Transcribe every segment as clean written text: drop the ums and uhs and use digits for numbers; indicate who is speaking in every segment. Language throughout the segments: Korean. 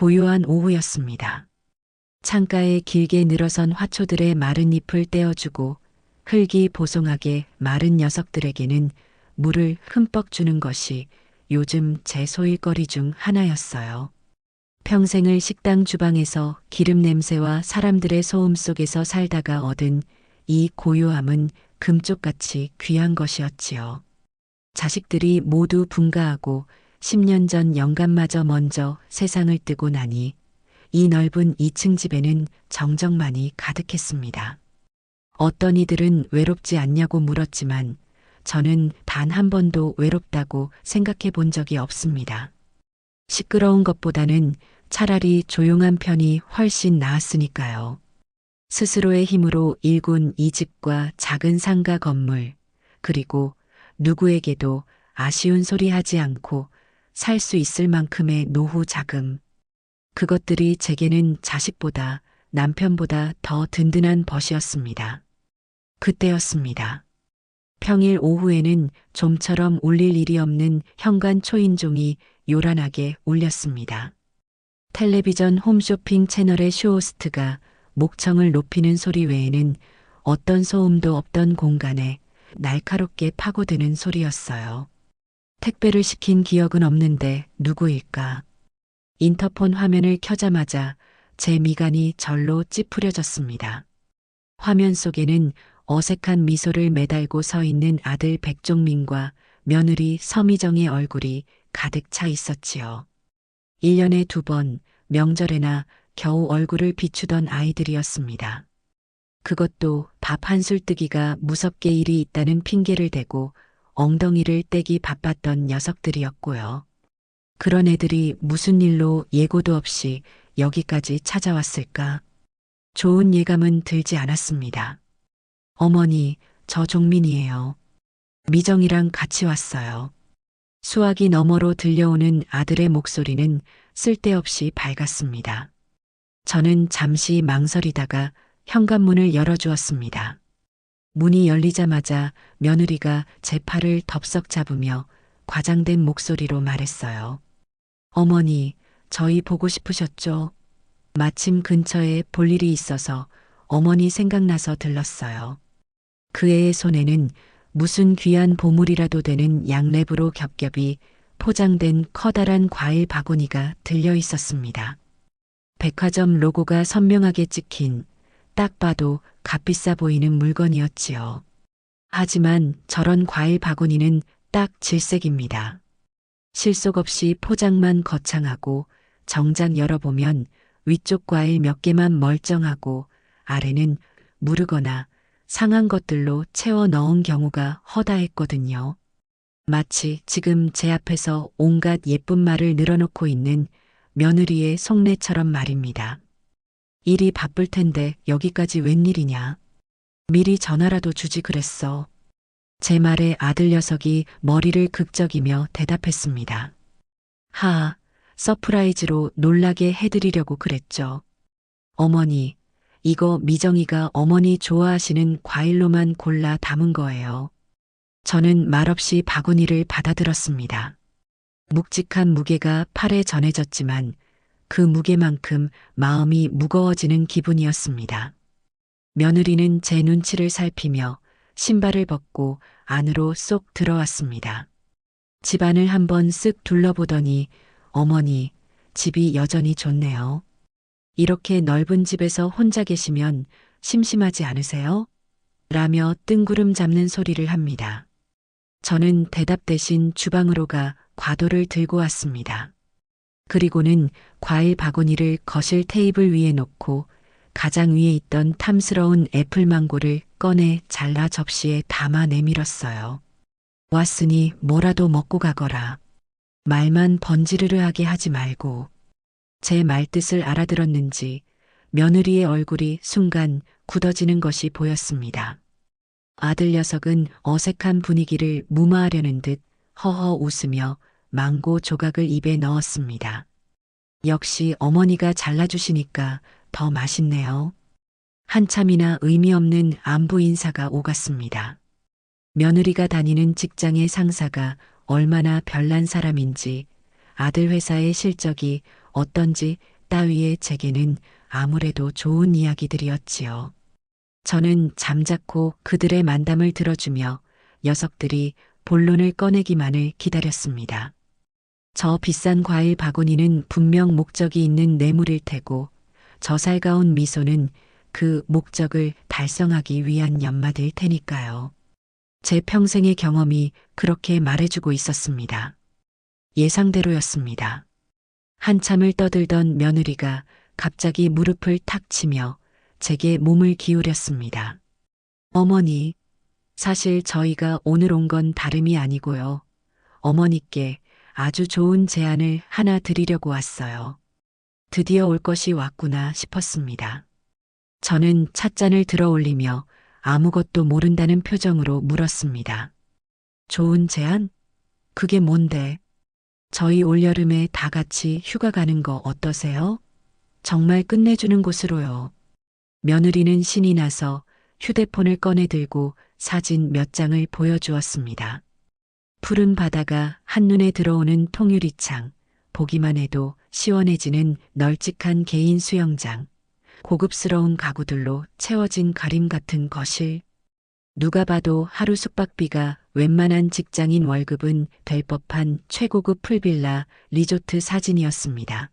Speaker 1: 고요한 오후였습니다. 창가에 길게 늘어선 화초들의 마른 잎을 떼어주고 흙이 보송하게 마른 녀석들에게는 물을 흠뻑 주는 것이 요즘 제 소일거리 중 하나였어요. 평생을 식당 주방에서 기름 냄새와 사람들의 소음 속에서 살다가 얻은 이 고요함은 금쪽같이 귀한 것이었지요. 자식들이 모두 분가하고 10년 전 영감마저 먼저 세상을 뜨고 나니 이 넓은 2층 집에는 정적만이 가득했습니다. 어떤 이들은 외롭지 않냐고 물었지만 저는 단 한 번도 외롭다고 생각해 본 적이 없습니다. 시끄러운 것보다는 차라리 조용한 편이 훨씬 나았으니까요. 스스로의 힘으로 일군 이 집과 작은 상가 건물, 그리고 누구에게도 아쉬운 소리 하지 않고 살 수 있을 만큼의 노후 자금. 그것들이 제게는 자식보다 남편보다 더 든든한 벗이었습니다. 그때였습니다. 평일 오후에는 좀처럼 울릴 일이 없는 현관 초인종이 요란하게 울렸습니다. 텔레비전 홈쇼핑 채널의 쇼호스트가 목청을 높이는 소리 외에는 어떤 소음도 없던 공간에 날카롭게 파고드는 소리였어요. 택배를 시킨 기억은 없는데 누구일까? 인터폰 화면을 켜자마자 제 미간이 절로 찌푸려졌습니다. 화면 속에는 어색한 미소를 매달고 서 있는 아들 백종민과 며느리 서미정의 얼굴이 가득 차 있었지요. 1년에 2번 명절에나 겨우 얼굴을 비추던 아이들이었습니다. 그것도 밥 한술 뜨기가 무섭게 일이 있다는 핑계를 대고 엉덩이를 떼기 바빴던 녀석들이었고요. 그런 애들이 무슨 일로 예고도 없이 여기까지 찾아왔을까? 좋은 예감은 들지 않았습니다. 어머니, 저 종민이에요. 미정이랑 같이 왔어요. 수화기 너머로 들려오는 아들의 목소리는 쓸데없이 밝았습니다. 저는 잠시 망설이다가 현관문을 열어주었습니다. 문이 열리자마자 며느리가 제 팔을 덥석 잡으며 과장된 목소리로 말했어요. 어머니, 저희 보고 싶으셨죠? 마침 근처에 볼 일이 있어서 어머니 생각나서 들렀어요. 그 애의 손에는 무슨 귀한 보물이라도 되는 양랩으로 겹겹이 포장된 커다란 과일 바구니가 들려 있었습니다. 백화점 로고가 선명하게 찍힌 딱 봐도 값비싸 보이는 물건이었지요. 하지만 저런 과일 바구니는 딱 질색입니다. 실속 없이 포장만 거창하고 정작 열어보면 위쪽 과일 몇 개만 멀쩡하고 아래는 무르거나 상한 것들로 채워 넣은 경우가 허다했거든요. 마치 지금 제 앞에서 온갖 예쁜 말을 늘어놓고 있는 며느리의 속내처럼 말입니다. 일이 바쁠 텐데 여기까지 웬일이냐. 미리 전화라도 주지 그랬어. 제 말에 아들 녀석이 머리를 극적이며 대답했습니다. 하하, 서프라이즈로 놀라게 해드리려고 그랬죠. 어머니, 이거 미정이가 어머니 좋아하시는 과일로만 골라 담은 거예요. 저는 말없이 바구니를 받아들었습니다. 묵직한 무게가 팔에 전해졌지만 그 무게만큼 마음이 무거워지는 기분이었습니다. 며느리는 제 눈치를 살피며 신발을 벗고 안으로 쏙 들어왔습니다. 집안을 한번 쓱 둘러보더니 어머니, 집이 여전히 좋네요. 이렇게 넓은 집에서 혼자 계시면 심심하지 않으세요? 라며 뜬구름 잡는 소리를 합니다. 저는 대답 대신 주방으로 가 과도를 들고 왔습니다. 그리고는 과일 바구니를 거실 테이블 위에 놓고 가장 위에 있던 탐스러운 애플망고를 꺼내 잘라 접시에 담아 내밀었어요. 왔으니 뭐라도 먹고 가거라. 말만 번지르르하게 하지 말고. 제 말뜻을 알아들었는지 며느리의 얼굴이 순간 굳어지는 것이 보였습니다. 아들 녀석은 어색한 분위기를 무마하려는 듯 허허 웃으며 망고 조각을 입에 넣었습니다. 역시 어머니가 잘라주시니까 더 맛있네요. 한참이나 의미 없는 안부 인사가 오갔습니다. 며느리가 다니는 직장의 상사가 얼마나 별난 사람인지 아들 회사의 실적이 어떤지 따위의 제게는 아무래도 좋은 이야기들이었지요. 저는 잠자코 그들의 만담을 들어주며 녀석들이 본론을 꺼내기만을 기다렸습니다. 저 비싼 과일 바구니는 분명 목적이 있는 뇌물일 테고 저 살가운 미소는 그 목적을 달성하기 위한 연마일 테니까요. 제 평생의 경험이 그렇게 말해주고 있었습니다. 예상대로였습니다. 한참을 떠들던 며느리가 갑자기 무릎을 탁 치며 제게 몸을 기울였습니다. 어머니, 사실 저희가 오늘 온 건 다름이 아니고요. 어머니께 아주 좋은 제안을 하나 드리려고 왔어요. 드디어 올 것이 왔구나 싶었습니다. 저는 찻잔을 들어 올리며 아무것도 모른다는 표정으로 물었습니다. 좋은 제안? 그게 뭔데? 저희 올여름에 다 같이 휴가 가는 거 어떠세요? 정말 끝내주는 곳으로요. 며느리는 신이 나서 휴대폰을 꺼내 들고 사진 몇 장을 보여주었습니다. 푸른 바다가 한눈에 들어오는 통유리창, 보기만 해도 시원해지는 널찍한 개인 수영장, 고급스러운 가구들로 채워진 가림 같은 거실. 누가 봐도 하루 숙박비가 웬만한 직장인 월급은 될 법한 최고급 풀빌라 리조트 사진이었습니다.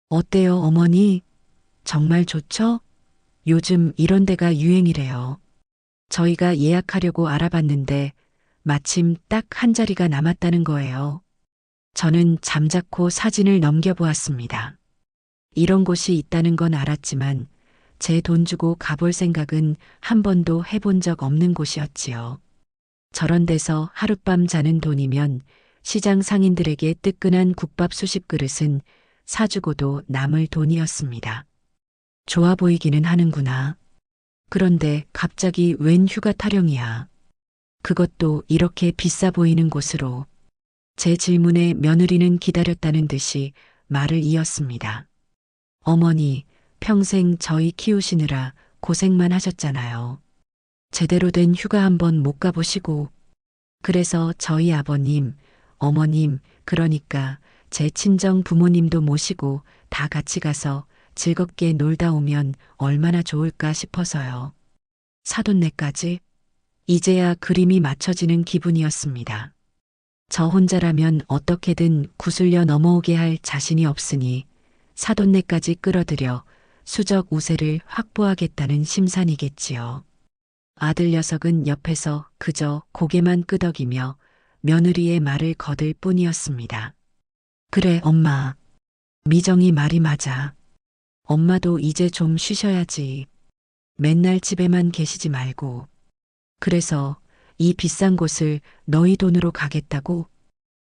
Speaker 1: 어때요, 어머니? 정말 좋죠? 요즘 이런 데가 유행이래요. 저희가 예약하려고 알아봤는데 마침 딱 한 자리가 남았다는 거예요. 저는 잠자코 사진을 넘겨보았습니다. 이런 곳이 있다는 건 알았지만 제 돈 주고 가볼 생각은 한 번도 해본 적 없는 곳이었지요. 저런 데서 하룻밤 자는 돈이면 시장 상인들에게 뜨끈한 국밥 수십 그릇은 사주고도 남을 돈이었습니다. 좋아 보이기는 하는구나. 그런데 갑자기 웬 휴가 타령이야. 그것도 이렇게 비싸 보이는 곳으로. 제 질문에 며느리는 기다렸다는 듯이 말을 이었습니다. 어머니, 평생 저희 키우시느라 고생만 하셨잖아요. 제대로 된 휴가 한번 못 가보시고. 그래서 저희 아버님, 어머님, 그러니까 제 친정 부모님도 모시고 다 같이 가서 즐겁게 놀다 오면 얼마나 좋을까 싶어서요. 사돈네까지? 이제야 그림이 맞춰지는 기분이었습니다. 저 혼자라면 어떻게든 구슬려 넘어오게 할 자신이 없으니 사돈네까지 끌어들여 수적 우세를 확보하겠다는 심산이겠지요. 아들 녀석은 옆에서 그저 고개만 끄덕이며 며느리의 말을 거들 뿐이었습니다. 그래, 엄마. 미정이 말이 맞아. 엄마도 이제 좀 쉬셔야지. 맨날 집에만 계시지 말고. 그래서 이 비싼 곳을 너희 돈으로 가겠다고?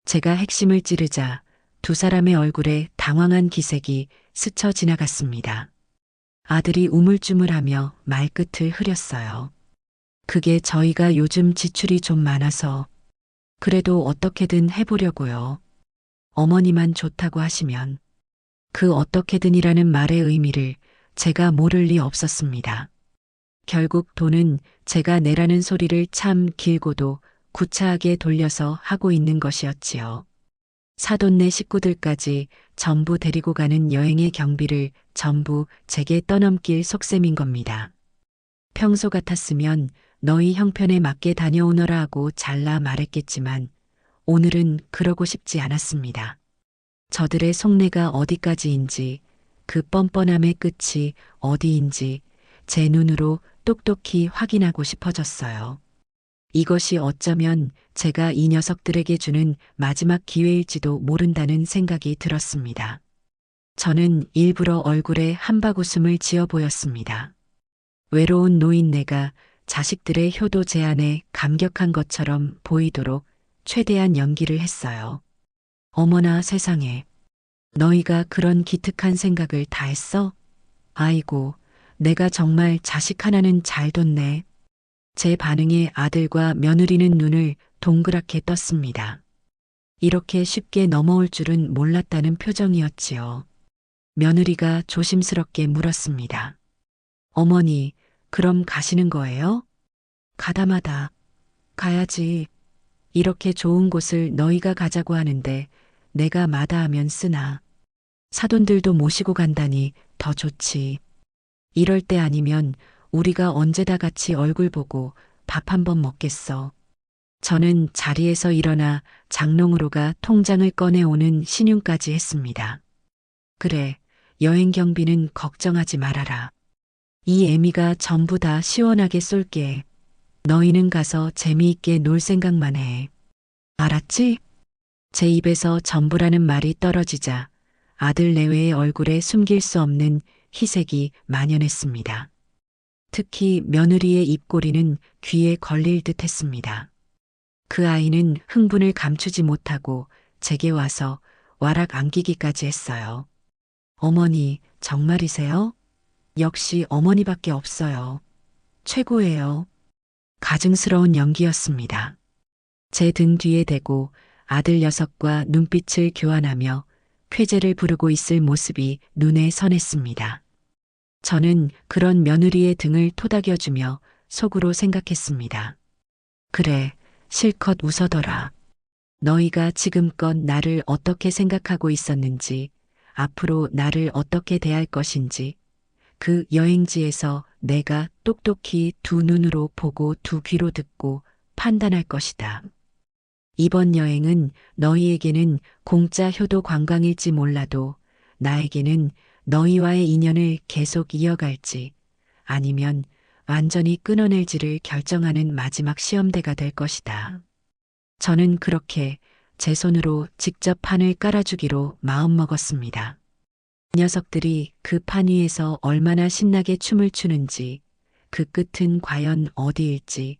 Speaker 1: 제가 핵심을 찌르자 두 사람의 얼굴에 당황한 기색이 스쳐 지나갔습니다. 아들이 우물쭈물하며 말끝을 흐렸어요. 그게 저희가 요즘 지출이 좀 많아서 그래도 어떻게든 해보려고요. 어머니만 좋다고 하시면. 그 어떻게든이라는 말의 의미를 제가 모를 리 없었습니다. 결국 돈은 제가 내라는 소리를 참 길고도 구차하게 돌려서 하고 있는 것이었지요. 사돈네 식구들까지 전부 데리고 가는 여행의 경비를 전부 제게 떠넘길 속셈인 겁니다. 평소 같았으면 너희 형편에 맞게 다녀오너라 하고 잘라 말했겠지만 오늘은 그러고 싶지 않았습니다. 저들의 속내가 어디까지인지 그 뻔뻔함의 끝이 어디인지 제 눈으로 똑똑히 확인하고 싶어졌어요. 이것이 어쩌면 제가 이 녀석들에게 주는 마지막 기회일지도 모른다는 생각이 들었습니다. 저는 일부러 얼굴에 한바구음을 지어 보였습니다. 외로운 노인네가 자식들의 효도 제안에 감격한 것처럼 보이도록 최대한 연기를 했어요. 어머나 세상에. 너희가 그런 기특한 생각을 다 했어? 아이고, 내가 정말 자식 하나는 잘 뒀네. 제 반응에 아들과 며느리는 눈을 동그랗게 떴습니다. 이렇게 쉽게 넘어올 줄은 몰랐다는 표정이었지요. 며느리가 조심스럽게 물었습니다. 어머니, 그럼 가시는 거예요? 가다마다. 가야지. 이렇게 좋은 곳을 너희가 가자고 하는데 내가 마다하면 쓰나. 사돈들도 모시고 간다니 더 좋지. 이럴 때 아니면 우리가 언제 다 같이 얼굴 보고 밥 한 번 먹겠어. 저는 자리에서 일어나 장롱으로 가 통장을 꺼내오는 신용까지 했습니다. 그래, 여행 경비는 걱정하지 말아라. 이 애미가 전부 다 시원하게 쏠게. 너희는 가서 재미있게 놀 생각만 해. 알았지? 제 입에서 전부라는 말이 떨어지자 아들 내외의 얼굴에 숨길 수 없는 희색이 만연했습니다. 특히 며느리의 입꼬리는 귀에 걸릴 듯 했습니다. 그 아이는 흥분을 감추지 못하고 제게 와서 와락 안기기까지 했어요. 어머니, 정말이세요? 역시 어머니밖에 없어요. 최고예요. 가증스러운 연기였습니다. 제 등 뒤에 대고 아들 녀석과 눈빛을 교환하며 쾌재를 부르고 있을 모습이 눈에 선했습니다. 저는 그런 며느리의 등을 토닥여주며 속으로 생각했습니다. 그래, 실컷 웃어더라. 너희가 지금껏 나를 어떻게 생각하고 있었는지, 앞으로 나를 어떻게 대할 것인지, 그 여행지에서 내가 똑똑히 두 눈으로 보고 두 귀로 듣고 판단할 것이다. 이번 여행은 너희에게는 공짜 효도 관광일지 몰라도 나에게는 너희와의 인연을 계속 이어갈지 아니면 완전히 끊어낼지를 결정하는 마지막 시험대가 될 것이다. 저는 그렇게 제 손으로 직접 판을 깔아주기로 마음먹었습니다. 녀석들이 그 판 위에서 얼마나 신나게 춤을 추는지 그 끝은 과연 어디일지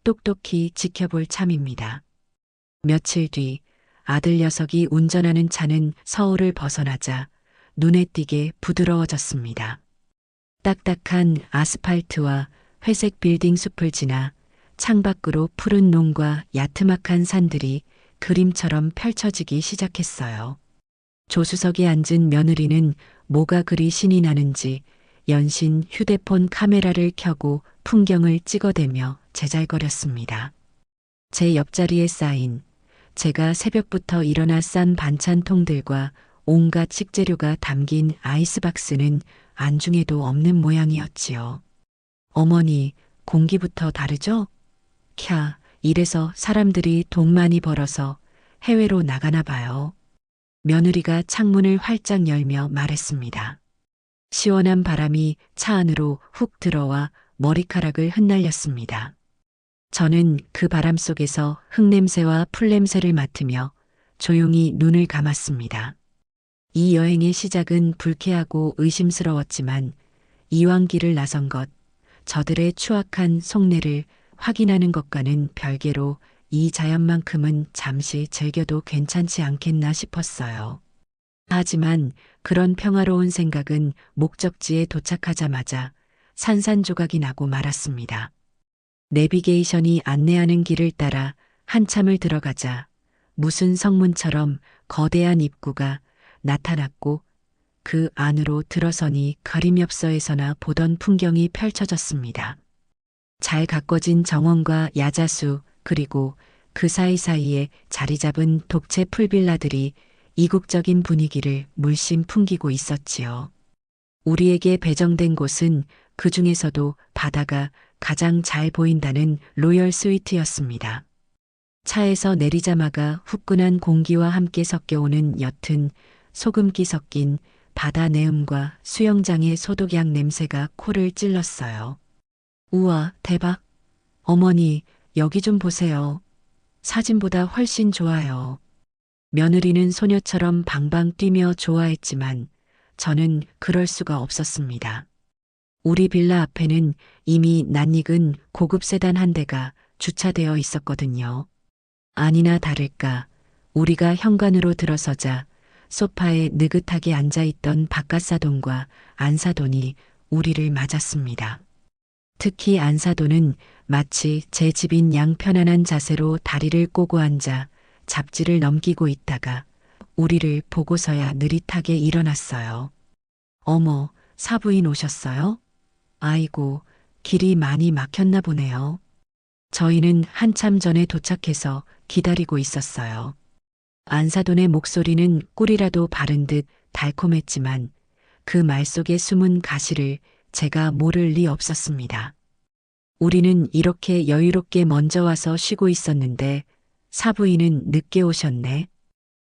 Speaker 1: 똑똑히 지켜볼 참입니다. 며칠 뒤 아들 녀석이 운전하는 차는 서울을 벗어나자 눈에 띄게 부드러워졌습니다. 딱딱한 아스팔트와 회색 빌딩 숲을 지나 창밖으로 푸른 농과 야트막한 산들이 그림처럼 펼쳐지기 시작했어요. 조수석에 앉은 며느리는 뭐가 그리 신이 나는지 연신 휴대폰 카메라를 켜고 풍경을 찍어대며 제잘거렸습니다. 제 옆자리에 쌓인 제가 새벽부터 일어나 싼 반찬통들과 온갖 식재료가 담긴 아이스박스는 안중에도 없는 모양이었지요. 어머니, 공기부터 다르죠? 캬, 이래서 사람들이 돈 많이 벌어서 해외로 나가나 봐요. 며느리가 창문을 활짝 열며 말했습니다. 시원한 바람이 차 안으로 훅 들어와 머리카락을 흩날렸습니다. 저는 그 바람 속에서 흙냄새와 풀냄새를 맡으며 조용히 눈을 감았습니다. 이 여행의 시작은 불쾌하고 의심스러웠지만 이왕 길을 나선 것, 저들의 추악한 속내를 확인하는 것과는 별개로 이 자연만큼은 잠시 즐겨도 괜찮지 않겠나 싶었어요. 하지만 그런 평화로운 생각은 목적지에 도착하자마자 산산조각이 나고 말았습니다. 내비게이션이 안내하는 길을 따라 한참을 들어가자 무슨 성문처럼 거대한 입구가 나타났고 그 안으로 들어서니 그림엽서에서나 보던 풍경이 펼쳐졌습니다. 잘 가꿔진 정원과 야자수 그리고 그 사이사이에 자리 잡은 독채 풀빌라들이 이국적인 분위기를 물씬 풍기고 있었지요. 우리에게 배정된 곳은 그 중에서도 바다가 가장 잘 보인다는 로열 스위트였습니다. 차에서 내리자마자 후끈한 공기와 함께 섞여오는 옅은 소금기 섞인 바다 내음과 수영장의 소독약 냄새가 코를 찔렀어요. 우와, 대박. 어머니, 여기 좀 보세요. 사진보다 훨씬 좋아요. 며느리는 소녀처럼 방방 뛰며 좋아했지만 저는 그럴 수가 없었습니다. 우리 빌라 앞에는 이미 낯익은 고급 세단 한 대가 주차되어 있었거든요. 아니나 다를까 우리가 현관으로 들어서자 소파에 느긋하게 앉아있던 바깥사돈과 안사돈이 우리를 맞았습니다. 특히 안사돈은 마치 제 집인 양 편안한 자세로 다리를 꼬고 앉아 잡지를 넘기고 있다가 우리를 보고서야 느릿하게 일어났어요. 어머, 사부인 오셨어요? 아이고, 길이 많이 막혔나 보네요. 저희는 한참 전에 도착해서 기다리고 있었어요. 안사돈의 목소리는 꿀이라도 바른 듯 달콤했지만 그 말 속에 숨은 가시를 제가 모를 리 없었습니다. 우리는 이렇게 여유롭게 먼저 와서 쉬고 있었는데 사부인은 늦게 오셨네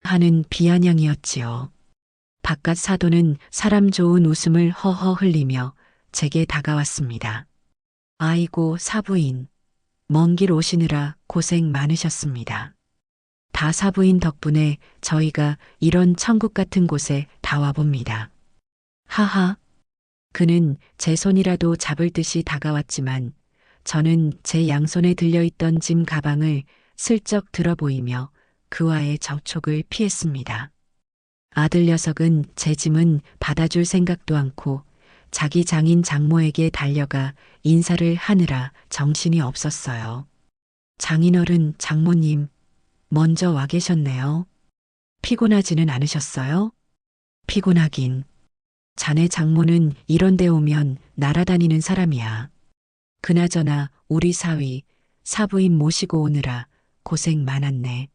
Speaker 1: 하는 비아냥이었지요. 바깥 사돈은 사람 좋은 웃음을 허허 흘리며 제게 다가왔습니다. 아이고 사부인, 먼 길 오시느라 고생 많으셨습니다. 다 사부인 덕분에 저희가 이런 천국 같은 곳에 다 와봅니다. 하하. 그는 제 손이라도 잡을 듯이 다가왔지만 저는 제 양손에 들려있던 짐 가방을 슬쩍 들어보이며 그와의 접촉을 피했습니다. 아들 녀석은 제 짐은 받아줄 생각도 않고 자기 장인 장모에게 달려가 인사를 하느라 정신이 없었어요. 장인어른, 장모님, 먼저 와 계셨네요. 피곤하지는 않으셨어요? 피곤하긴. 자네 장모는 이런 데 오면 날아다니는 사람이야. 그나저나 우리 사위, 사부인 모시고 오느라 고생 많았네.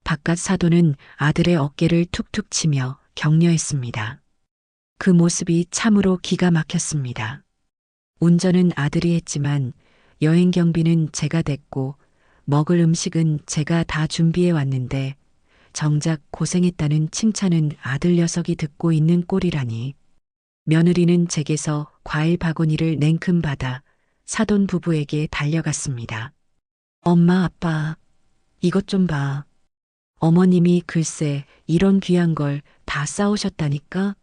Speaker 1: 바깥 사돈은 아들의 어깨를 툭툭 치며 격려했습니다. 그 모습이 참으로 기가 막혔습니다. 운전은 아들이 했지만 여행 경비는 제가 댔고 먹을 음식은 제가 다 준비해 왔는데 정작 고생했다는 칭찬은 아들 녀석이 듣고 있는 꼴이라니. 며느리는 제게서 과일 바구니를 냉큼 받아 사돈 부부에게 달려갔습니다. 엄마, 아빠, 이것 좀 봐. 어머님이 글쎄 이런 귀한 걸 다 싸우셨다니까?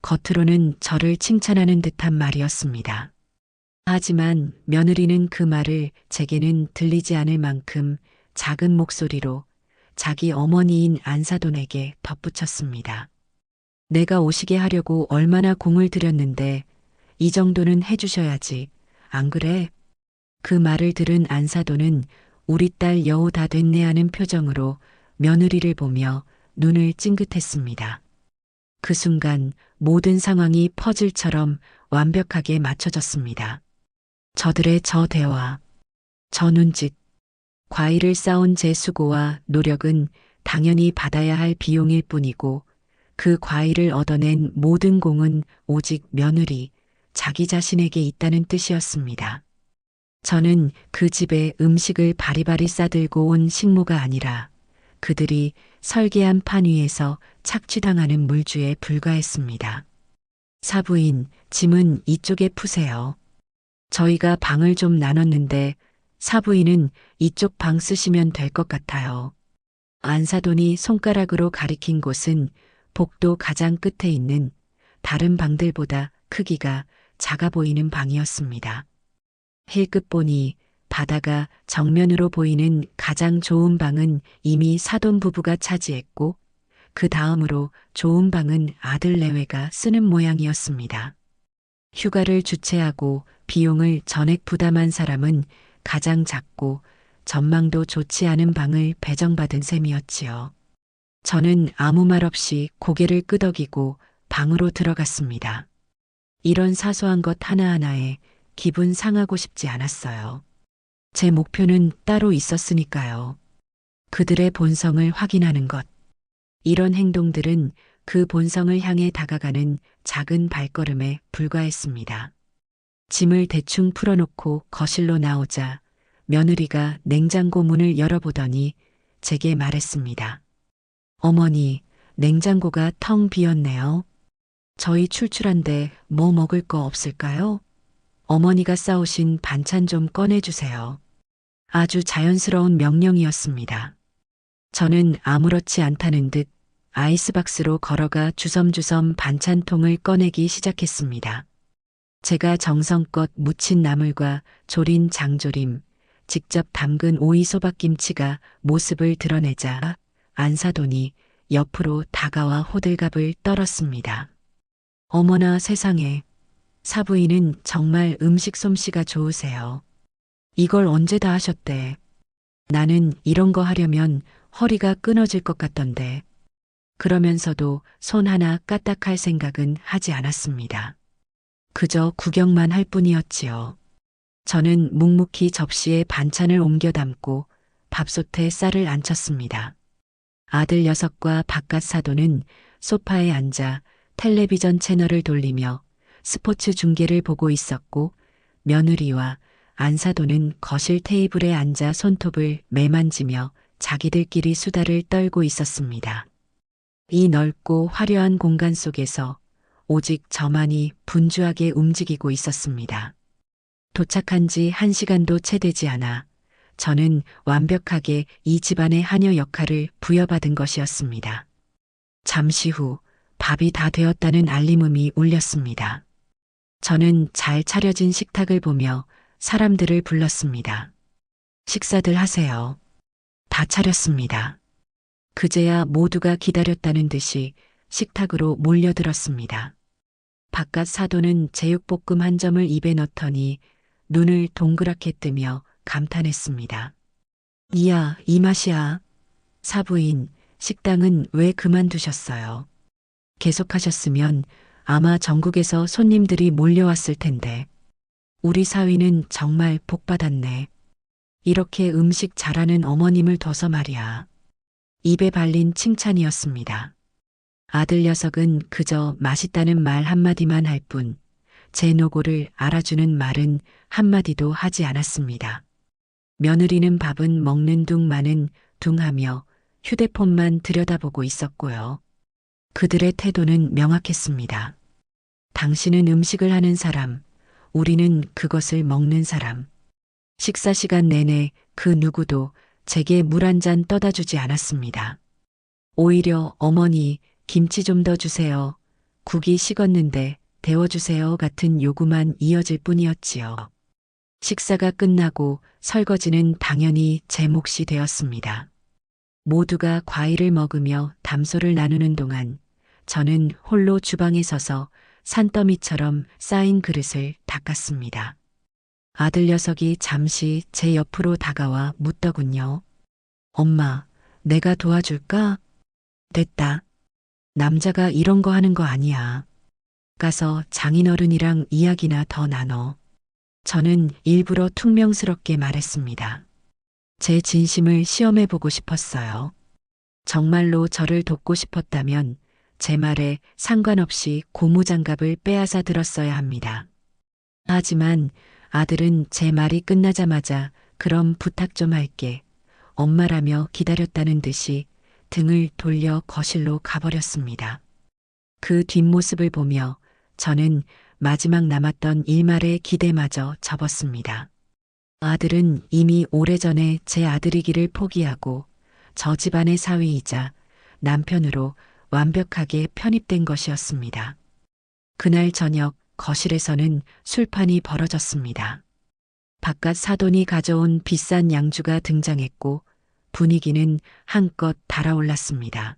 Speaker 1: 겉으로는 저를 칭찬하는 듯한 말이었습니다. 하지만 며느리는 그 말을 제게는 들리지 않을 만큼 작은 목소리로 자기 어머니인 안사돈에게 덧붙였습니다. 내가 오시게 하려고 얼마나 공을 들였는데 이 정도는 해주셔야지. 안 그래? 그 말을 들은 안사돈은 우리 딸 여우 다 됐네 하는 표정으로 며느리를 보며 눈을 찡긋했습니다. 그 순간 모든 상황이 퍼즐처럼 완벽하게 맞춰졌습니다. 저들의 저 대화, 저 눈짓, 과일을 쌓은 제 수고와 노력은 당연히 받아야 할 비용일 뿐이고 그 과일을 얻어낸 모든 공은 오직 며느리, 자기 자신에게 있다는 뜻이었습니다. 저는 그 집에 음식을 바리바리 싸들고 온 식모가 아니라 그들이 설계한 판 위에서 착취당하는 물주에 불과했습니다. 사부인, 짐은 이쪽에 푸세요. 저희가 방을 좀 나눴는데 사부인은 이쪽 방 쓰시면 될 것 같아요. 안사돈이 손가락으로 가리킨 곳은 복도 가장 끝에 있는 다른 방들보다 크기가 작아 보이는 방이었습니다. 힐끗 보니 바다가 정면으로 보이는 가장 좋은 방은 이미 사돈 부부가 차지했고 그 다음으로 좋은 방은 아들 내외가 쓰는 모양이었습니다. 휴가를 주최하고 비용을 전액 부담한 사람은 가장 작고 전망도 좋지 않은 방을 배정받은 셈이었지요. 저는 아무 말 없이 고개를 끄덕이고 방으로 들어갔습니다. 이런 사소한 것 하나하나에 기분 상하고 싶지 않았어요. 제 목표는 따로 있었으니까요. 그들의 본성을 확인하는 것. 이런 행동들은 그 본성을 향해 다가가는 작은 발걸음에 불과했습니다. 짐을 대충 풀어놓고 거실로 나오자 며느리가 냉장고 문을 열어보더니 제게 말했습니다. 어머니, 냉장고가 텅 비었네요. 저희 출출한데 뭐 먹을 거 없을까요? 어머니가 싸우신 반찬 좀 꺼내주세요. 아주 자연스러운 명령이었습니다. 저는 아무렇지 않다는 듯 아이스박스로 걸어가 주섬주섬 반찬통을 꺼내기 시작했습니다. 제가 정성껏 무친 나물과 조린 장조림, 직접 담근 오이 소박김치가 모습을 드러내자 안사돈이 옆으로 다가와 호들갑을 떨었습니다. 어머나 세상에, 사부인은 정말 음식 솜씨가 좋으세요. 이걸 언제 다 하셨대. 나는 이런 거 하려면 허리가 끊어질 것 같던데. 그러면서도 손 하나 까딱할 생각은 하지 않았습니다. 그저 구경만 할 뿐이었지요. 저는 묵묵히 접시에 반찬을 옮겨 담고 밥솥에 쌀을 안쳤습니다. 아들 녀석과 바깥 사돈은 소파에 앉아 텔레비전 채널을 돌리며 스포츠 중계를 보고 있었고 며느리와 안사도는 거실 테이블에 앉아 손톱을 매만지며 자기들끼리 수다를 떨고 있었습니다. 이 넓고 화려한 공간 속에서 오직 저만이 분주하게 움직이고 있었습니다. 도착한 지 1시간도 채 되지 않아 저는 완벽하게 이 집안의 하녀 역할을 부여받은 것이었습니다. 잠시 후 밥이 다 되었다는 알림음이 울렸습니다. 저는 잘 차려진 식탁을 보며 사람들을 불렀습니다. 식사들 하세요. 다 차렸습니다. 그제야 모두가 기다렸다는 듯이 식탁으로 몰려들었습니다. 바깥 사도는 제육볶음 한 점을 입에 넣더니 눈을 동그랗게 뜨며 감탄했습니다. 이야, 이 맛이야. 사부인, 식당은 왜 그만두셨어요? 계속하셨으면 아마 전국에서 손님들이 몰려왔을 텐데. 우리 사위는 정말 복받았네. 이렇게 음식 잘하는 어머님을 둬서 말이야. 입에 발린 칭찬이었습니다. 아들 녀석은 그저 맛있다는 말 한마디만 할 뿐, 제 노고를 알아주는 말은 한마디도 하지 않았습니다. 며느리는 밥은 먹는 둥 마는 둥 하며 휴대폰만 들여다보고 있었고요. 그들의 태도는 명확했습니다. 당신은 음식을 하는 사람, 우리는 그것을 먹는 사람. 식사 시간 내내 그 누구도 제게 물 한 잔 떠다 주지 않았습니다. 오히려 어머니, 김치 좀 더 주세요. 국이 식었는데 데워주세요 같은 요구만 이어질 뿐이었지요. 식사가 끝나고 설거지는 당연히 제 몫이 되었습니다. 모두가 과일을 먹으며 담소를 나누는 동안 저는 홀로 주방에 서서 산더미처럼 쌓인 그릇을 닦았습니다. 아들 녀석이 잠시 제 옆으로 다가와 묻더군요. 엄마, 내가 도와줄까? 됐다. 남자가 이런 거 하는 거 아니야. 가서 장인어른이랑 이야기나 더 나눠. 저는 일부러 퉁명스럽게 말했습니다. 제 진심을 시험해보고 싶었어요. 정말로 저를 돕고 싶었다면 제 말에 상관없이 고무장갑을 빼앗아 들었어야 합니다. 하지만 아들은 제 말이 끝나자마자 그럼 부탁 좀 할게. 엄마라며 기다렸다는 듯이 등을 돌려 거실로 가버렸습니다. 그 뒷모습을 보며 저는 마지막 남았던 일말의 기대마저 접었습니다. 아들은 이미 오래전에 제 아들이기를 포기하고 저 집안의 사위이자 남편으로 완벽하게 편입된 것이었습니다. 그날 저녁 거실에서는 술판이 벌어졌습니다. 바깥 사돈이 가져온 비싼 양주가 등장했고 분위기는 한껏 달아올랐습니다.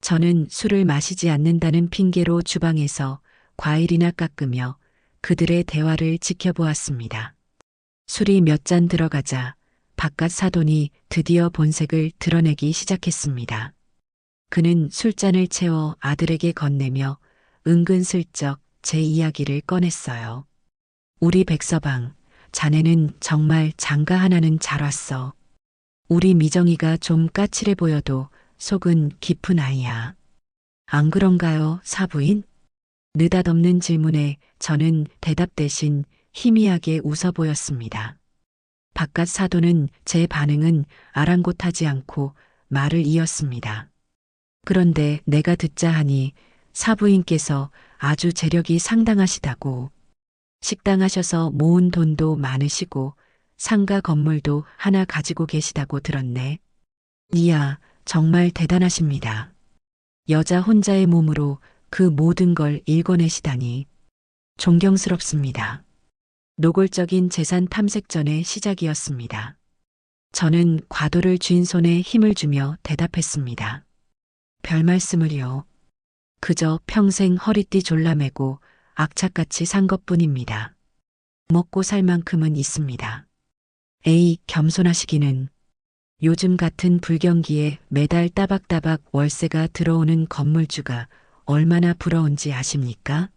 Speaker 1: 저는 술을 마시지 않는다는 핑계로 주방에서 과일이나 깎으며 그들의 대화를 지켜보았습니다. 술이 몇 잔 들어가자 바깥 사돈이 드디어 본색을 드러내기 시작했습니다. 그는 술잔을 채워 아들에게 건네며 은근슬쩍 제 이야기를 꺼냈어요. 우리 백서방, 자네는 정말 장가 하나는 잘 왔어. 우리 미정이가 좀 까칠해 보여도 속은 깊은 아이야. 안 그런가요, 사부인? 느닷없는 질문에 저는 대답 대신 희미하게 웃어 보였습니다. 바깥 사도는 제 반응은 아랑곳하지 않고 말을 이었습니다. 그런데 내가 듣자 하니 사부인께서 아주 재력이 상당하시다고. 식당 하셔서 모은 돈도 많으시고 상가 건물도 하나 가지고 계시다고 들었네. 이야, 정말 대단하십니다. 여자 혼자의 몸으로 그 모든 걸 일궈내시다니 존경스럽습니다. 노골적인 재산 탐색전의 시작이었습니다. 저는 과도를 쥔 손에 힘을 주며 대답했습니다. 별 말씀을요. 그저 평생 허리띠 졸라매고 악착같이 산 것뿐입니다. 먹고 살 만큼은 있습니다. 에이, 겸손하시기는. 요즘 같은 불경기에 매달 따박따박 월세가 들어오는 건물주가 얼마나 부러운지 아십니까?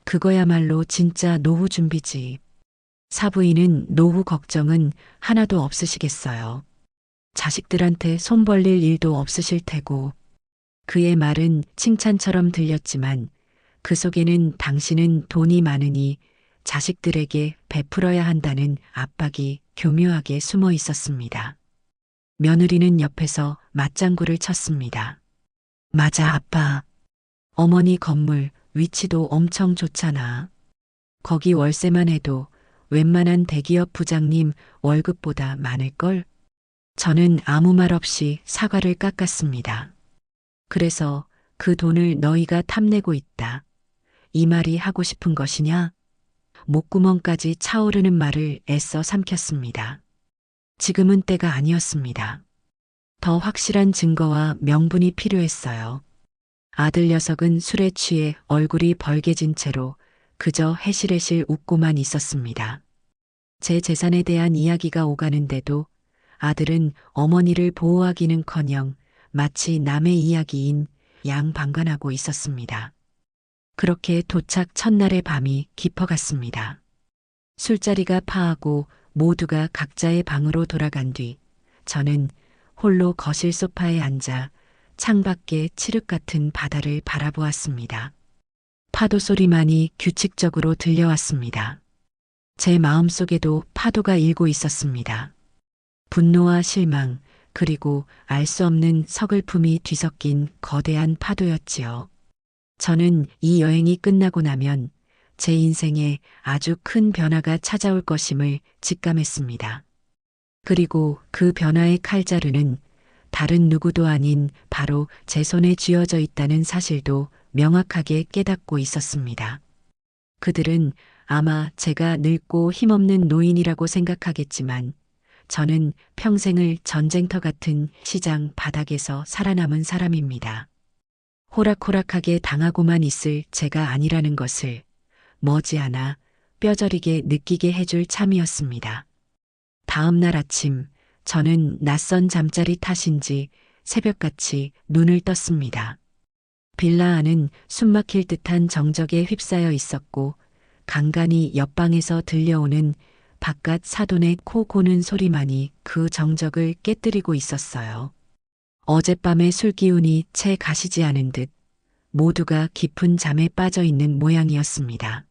Speaker 1: 그거야말로 진짜 노후 준비지. 사부인은 노후 걱정은 하나도 없으시겠어요. 자식들한테 손 벌릴 일도 없으실 테고. 그의 말은 칭찬처럼 들렸지만 그 속에는 당신은 돈이 많으니 자식들에게 베풀어야 한다는 압박이 교묘하게 숨어 있었습니다. 며느리는 옆에서 맞장구를 쳤습니다. 맞아, 아빠. 어머니 건물 위치도 엄청 좋잖아. 거기 월세만 해도 웬만한 대기업 부장님 월급보다 많을걸? 저는 아무 말 없이 사과를 깎았습니다. 그래서 그 돈을 너희가 탐내고 있다. 이 말이 하고 싶은 것이냐? 목구멍까지 차오르는 말을 애써 삼켰습니다. 지금은 때가 아니었습니다. 더 확실한 증거와 명분이 필요했어요. 아들 녀석은 술에 취해 얼굴이 벌개진 채로 그저 해실해실 웃고만 있었습니다. 제 재산에 대한 이야기가 오가는데도 아들은 어머니를 보호하기는커녕 마치 남의 이야기인 양방관하고 있었습니다. 그렇게 도착 첫날의 밤이 깊어갔습니다. 술자리가 파하고 모두가 각자의 방으로 돌아간 뒤 저는 홀로 거실 소파에 앉아 창밖의 칠흑 같은 바다를 바라보았습니다. 파도 소리만이 규칙적으로 들려왔습니다. 제 마음속에도 파도가 일고 있었습니다. 분노와 실망, 그리고 알 수 없는 서글픔이 뒤섞인 거대한 파도였지요. 저는 이 여행이 끝나고 나면 제 인생에 아주 큰 변화가 찾아올 것임을 직감했습니다. 그리고 그 변화의 칼자루는 다른 누구도 아닌 바로 제 손에 쥐어져 있다는 사실도 명확하게 깨닫고 있었습니다. 그들은 아마 제가 늙고 힘없는 노인이라고 생각하겠지만 저는 평생을 전쟁터 같은 시장 바닥에서 살아남은 사람입니다. 호락호락하게 당하고만 있을 제가 아니라는 것을 머지않아 뼈저리게 느끼게 해줄 참이었습니다. 다음 날 아침 저는 낯선 잠자리 탓인지 새벽같이 눈을 떴습니다. 빌라 안은 숨막힐 듯한 정적에 휩싸여 있었고 간간이 옆방에서 들려오는 바깥 사돈의 코 고는 소리만이 그 정적을 깨뜨리고 있었어요. 어젯밤의 술기운이 채 가시지 않은 듯 모두가 깊은 잠에 빠져 있는 모양이었습니다.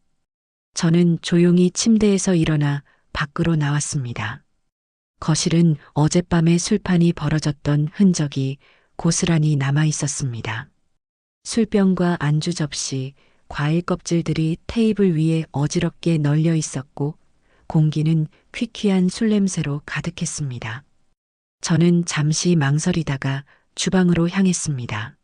Speaker 1: 저는 조용히 침대에서 일어나 밖으로 나왔습니다. 거실은 어젯밤에 술판이 벌어졌던 흔적이 고스란히 남아 있었습니다. 술병과 안주 접시, 과일 껍질들이 테이블 위에 어지럽게 널려 있었고 공기는 퀴퀴한 술 냄새로 가득했습니다. 저는 잠시 망설이다가 주방으로 향했습니다.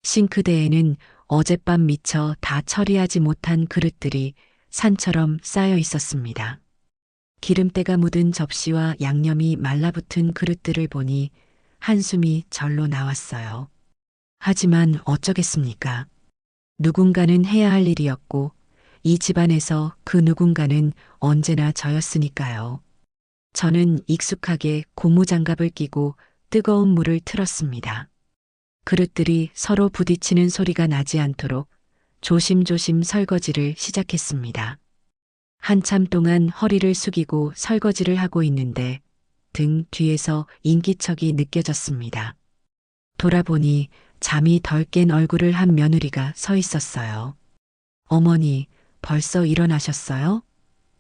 Speaker 1: 싱크대에는 어젯밤 미처 다 처리하지 못한 그릇들이 산처럼 쌓여 있었습니다. 기름때가 묻은 접시와 양념이 말라붙은 그릇들을 보니 한숨이 절로 나왔어요. 하지만 어쩌겠습니까? 누군가는 해야 할 일이었고 이 집안에서 그 누군가는 언제나 저였으니까요. 저는 익숙하게 고무장갑을 끼고 뜨거운 물을 틀었습니다. 그릇들이 서로 부딪히는 소리가 나지 않도록 조심조심 설거지를 시작했습니다. 한참 동안 허리를 숙이고 설거지를 하고 있는데 등 뒤에서 인기척이 느껴졌습니다. 돌아보니 잠이 덜 깬 얼굴을 한 며느리가 서 있었어요. 어머니, 벌써 일어나셨어요?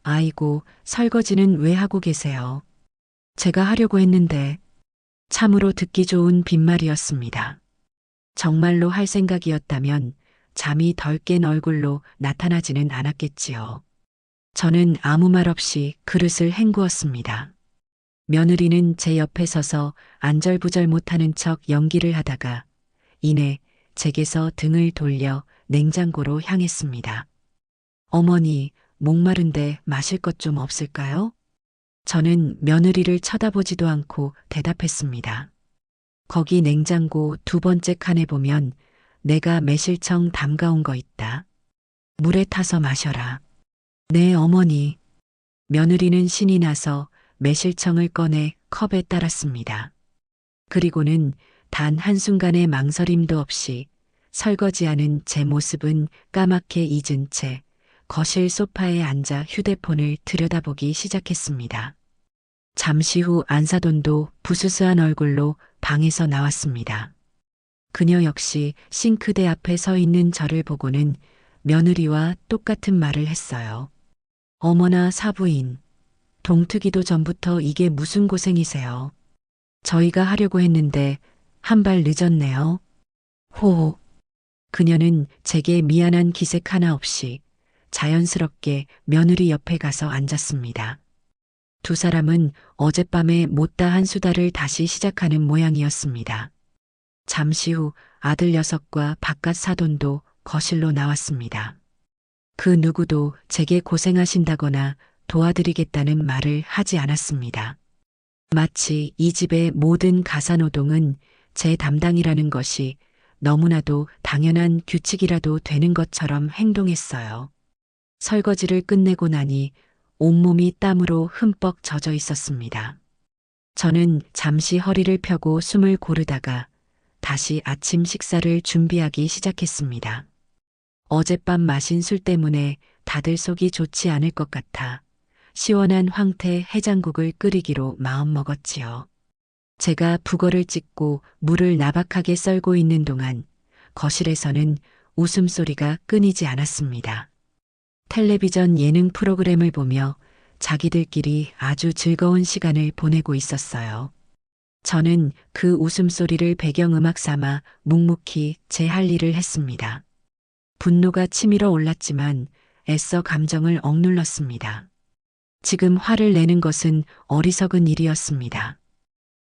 Speaker 1: 아이고, 설거지는 왜 하고 계세요? 제가 하려고 했는데 참으로 듣기 좋은 빈말이었습니다. 정말로 할 생각이었다면 잠이 덜 깬 얼굴로 나타나지는 않았겠지요. 저는 아무 말 없이 그릇을 헹구었습니다. 며느리는 제 옆에 서서 안절부절 못하는 척 연기를 하다가 이내 제게서 등을 돌려 냉장고로 향했습니다. 어머니, 목마른데 마실 것 좀 없을까요? 저는 며느리를 쳐다보지도 않고 대답했습니다. 거기 냉장고 두 번째 칸에 보면 내가 매실청 담가온 거 있다. 물에 타서 마셔라. 네, 어머니. 며느리는 신이 나서 매실청을 꺼내 컵에 따랐습니다. 그리고는 단 한순간의 망설임도 없이 설거지하는 제 모습은 까맣게 잊은 채 거실 소파에 앉아 휴대폰을 들여다보기 시작했습니다. 잠시 후 안사돈도 부스스한 얼굴로 방에서 나왔습니다. 그녀 역시 싱크대 앞에 서 있는 저를 보고는 며느리와 똑같은 말을 했어요. 어머나 사부인, 동트기도 전부터 이게 무슨 고생이세요. 저희가 하려고 했는데 한 발 늦었네요. 호호. 그녀는 제게 미안한 기색 하나 없이 자연스럽게 며느리 옆에 가서 앉았습니다. 두 사람은 어젯밤에 못다한 수다를 다시 시작하는 모양이었습니다. 잠시 후 아들 녀석과 바깥 사돈도 거실로 나왔습니다. 그 누구도 제게 고생하신다거나 도와드리겠다는 말을 하지 않았습니다. 마치 이 집의 모든 가사노동은 제 담당이라는 것이 너무나도 당연한 규칙이라도 되는 것처럼 행동했어요. 설거지를 끝내고 나니 온몸이 땀으로 흠뻑 젖어 있었습니다. 저는 잠시 허리를 펴고 숨을 고르다가 다시 아침 식사를 준비하기 시작했습니다. 어젯밤 마신 술 때문에 다들 속이 좋지 않을 것 같아 시원한 황태 해장국을 끓이기로 마음먹었지요. 제가 북어를 찢고 물을 나박하게 썰고 있는 동안 거실에서는 웃음소리가 끊이지 않았습니다. 텔레비전 예능 프로그램을 보며 자기들끼리 아주 즐거운 시간을 보내고 있었어요. 저는 그 웃음소리를 배경음악 삼아 묵묵히 제 할 일을 했습니다. 분노가 치밀어 올랐지만 애써 감정을 억눌렀습니다. 지금 화를 내는 것은 어리석은 일이었습니다.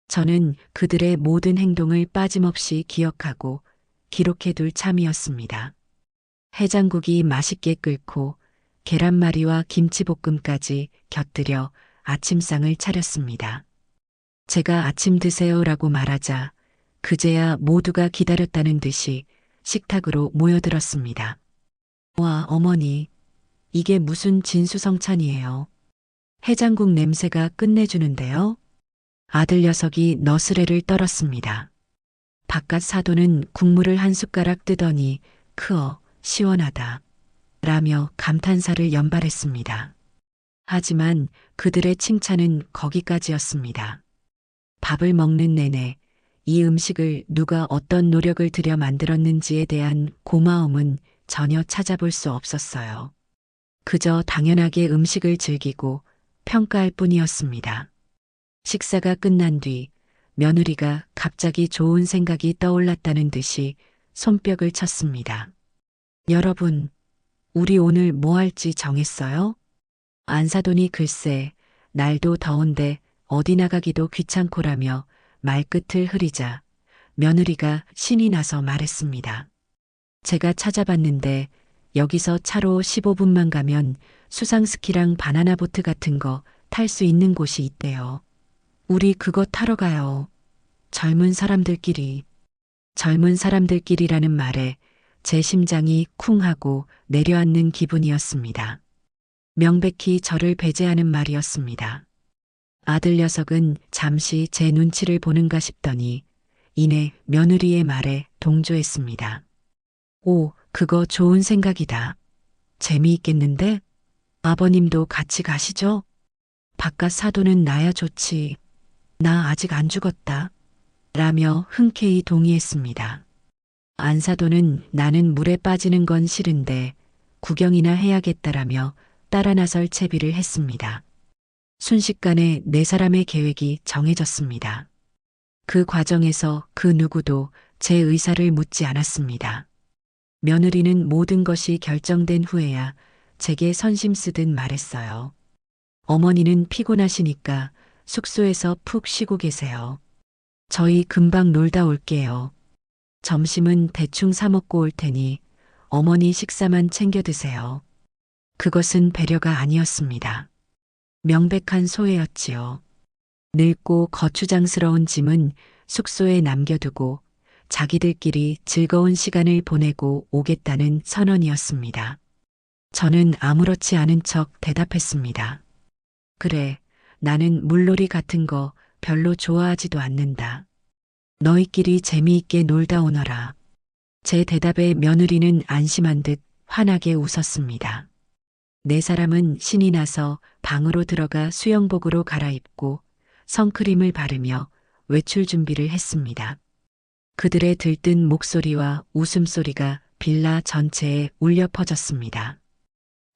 Speaker 1: 저는 그들의 모든 행동을 빠짐없이 기억하고 기록해둘 참이었습니다. 해장국이 맛있게 끓고 계란말이와 김치볶음까지 곁들여 아침상을 차렸습니다. 제가 아침 드세요라고 말하자 그제야 모두가 기다렸다는 듯이 식탁으로 모여들었습니다. 와, 어머니, 이게 무슨 진수성찬이에요. 해장국 냄새가 끝내주는데요. 아들 녀석이 너스레를 떨었습니다. 바깥 사돈은 국물을 한 숟가락 뜨더니 크어 시원하다 라며 감탄사를 연발했습니다. 하지만 그들의 칭찬은 거기까지였습니다. 밥을 먹는 내내 이 음식을 누가 어떤 노력을 들여 만들었는지에 대한 고마움은 전혀 찾아볼 수 없었어요. 그저 당연하게 음식을 즐기고 평가할 뿐이었습니다. 식사가 끝난 뒤 며느리가 갑자기 좋은 생각이 떠올랐다는 듯이 손뼉을 쳤습니다. 여러분, 우리 오늘 뭐 할지 정했어요? 안사돈이 글쎄, 날도 더운데 어디 나가기도 귀찮고라며 말끝을 흐리자 며느리가 신이 나서 말했습니다. 제가 찾아봤는데 여기서 차로 15분만 가면 수상스키랑 바나나보트 같은 거 탈 수 있는 곳이 있대요. 우리 그거 타러 가요. 젊은 사람들끼리. 젊은 사람들끼리라는 말에 제 심장이 쿵 하고 내려앉는 기분이었습니다. 명백히 저를 배제하는 말이었습니다. 아들 녀석은 잠시 제 눈치를 보는가 싶더니 이내 며느리의 말에 동조했습니다. 오, 그거 좋은 생각이다. 재미있겠는데? 아버님도 같이 가시죠? 바깥 사돈은 나야 좋지. 나 아직 안 죽었다. 라며 흔쾌히 동의했습니다. 안사돈은 나는 물에 빠지는 건 싫은데 구경이나 해야겠다라며 따라 나설 채비를 했습니다. 순식간에 네 사람의 계획이 정해졌습니다. 그 과정에서 그 누구도 제 의사를 묻지 않았습니다. 며느리는 모든 것이 결정된 후에야 제게 선심 쓰듯 말했어요. 어머니는 피곤하시니까 숙소에서 푹 쉬고 계세요. 저희 금방 놀다 올게요. 점심은 대충 사 먹고 올 테니 어머니 식사만 챙겨 드세요. 그것은 배려가 아니었습니다. 명백한 소외였지요. 늙고 거추장스러운 짐은 숙소에 남겨두고 자기들끼리 즐거운 시간을 보내고 오겠다는 선언이었습니다. 저는 아무렇지 않은 척 대답했습니다. 그래, 나는 물놀이 같은 거 별로 좋아하지도 않는다. 너희끼리 재미있게 놀다 오너라. 제 대답에 며느리는 안심한 듯 환하게 웃었습니다. 네 사람은 신이 나서 방으로 들어가 수영복으로 갈아입고 선크림을 바르며 외출 준비를 했습니다. 그들의 들뜬 목소리와 웃음소리가 빌라 전체에 울려 퍼졌습니다.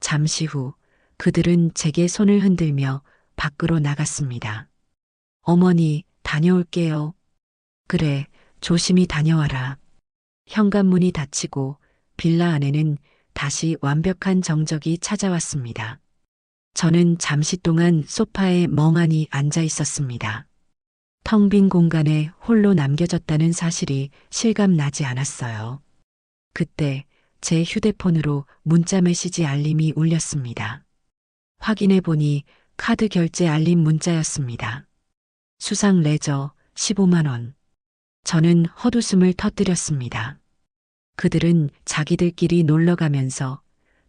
Speaker 1: 잠시 후 그들은 제게 손을 흔들며 밖으로 나갔습니다. 어머니, 다녀올게요. 그래, 조심히 다녀와라. 현관문이 닫히고 빌라 안에는 다시 완벽한 정적이 찾아왔습니다. 저는 잠시 동안 소파에 멍하니 앉아 있었습니다. 텅 빈 공간에 홀로 남겨졌다는 사실이 실감나지 않았어요. 그때 제 휴대폰으로 문자 메시지 알림이 울렸습니다. 확인해 보니 카드 결제 알림 문자였습니다. 수상 레저 15만 원. 저는 헛웃음을 터뜨렸습니다. 그들은 자기들끼리 놀러 가면서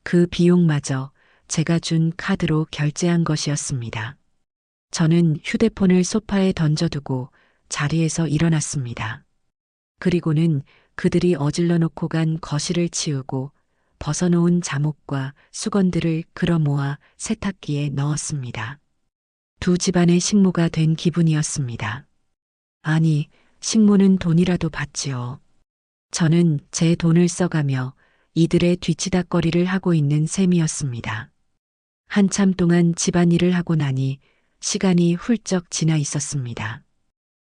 Speaker 1: 그 비용마저 제가 준 카드로 결제한 것이었습니다. 저는 휴대폰을 소파에 던져두고 자리에서 일어났습니다. 그리고는 그들이 어질러 놓고 간 거실을 치우고 벗어놓은 잠옷과 수건들을 끌어모아 세탁기에 넣었습니다. 두 집안의 식모가 된 기분이었습니다. 아니, 식모는 돈이라도 받지요. 저는 제 돈을 써가며 이들의 뒤치다꺼리를 하고 있는 셈이었습니다. 한참 동안 집안일을 하고 나니 시간이 훌쩍 지나 있었습니다.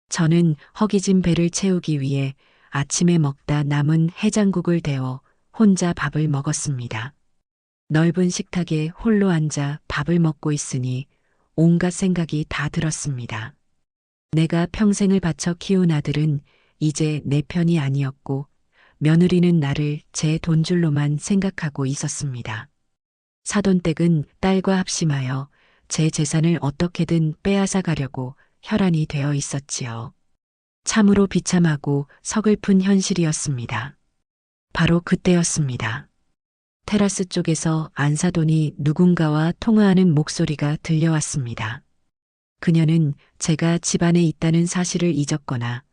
Speaker 1: 저는 허기진 배를 채우기 위해 아침에 먹다 남은 해장국을 데워 혼자 밥을 먹었습니다. 넓은 식탁에 홀로 앉아 밥을 먹고 있으니 온갖 생각이 다 들었습니다. 내가 평생을 바쳐 키운 아들은 이제 내 편이 아니었고 며느리는 나를 제 돈줄로만 생각하고 있었습니다. 사돈댁은 딸과 합심하여 제 재산을 어떻게든 빼앗아 가려고 혈안이 되어 있었지요. 참으로 비참하고 서글픈 현실이었습니다. 바로 그때였습니다. 테라스 쪽에서 안사돈이 누군가와 통화하는 목소리가 들려왔습니다. 그녀는 제가 집안에 있다는 사실을 잊었거나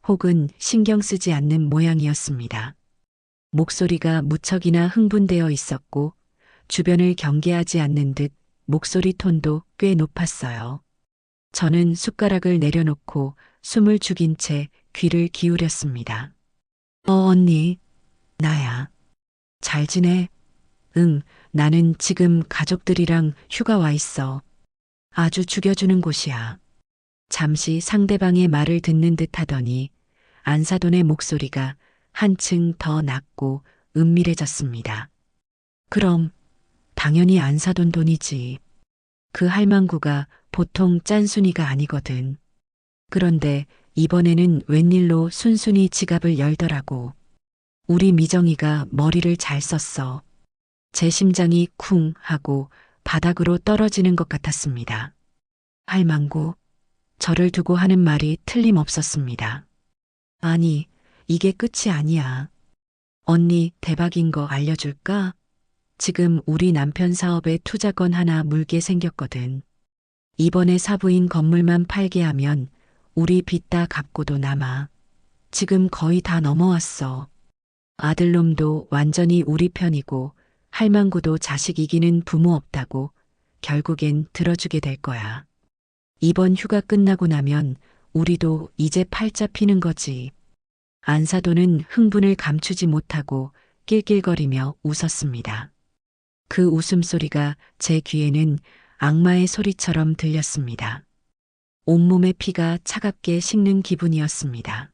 Speaker 1: 혹은 신경 쓰지 않는 모양이었습니다. 목소리가 무척이나 흥분되어 있었고 주변을 경계하지 않는 듯 목소리 톤도 꽤 높았어요. 저는 숟가락을 내려놓고 숨을 죽인 채 귀를 기울였습니다. 언니, 나야. 잘 지내? 응, 나는 지금 가족들이랑 휴가 와 있어. 아주 죽여주는 곳이야. 잠시 상대방의 말을 듣는 듯 하더니 안사돈의 목소리가 한층 더 낮고 은밀해졌습니다. 그럼 당연히 안사돈 돈이지. 그 할망구가 보통 짠순이가 아니거든. 그런데 이번에는 웬일로 순순히 지갑을 열더라고. 우리 미정이가 머리를 잘 썼어. 제 심장이 쿵 하고 바닥으로 떨어지는 것 같았습니다. 할망구, 저를 두고 하는 말이 틀림없었습니다. 아니, 이게 끝이 아니야. 언니 대박인 거 알려줄까? 지금 우리 남편 사업에 투자건 하나 물게 생겼거든. 이번에 사부인 건물만 팔게 하면 우리 빚 다 갚고도 남아. 지금 거의 다 넘어왔어. 아들놈도 완전히 우리 편이고 할망구도 자식 이기는 부모 없다고 결국엔 들어주게 될 거야. 이번 휴가 끝나고 나면 우리도 이제 팔자 피는 거지. 안사돈은 흥분을 감추지 못하고 낄낄거리며 웃었습니다. 그 웃음소리가 제 귀에는 악마의 소리처럼 들렸습니다. 온몸의 피가 차갑게 식는 기분이었습니다.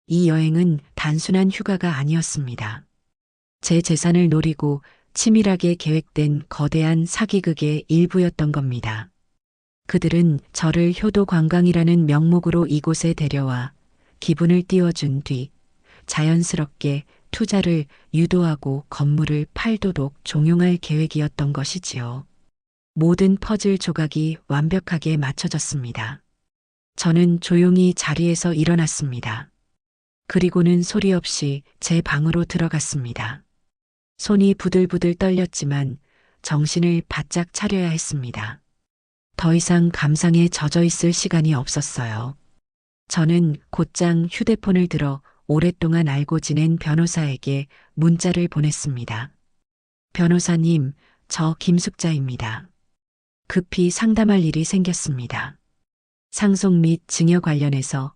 Speaker 1: 이 여행은 단순한 휴가가 아니었습니다. 제 재산을 노리고 치밀하게 계획된 거대한 사기극의 일부였던 겁니다. 그들은 저를 효도 관광이라는 명목으로 이곳에 데려와 기분을 띄워준 뒤 자연스럽게 투자를 유도하고 건물을 팔도록 종용할 계획이었던 것이지요. 모든 퍼즐 조각이 완벽하게 맞춰졌습니다. 저는 조용히 자리에서 일어났습니다. 그리고는 소리 없이 제 방으로 들어갔습니다. 손이 부들부들 떨렸지만 정신을 바짝 차려야 했습니다. 더 이상 감상에 젖어 있을 시간이 없었어요. 저는 곧장 휴대폰을 들어 오랫동안 알고 지낸 변호사에게 문자를 보냈습니다. 변호사님, 저 김숙자입니다. 급히 상담할 일이 생겼습니다. 상속 및 증여 관련해서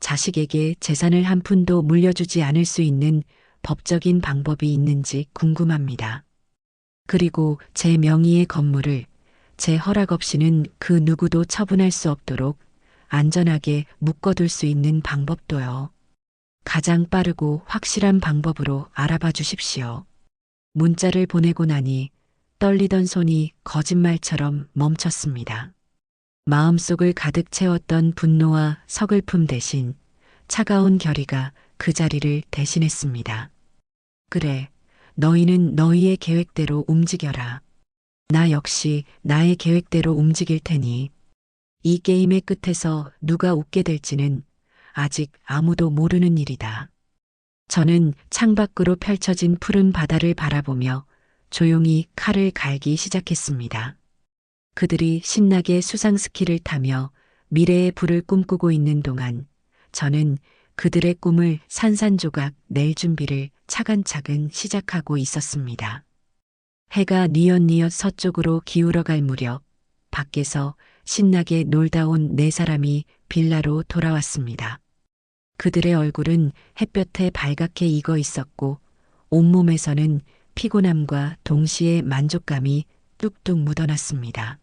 Speaker 1: 자식에게 재산을 한 푼도 물려주지 않을 수 있는 법적인 방법이 있는지 궁금합니다. 그리고 제 명의의 건물을 제 허락 없이는 그 누구도 처분할 수 없도록 안전하게 묶어둘 수 있는 방법도요. 가장 빠르고 확실한 방법으로 알아봐 주십시오. 문자를 보내고 나니 떨리던 손이 거짓말처럼 멈췄습니다. 마음속을 가득 채웠던 분노와 서글픔 대신 차가운 결의가 그 자리를 대신했습니다. 그래, 너희는 너희의 계획대로 움직여라. 나 역시 나의 계획대로 움직일 테니 이 게임의 끝에서 누가 웃게 될지는 아직 아무도 모르는 일이다. 저는 창밖으로 펼쳐진 푸른 바다를 바라보며 조용히 칼을 갈기 시작했습니다. 그들이 신나게 수상 스키를 타며 미래의 불을 꿈꾸고 있는 동안 저는 그들의 꿈을 산산조각 낼 준비를 차근차근 시작하고 있었습니다. 해가 뉘엿뉘엿 서쪽으로 기울어갈 무렵 밖에서 신나게 놀다 온 네 사람이 빌라로 돌아왔습니다. 그들의 얼굴은 햇볕에 발갛게 익어 있었고 온몸에서는 피곤함과 동시에 만족감이 뚝뚝 묻어났습니다.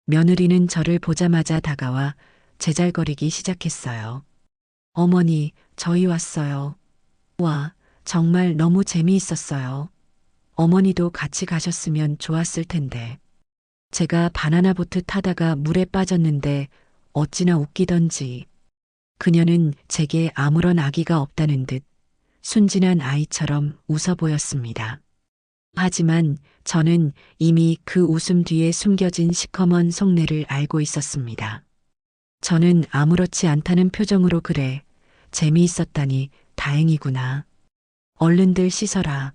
Speaker 1: 며느리는 저를 보자마자 다가와 제잘거리기 시작했어요. 어머니, 저희 왔어요. 와, 정말 너무 재미있었어요. 어머니도 같이 가셨으면 좋았을 텐데. 제가 바나나 보트 타다가 물에 빠졌는데 어찌나 웃기던지. 그녀는 제게 아무런 악의가 없다는 듯 순진한 아이처럼 웃어 보였습니다. 하지만 저는 이미 그 웃음 뒤에 숨겨진 시커먼 속내를 알고 있었습니다. 저는 아무렇지 않다는 표정으로 그래, 재미있었다니 다행이구나. 얼른들 씻어라.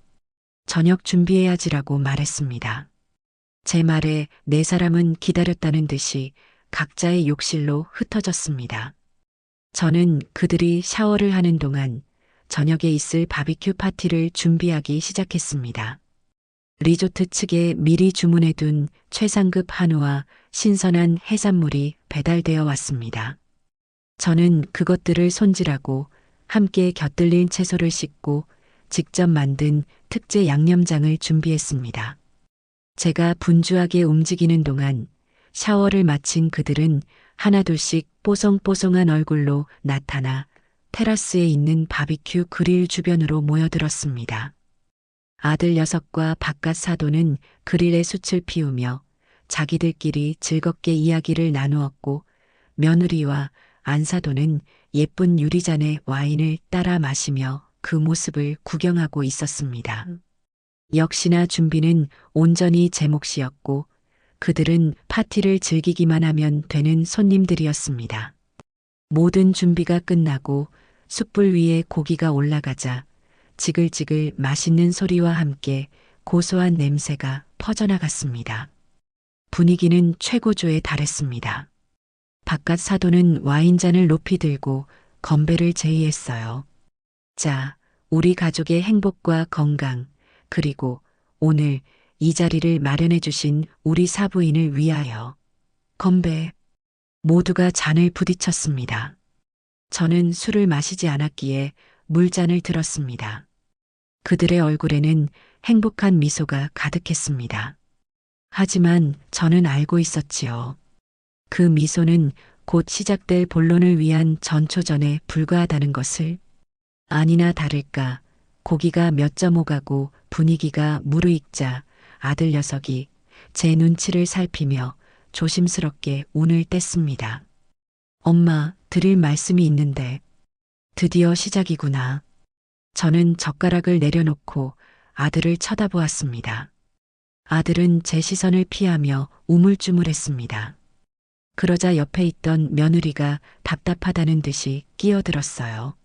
Speaker 1: 저녁 준비해야지라고 말했습니다. 제 말에 네 사람은 기다렸다는 듯이 각자의 욕실로 흩어졌습니다. 저는 그들이 샤워를 하는 동안 저녁에 있을 바비큐 파티를 준비하기 시작했습니다. 리조트 측에 미리 주문해둔 최상급 한우와 신선한 해산물이 배달되어 왔습니다. 저는 그것들을 손질하고 함께 곁들린 채소를 씻고 직접 만든 특제 양념장을 준비했습니다. 제가 분주하게 움직이는 동안 샤워를 마친 그들은 하나둘씩 뽀송뽀송한 얼굴로 나타나 테라스에 있는 바비큐 그릴 주변으로 모여들었습니다. 아들 녀석과 바깥 사돈은 그릴에 숯을 피우며 자기들끼리 즐겁게 이야기를 나누었고 며느리와 안사돈은 예쁜 유리잔에 와인을 따라 마시며 그 모습을 구경하고 있었습니다. 역시나 준비는 온전히 제 몫이었고 그들은 파티를 즐기기만 하면 되는 손님들이었습니다. 모든 준비가 끝나고 숯불 위에 고기가 올라가자 지글지글 맛있는 소리와 함께 고소한 냄새가 퍼져나갔습니다. 분위기는 최고조에 달했습니다. 바깥 사돈은 와인잔을 높이 들고 건배를 제의했어요. 자, 우리 가족의 행복과 건강, 그리고 오늘 이 자리를 마련해 주신 우리 사부인을 위하여. 건배. 모두가 잔을 부딪혔습니다. 저는 술을 마시지 않았기에 물잔을 들었습니다. 그들의 얼굴에는 행복한 미소가 가득했습니다. 하지만 저는 알고 있었지요. 그 미소는 곧 시작될 본론을 위한 전초전에 불과하다는 것을. 아니나 다를까 고기가 몇 점 오가고 분위기가 무르익자 아들 녀석이 제 눈치를 살피며 조심스럽게 운을 뗐습니다. 엄마, 드릴 말씀이 있는데. 드디어 시작이구나. 저는 젓가락을 내려놓고 아들을 쳐다보았습니다. 아들은 제 시선을 피하며 우물쭈물했습니다. 그러자 옆에 있던 며느리가 답답하다는 듯이 끼어들었어요.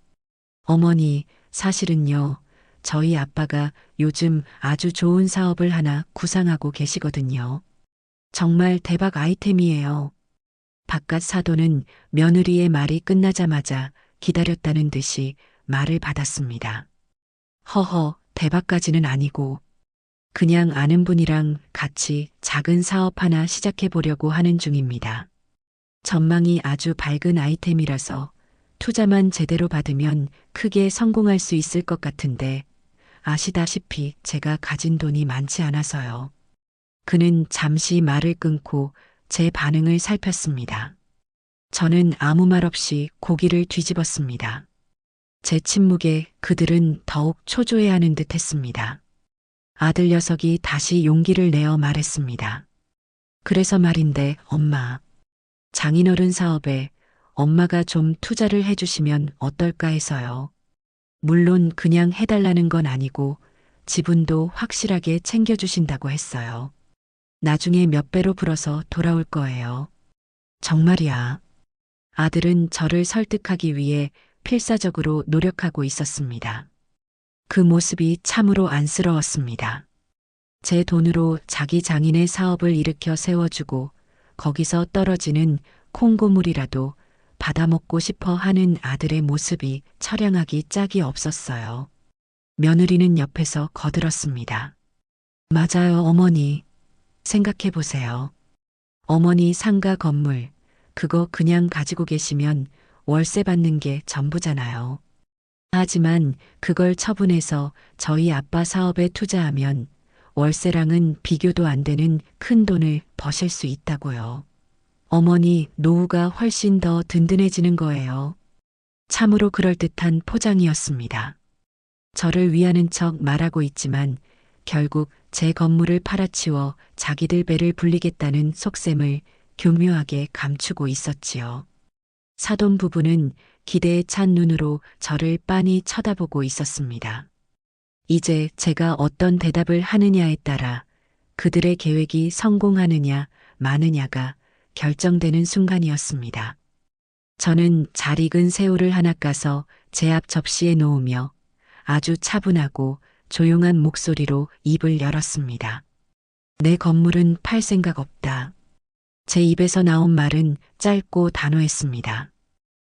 Speaker 1: 어머니, 사실은요, 저희 아빠가 요즘 아주 좋은 사업을 하나 구상하고 계시거든요. 정말 대박 아이템이에요. 바깥 사돈은 며느리의 말이 끝나자마자 기다렸다는 듯이 말을 받았습니다. 허허, 대박까지는 아니고 그냥 아는 분이랑 같이 작은 사업 하나 시작해 보려고 하는 중입니다. 전망이 아주 밝은 아이템이라서 투자만 제대로 받으면 크게 성공할 수 있을 것 같은데 아시다시피 제가 가진 돈이 많지 않아서요. 그는 잠시 말을 끊고 제 반응을 살폈습니다. 저는 아무 말 없이 고기를 뒤집었습니다. 제 침묵에 그들은 더욱 초조해하는 듯 했습니다. 아들 녀석이 다시 용기를 내어 말했습니다. 그래서 말인데 엄마, 장인어른 사업에 엄마가 좀 투자를 해주시면 어떨까 해서요. 물론 그냥 해달라는 건 아니고 지분도 확실하게 챙겨주신다고 했어요. 나중에 몇 배로 불어서 돌아올 거예요. 정말이야. 아들은 저를 설득하기 위해 필사적으로 노력하고 있었습니다. 그 모습이 참으로 안쓰러웠습니다. 제 돈으로 자기 장인의 사업을 일으켜 세워주고 거기서 떨어지는 콩고물이라도 받아먹고 싶어 하는 아들의 모습이 처량하기 짝이 없었어요. 며느리는 옆에서 거들었습니다. 맞아요, 어머니. 생각해 보세요. 어머니 상가 건물, 그거 그냥 가지고 계시면 월세 받는 게 전부잖아요. 하지만 그걸 처분해서 저희 아빠 사업에 투자하면 월세랑은 비교도 안 되는 큰 돈을 버실 수 있다고요. 어머니 노후가 훨씬 더 든든해지는 거예요. 참으로 그럴듯한 포장이었습니다. 저를 위하는 척 말하고 있지만 결국 제 건물을 팔아치워 자기들 배를 불리겠다는 속셈을 교묘하게 감추고 있었지요. 사돈 부부는 기대에 찬 눈으로 저를 빤히 쳐다보고 있었습니다. 이제 제가 어떤 대답을 하느냐에 따라 그들의 계획이 성공하느냐 마느냐가 결정되는 순간이었습니다. 저는 잘 익은 새우를 하나 까서 제 앞 접시에 놓으며 아주 차분하고 조용한 목소리로 입을 열었습니다. 내 건물은 팔 생각 없다. 제 입에서 나온 말은 짧고 단호했습니다.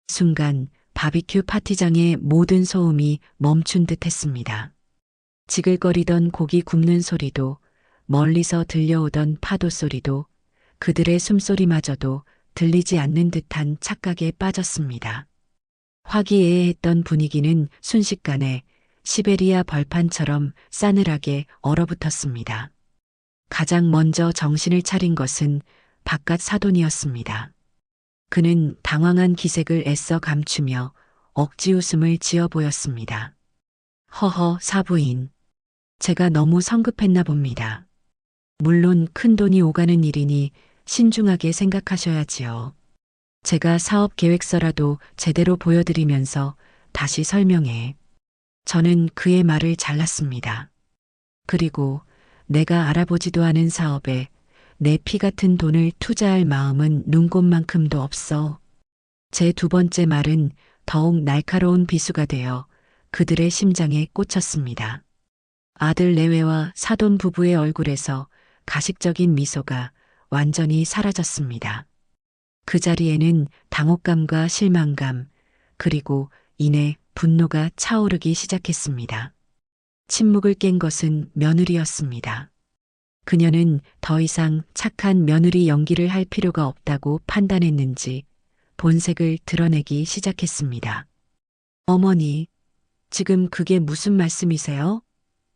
Speaker 1: 순간 바비큐 파티장의 모든 소음이 멈춘 듯 했습니다. 지글거리던 고기 굽는 소리도 멀리서 들려오던 파도 소리도 그들의 숨소리마저도 들리지 않는 듯한 착각에 빠졌습니다. 화기애애했던 분위기는 순식간에 시베리아 벌판처럼 싸늘하게 얼어붙었습니다. 가장 먼저 정신을 차린 것은 바깥 사돈이었습니다. 그는 당황한 기색을 애써 감추며 억지 웃음을 지어 보였습니다. 허허, 사부인. 제가 너무 성급했나 봅니다. 물론 큰 돈이 오가는 일이니 신중하게 생각하셔야지요. 제가 사업 계획서라도 제대로 보여드리면서 다시 설명해. 저는 그의 말을 잘랐습니다. 그리고 내가 알아보지도 않은 사업에 내 피 같은 돈을 투자할 마음은 눈꼽만큼도 없어. 제 두 번째 말은 더욱 날카로운 비수가 되어 그들의 심장에 꽂혔습니다. 아들 내외와 사돈 부부의 얼굴에서 가식적인 미소가 완전히 사라졌습니다. 그 자리에는 당혹감과 실망감, 그리고 이내 분노가 차오르기 시작했습니다. 침묵을 깬 것은 며느리였습니다. 그녀는 더 이상 착한 며느리 연기를 할 필요가 없다고 판단했는지 본색을 드러내기 시작했습니다. 어머니, 지금 그게 무슨 말씀이세요?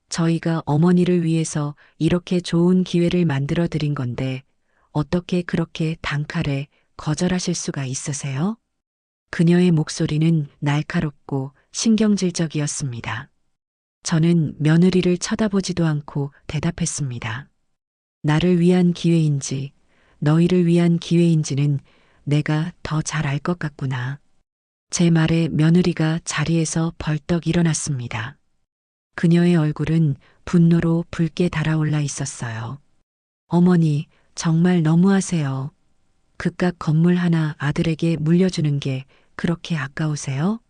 Speaker 1: 저희가 어머니를 위해서 이렇게 좋은 기회를 만들어 드린 건데 어떻게 그렇게 단칼에 거절하실 수가 있으세요? 그녀의 목소리는 날카롭고 신경질적이었습니다. 저는 며느리를 쳐다보지도 않고 대답했습니다. 나를 위한 기회인지 너희를 위한 기회인지는 내가 더 잘 알 것 같구나. 제 말에 며느리가 자리에서 벌떡 일어났습니다. 그녀의 얼굴은 분노로 붉게 달아올라 있었어요. 어머니, 정말 너무하세요. 그깟 건물 하나 아들에게 물려주는 게 그렇게 아까우세요?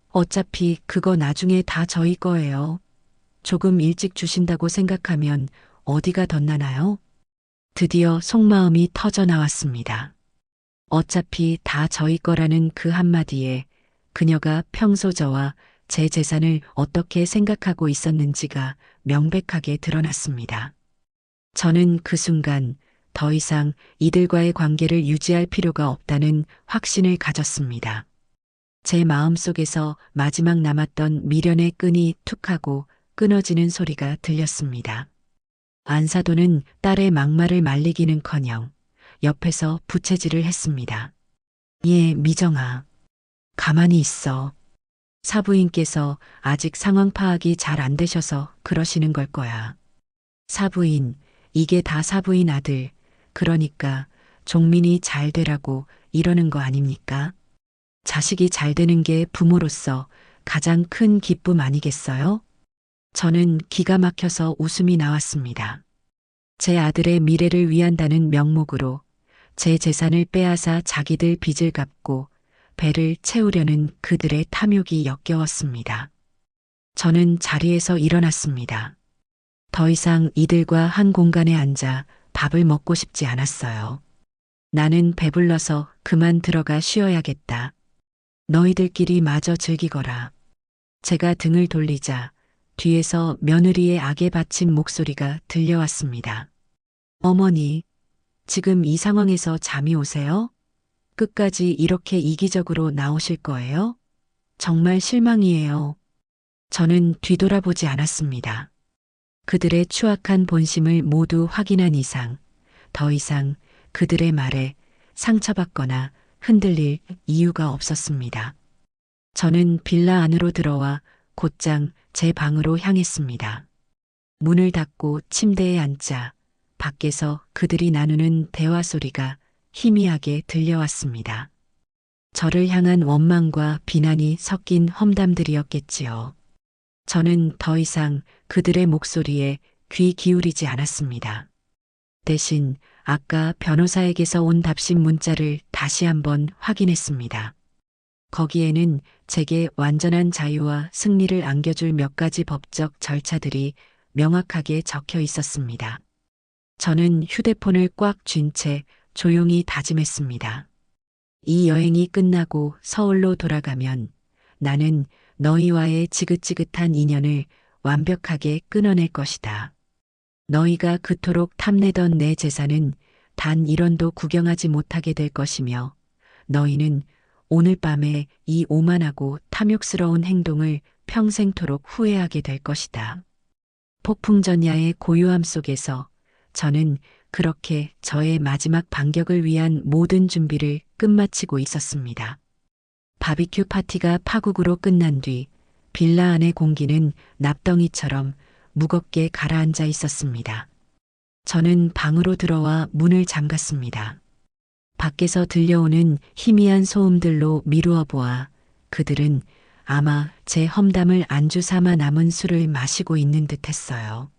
Speaker 1: 어차피 그거 나중에 다 저희 거예요. 조금 일찍 주신다고 생각하면 어디가 덧나나요? 드디어 속마음이 터져 나왔습니다. 어차피 다 저희 거라는 그 한마디에 그녀가 평소 저와 제 재산을 어떻게 생각하고 있었는지가 명백하게 드러났습니다. 저는 그 순간 더 이상 이들과의 관계를 유지할 필요가 없다는 확신을 가졌습니다. 제 마음속에서 마지막 남았던 미련의 끈이 툭 하고 끊어지는 소리가 들렸습니다. 안사도는 딸의 막말을 말리기는커녕 옆에서 부채질을 했습니다. 예, 미정아. 가만히 있어. 사부인께서 아직 상황 파악이 잘 안 되셔서 그러시는 걸 거야. 사부인, 이게 다 사부인 아들. 그러니까 종민이 잘 되라고 이러는 거 아닙니까? 자식이 잘 되는 게 부모로서 가장 큰 기쁨 아니겠어요? 저는 기가 막혀서 웃음이 나왔습니다. 제 아들의 미래를 위한다는 명목으로 제 재산을 빼앗아 자기들 빚을 갚고 배를 채우려는 그들의 탐욕이 역겨웠습니다. 저는 자리에서 일어났습니다. 더 이상 이들과 한 공간에 앉아 밥을 먹고 싶지 않았어요. 나는 배불러서 그만 들어가 쉬어야겠다. 너희들끼리 마저 즐기거라. 제가 등을 돌리자 뒤에서 며느리의 악에 받친 목소리가 들려왔습니다. 어머니, 지금 이 상황에서 잠이 오세요? 끝까지 이렇게 이기적으로 나오실 거예요? 정말 실망이에요. 저는 뒤돌아보지 않았습니다. 그들의 추악한 본심을 모두 확인한 이상, 더 이상 그들의 말에 상처받거나 흔들릴 이유가 없었습니다. 저는 빌라 안으로 들어와 곧장 제 방으로 향했습니다. 문을 닫고 침대에 앉자 밖에서 그들이 나누는 대화 소리가 희미하게 들려왔습니다. 저를 향한 원망과 비난이 섞인 험담들이었겠지요. 저는 더 이상 그들의 목소리에 귀 기울이지 않았습니다. 대신 아까 변호사에게서 온 답신 문자를 다시 한번 확인했습니다. 거기에는 제게 완전한 자유와 승리를 안겨줄 몇 가지 법적 절차들이 명확하게 적혀 있었습니다. 저는 휴대폰을 꽉 쥔 채 조용히 다짐했습니다. 이 여행이 끝나고 서울로 돌아가면 나는 너희와의 지긋지긋한 인연을 완벽하게 끊어낼 것이다. 너희가 그토록 탐내던 내 재산은 단 1원도 구경하지 못하게 될 것이며 너희는 오늘 밤에 이 오만하고 탐욕스러운 행동을 평생토록 후회하게 될 것이다. 폭풍전야의 고요함 속에서 저는 그렇게 저의 마지막 반격을 위한 모든 준비를 끝마치고 있었습니다. 바비큐 파티가 파국으로 끝난 뒤 빌라 안의 공기는 납덩이처럼 무겁게 가라앉아 있었습니다. 저는 방으로 들어와 문을 잠갔습니다. 밖에서 들려오는 희미한 소음들로 미루어 보아 그들은 아마 제 험담을 안주 삼아 남은 술을 마시고 있는 듯 했어요.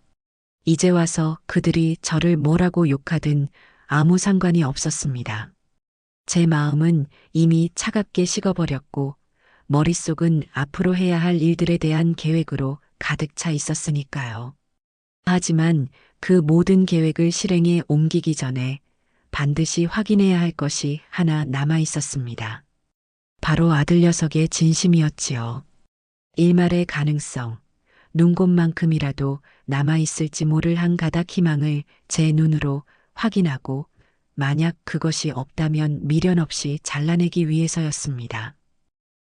Speaker 1: 이제 와서 그들이 저를 뭐라고 욕하든 아무 상관이 없었습니다. 제 마음은 이미 차갑게 식어버렸고 머릿속은 앞으로 해야 할 일들에 대한 계획으로 가득 차 있었으니까요. 하지만 그 모든 계획을 실행에 옮기기 전에 반드시 확인해야 할 것이 하나 남아 있었습니다. 바로 아들 녀석의 진심이었지요. 일말의 가능성, 눈곱만큼이라도 남아있을지 모를 한 가닥 희망을 제 눈으로 확인하고 만약 그것이 없다면 미련 없이 잘라내기 위해서였습니다.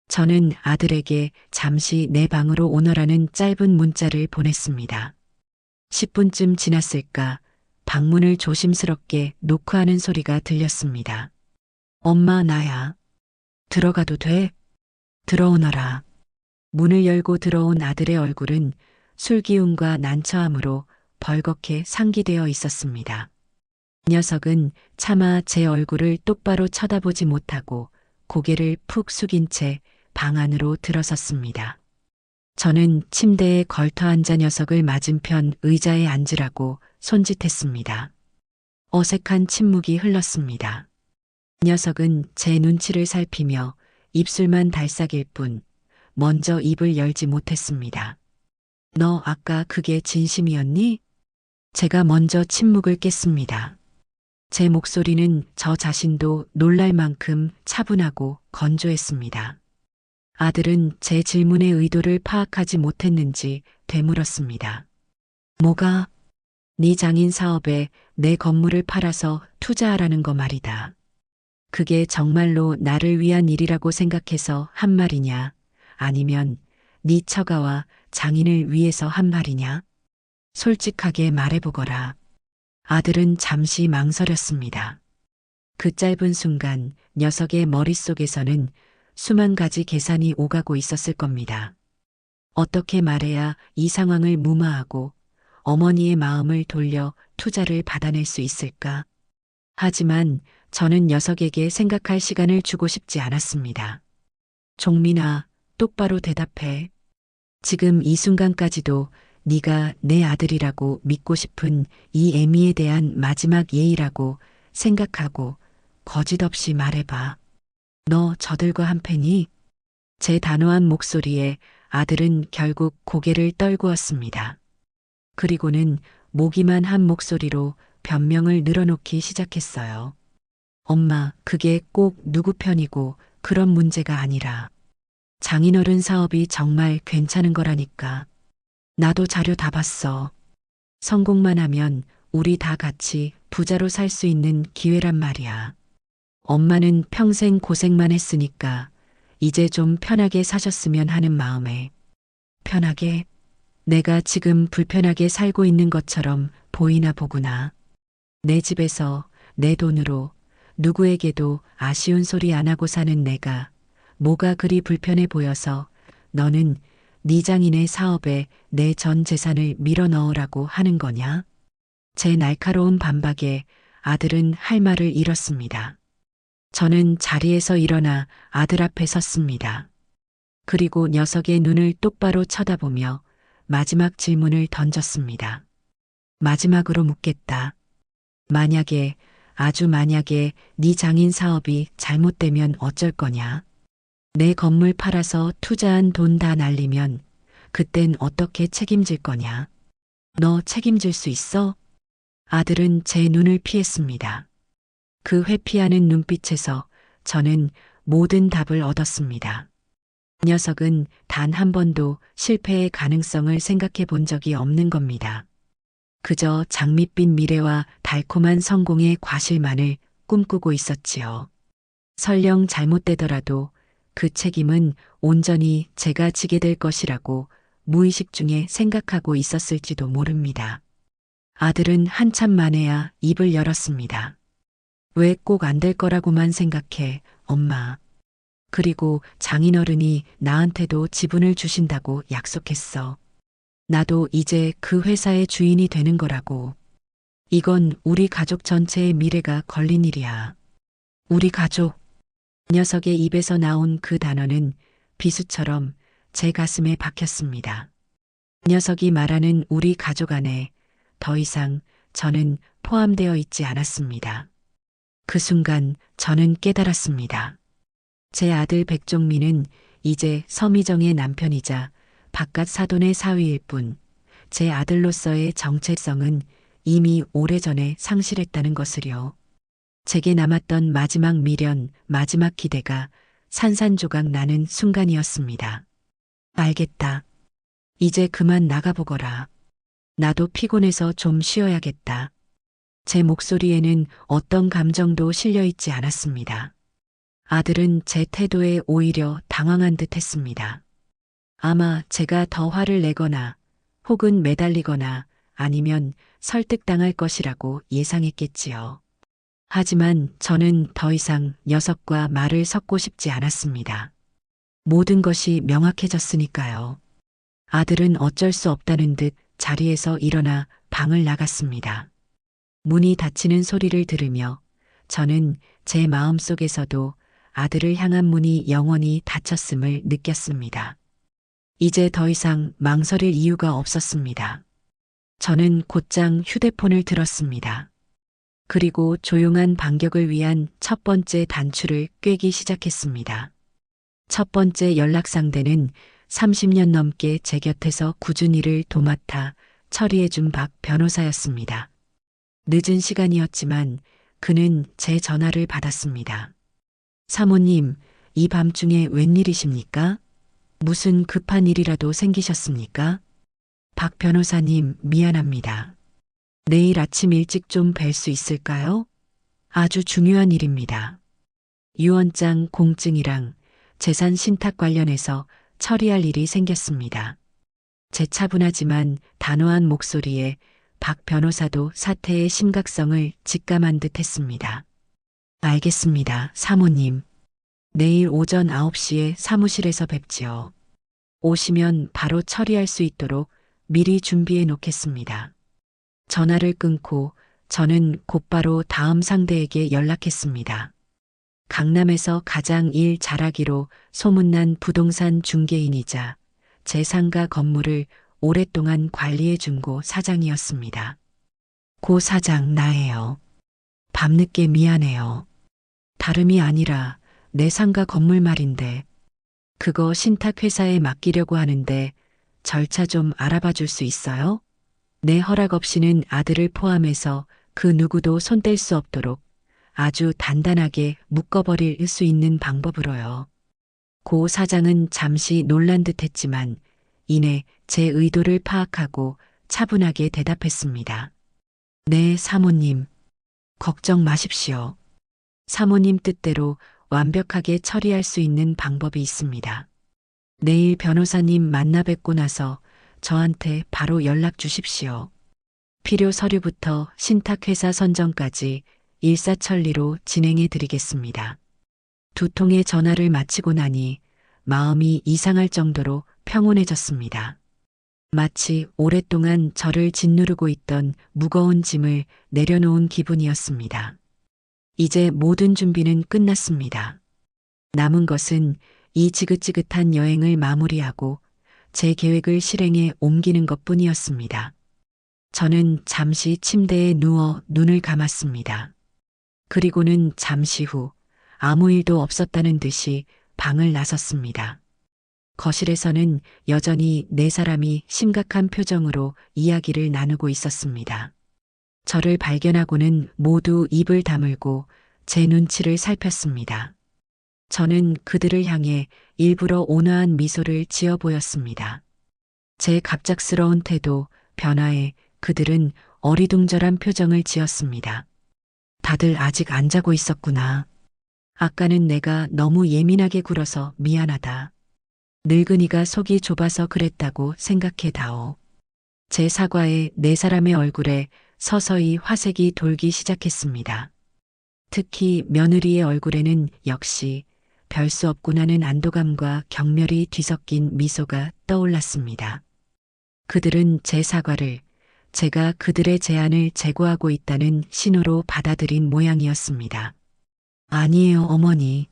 Speaker 1: 저는 아들에게 잠시 내 방으로 오너라는 짧은 문자를 보냈습니다. 10분쯤 지났을까 방문을 조심스럽게 노크하는 소리가 들렸습니다. 엄마, 나야. 들어가도 돼? 들어오너라. 문을 열고 들어온 아들의 얼굴은 술기운과 난처함으로 벌겋게 상기되어 있었습니다. 이 녀석은 차마 제 얼굴을 똑바로 쳐다보지 못하고 고개를 푹 숙인 채 방 안으로 들어섰습니다. 저는 침대에 걸터 앉아 녀석을 맞은편 의자에 앉으라고 손짓했습니다. 어색한 침묵이 흘렀습니다. 이 녀석은 제 눈치를 살피며 입술만 달싹일 뿐 먼저 입을 열지 못했습니다. 너 아까 그게 진심이었니? 제가 먼저 침묵을 깼습니다. 제 목소리는 저 자신도 놀랄 만큼 차분하고 건조했습니다. 아들은 제 질문의 의도를 파악하지 못했는지 되물었습니다. 뭐가? 네 장인 사업에 내 건물을 팔아서 투자하라는 거 말이다. 그게 정말로 나를 위한 일이라고 생각해서 한 말이냐? 아니면 네 처가와 장인을 위해서 한 말이냐? 솔직하게 말해보거라. 아들은 잠시 망설였습니다. 그 짧은 순간 녀석의 머릿속에서는 수만 가지 계산이 오가고 있었을 겁니다. 어떻게 말해야 이 상황을 무마하고 어머니의 마음을 돌려 투자를 받아낼 수 있을까? 하지만 저는 녀석에게 생각할 시간을 주고 싶지 않았습니다. 종민아, 똑바로 대답해. 지금 이 순간까지도 네가 내 아들이라고 믿고 싶은 이 애미에 대한 마지막 예의라고 생각하고 거짓 없이 말해봐. 너 저들과 한패니? 제 단호한 목소리에 아들은 결국 고개를 떨구었습니다. 그리고는 모기만 한 목소리로 변명을 늘어놓기 시작했어요. 엄마, 그게 꼭 누구 편이고 그런 문제가 아니라 장인어른 사업이 정말 괜찮은 거라니까. 나도 자료 다 봤어. 성공만 하면 우리 다 같이 부자로 살 수 있는 기회란 말이야. 엄마는 평생 고생만 했으니까 이제 좀 편하게 사셨으면 하는 마음에. 편하게? 내가 지금 불편하게 살고 있는 것처럼 보이나 보구나. 내 집에서 내 돈으로 누구에게도 아쉬운 소리 안 하고 사는 내가 뭐가 그리 불편해 보여서 너는 네 장인의 사업에 내 전 재산을 밀어 넣으라고 하는 거냐? 제 날카로운 반박에 아들은 할 말을 잃었습니다. 저는 자리에서 일어나 아들 앞에 섰습니다. 그리고 녀석의 눈을 똑바로 쳐다보며 마지막 질문을 던졌습니다. 마지막으로 묻겠다. 만약에, 아주 만약에 네 장인 사업이 잘못되면 어쩔 거냐? 내 건물 팔아서 투자한 돈 다 날리면 그땐 어떻게 책임질 거냐? 너 책임질 수 있어? 아들은 제 눈을 피했습니다. 그 회피하는 눈빛에서 저는 모든 답을 얻었습니다. 녀석은 단 한 번도 실패의 가능성을 생각해 본 적이 없는 겁니다. 그저 장밋빛 미래와 달콤한 성공의 과실만을 꿈꾸고 있었지요. 설령 잘못되더라도 그 책임은 온전히 제가 지게 될 것이라고 무의식 중에 생각하고 있었을지도 모릅니다. 아들은 한참 만에야 입을 열었습니다. 왜 꼭 안 될 거라고만 생각해, 엄마. 그리고 장인어른이 나한테도 지분을 주신다고 약속했어. 나도 이제 그 회사의 주인이 되는 거라고. 이건 우리 가족 전체의 미래가 걸린 일이야. 우리 가족. 녀석의 입에서 나온 그 단어는 비수처럼 제 가슴에 박혔습니다. 녀석이 말하는 우리 가족 안에 더 이상 저는 포함되어 있지 않았습니다. 그 순간 저는 깨달았습니다. 제 아들 백종민은 이제 서미정의 남편이자 바깥 사돈의 사위일 뿐, 제 아들로서의 정체성은 이미 오래전에 상실했다는 것을요. 제게 남았던 마지막 미련, 마지막 기대가 산산조각 나는 순간이었습니다. 알겠다. 이제 그만 나가보거라. 나도 피곤해서 좀 쉬어야겠다. 제 목소리에는 어떤 감정도 실려 있지 않았습니다. 아들은 제 태도에 오히려 당황한 듯 했습니다. 아마 제가 더 화를 내거나 혹은 매달리거나 아니면 설득당할 것이라고 예상했겠지요. 하지만 저는 더 이상 녀석과 말을 섞고 싶지 않았습니다. 모든 것이 명확해졌으니까요. 아들은 어쩔 수 없다는 듯 자리에서 일어나 방을 나갔습니다. 문이 닫히는 소리를 들으며 저는 제 마음속에서도 아들을 향한 문이 영원히 닫혔음을 느꼈습니다. 이제 더 이상 망설일 이유가 없었습니다. 저는 곧장 휴대폰을 들었습니다. 그리고 조용한 반격을 위한 첫 번째 단추를 꿰기 시작했습니다. 첫 번째 연락 상대는 30년 넘게 제 곁에서 꾸준히 일을 도맡아 처리해준 박 변호사였습니다. 늦은 시간이었지만 그는 제 전화를 받았습니다. 사모님, 이 밤중에 웬일이십니까? 무슨 급한 일이라도 생기셨습니까? 박 변호사님, 미안합니다. 내일 아침 일찍 좀 뵐 수 있을까요? 아주 중요한 일입니다. 유언장 공증이랑 재산 신탁 관련해서 처리할 일이 생겼습니다. 제 차분하지만 단호한 목소리에 박 변호사도 사태의 심각성을 직감한 듯 했습니다. 알겠습니다, 사모님. 내일 오전 9시에 사무실에서 뵙지요. 오시면 바로 처리할 수 있도록 미리 준비해 놓겠습니다. 전화를 끊고 저는 곧바로 다음 상대에게 연락했습니다. 강남에서 가장 일 잘하기로 소문난 부동산 중개인이자 제 상가 건물을 오랫동안 관리해 준 곳 사장이었습니다. 고 사장 나예요. 밤늦게 미안해요. 다름이 아니라 내 상가 건물 말인데 그거 신탁회사에 맡기려고 하는데 절차 좀 알아봐 줄 수 있어요? 내 허락 없이는 아들을 포함해서 그 누구도 손댈 수 없도록 아주 단단하게 묶어버릴 수 있는 방법으로요. 고 사장은 잠시 놀란 듯 했지만 이내 제 의도를 파악하고 차분하게 대답했습니다. 네, 사모님. 걱정 마십시오. 사모님 뜻대로 완벽하게 처리할 수 있는 방법이 있습니다. 내일 변호사님 만나 뵙고 나서 저한테 바로 연락 주십시오. 필요 서류부터 신탁회사 선정까지 일사천리로 진행해 드리겠습니다. 두 통의 전화를 마치고 나니 마음이 이상할 정도로 평온해졌습니다. 마치 오랫동안 저를 짓누르고 있던 무거운 짐을 내려놓은 기분이었습니다. 이제 모든 준비는 끝났습니다. 남은 것은 이 지긋지긋한 여행을 마무리하고 제 계획을 실행에 옮기는 것뿐이었습니다. 저는 잠시 침대에 누워 눈을 감았습니다. 그리고는 잠시 후 아무 일도 없었다는 듯이 방을 나섰습니다. 거실에서는 여전히 네 사람이 심각한 표정으로 이야기를 나누고 있었습니다. 저를 발견하고는 모두 입을 다물고 제 눈치를 살폈습니다. 저는 그들을 향해 일부러 온화한 미소를 지어 보였습니다. 제 갑작스러운 태도, 변화에 그들은 어리둥절한 표정을 지었습니다. 다들 아직 안 자고 있었구나. 아까는 내가 너무 예민하게 굴어서 미안하다. 늙은이가 속이 좁아서 그랬다고 생각해 다오. 제 사과에 네 사람의 얼굴에 서서히 화색이 돌기 시작했습니다. 특히 며느리의 얼굴에는 역시 별 수 없구나는 안도감과 경멸이 뒤섞인 미소가 떠올랐습니다. 그들은 제 사과를 제가 그들의 제안을 재고하고 있다는 신호로 받아들인 모양이었습니다. 아니에요, 어머니.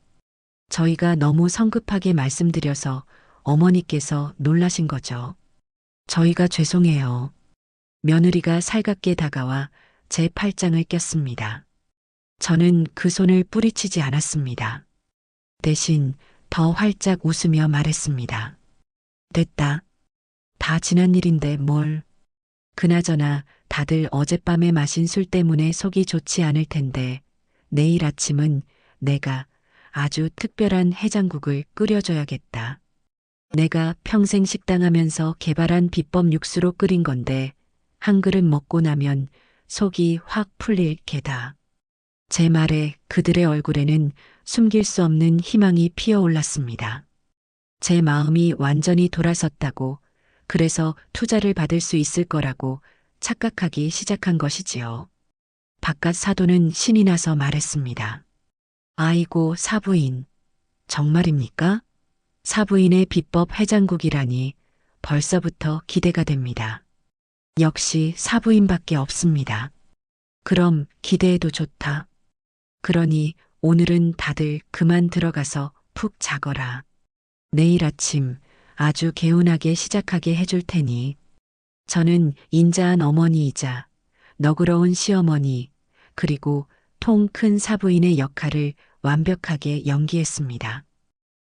Speaker 1: 저희가 너무 성급하게 말씀드려서 어머니께서 놀라신 거죠. 저희가 죄송해요. 며느리가 살갑게 다가와 제 팔짱을 꼈습니다. 저는 그 손을 뿌리치지 않았습니다. 대신 더 활짝 웃으며 말했습니다. 됐다. 다 지난 일인데 뭘. 그나저나 다들 어젯밤에 마신 술 때문에 속이 좋지 않을 텐데 내일 아침은 내가 아주 특별한 해장국을 끓여줘야겠다. 내가 평생 식당하면서 개발한 비법 육수로 끓인 건데 한 그릇 먹고 나면 속이 확 풀릴 게다. 제 말에 그들의 얼굴에는 숨길 수 없는 희망이 피어올랐습니다. 제 마음이 완전히 돌아섰다고, 그래서 투자를 받을 수 있을 거라고 착각하기 시작한 것이지요. 바깥 사돈은 신이 나서 말했습니다. 아이고, 사부인. 정말입니까? 사부인의 비법 해장국이라니 벌써부터 기대가 됩니다. 역시 사부인밖에 없습니다. 그럼 기대해도 좋다. 그러니 오늘은 다들 그만 들어가서 푹 자거라. 내일 아침 아주 개운하게 시작하게 해줄 테니. 저는 인자한 어머니이자 너그러운 시어머니 그리고 통 큰 사부인의 역할을 완벽하게 연기했습니다.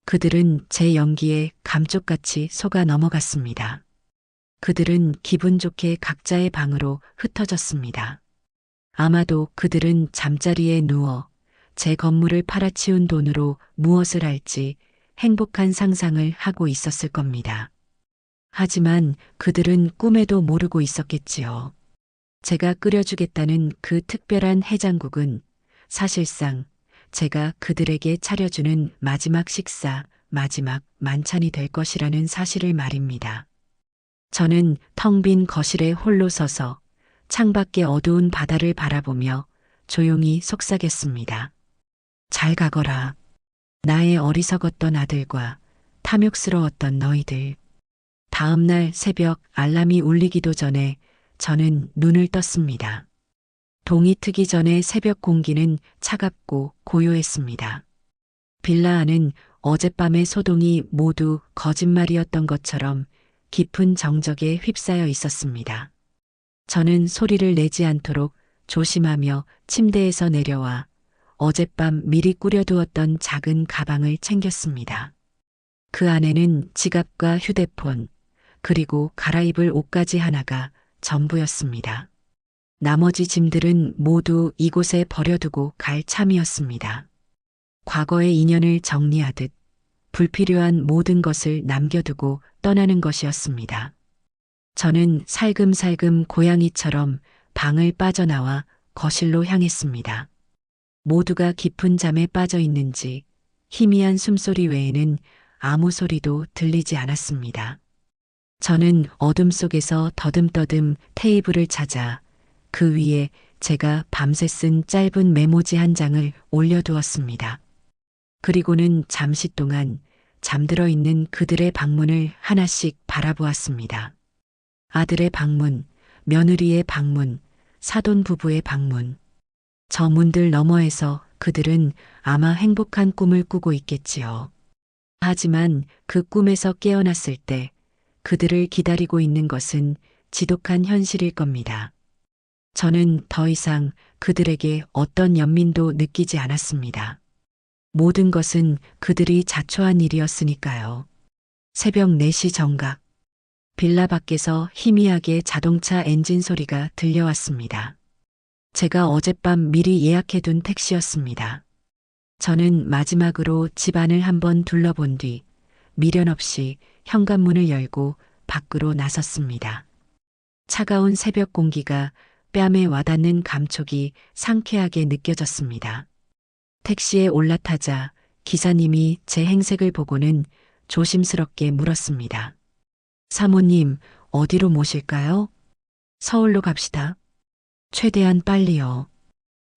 Speaker 1: 그들은 제 연기에 감쪽같이 속아 넘어갔습니다. 그들은 기분 좋게 각자의 방으로 흩어졌습니다. 아마도 그들은 잠자리에 누워 제 건물을 팔아치운 돈으로 무엇을 할지 행복한 상상을 하고 있었을 겁니다. 하지만 그들은 꿈에도 모르고 있었겠지요. 제가 끓여주겠다는 그 특별한 해장국은 사실상 제가 그들에게 차려주는 마지막 식사, 마지막 만찬이 될 것이라는 사실을 말입니다. 저는 텅 빈 거실에 홀로 서서 창밖의 어두운 바다를 바라보며 조용히 속삭였습니다. 잘 가거라. 나의 어리석었던 아들과 탐욕스러웠던 너희들. 다음 날 새벽 알람이 울리기도 전에 저는 눈을 떴습니다. 동이 트기 전에 새벽 공기는 차갑고 고요했습니다. 빌라 안은 어젯밤의 소동이 모두 거짓말이었던 것처럼 깊은 정적에 휩싸여 있었습니다. 저는 소리를 내지 않도록 조심하며 침대에서 내려와 어젯밤 미리 꾸려두었던 작은 가방을 챙겼습니다. 그 안에는 지갑과 휴대폰, 그리고 갈아입을 옷까지 하나가 전부였습니다. 나머지 짐들은 모두 이곳에 버려두고 갈 참이었습니다. 과거의 인연을 정리하듯 불필요한 모든 것을 남겨두고 떠나는 것이었습니다. 저는 살금살금 고양이처럼 방을 빠져나와 거실로 향했습니다. 모두가 깊은 잠에 빠져 있는지 희미한 숨소리 외에는 아무 소리도 들리지 않았습니다. 저는 어둠 속에서 더듬더듬 테이블을 찾아 그 위에 제가 밤새 쓴 짧은 메모지 한 장을 올려두었습니다. 그리고는 잠시 동안 잠들어 있는 그들의 방문을 하나씩 바라보았습니다. 아들의 방문, 며느리의 방문, 사돈 부부의 방문. 저 문들 너머에서 그들은 아마 행복한 꿈을 꾸고 있겠지요. 하지만 그 꿈에서 깨어났을 때 그들을 기다리고 있는 것은 지독한 현실일 겁니다. 저는 더 이상 그들에게 어떤 연민도 느끼지 않았습니다. 모든 것은 그들이 자초한 일이었으니까요. 새벽 4시 정각. 빌라 밖에서 희미하게 자동차 엔진 소리가 들려왔습니다. 제가 어젯밤 미리 예약해둔 택시였습니다. 저는 마지막으로 집안을 한번 둘러본 뒤 미련 없이 현관문을 열고 밖으로 나섰습니다. 차가운 새벽 공기가 뺨에 와닿는 감촉이 상쾌하게 느껴졌습니다. 택시에 올라타자 기사님이 제 행색을 보고는 조심스럽게 물었습니다. 사모님, 어디로 모실까요? 서울로 갑시다. 최대한 빨리요.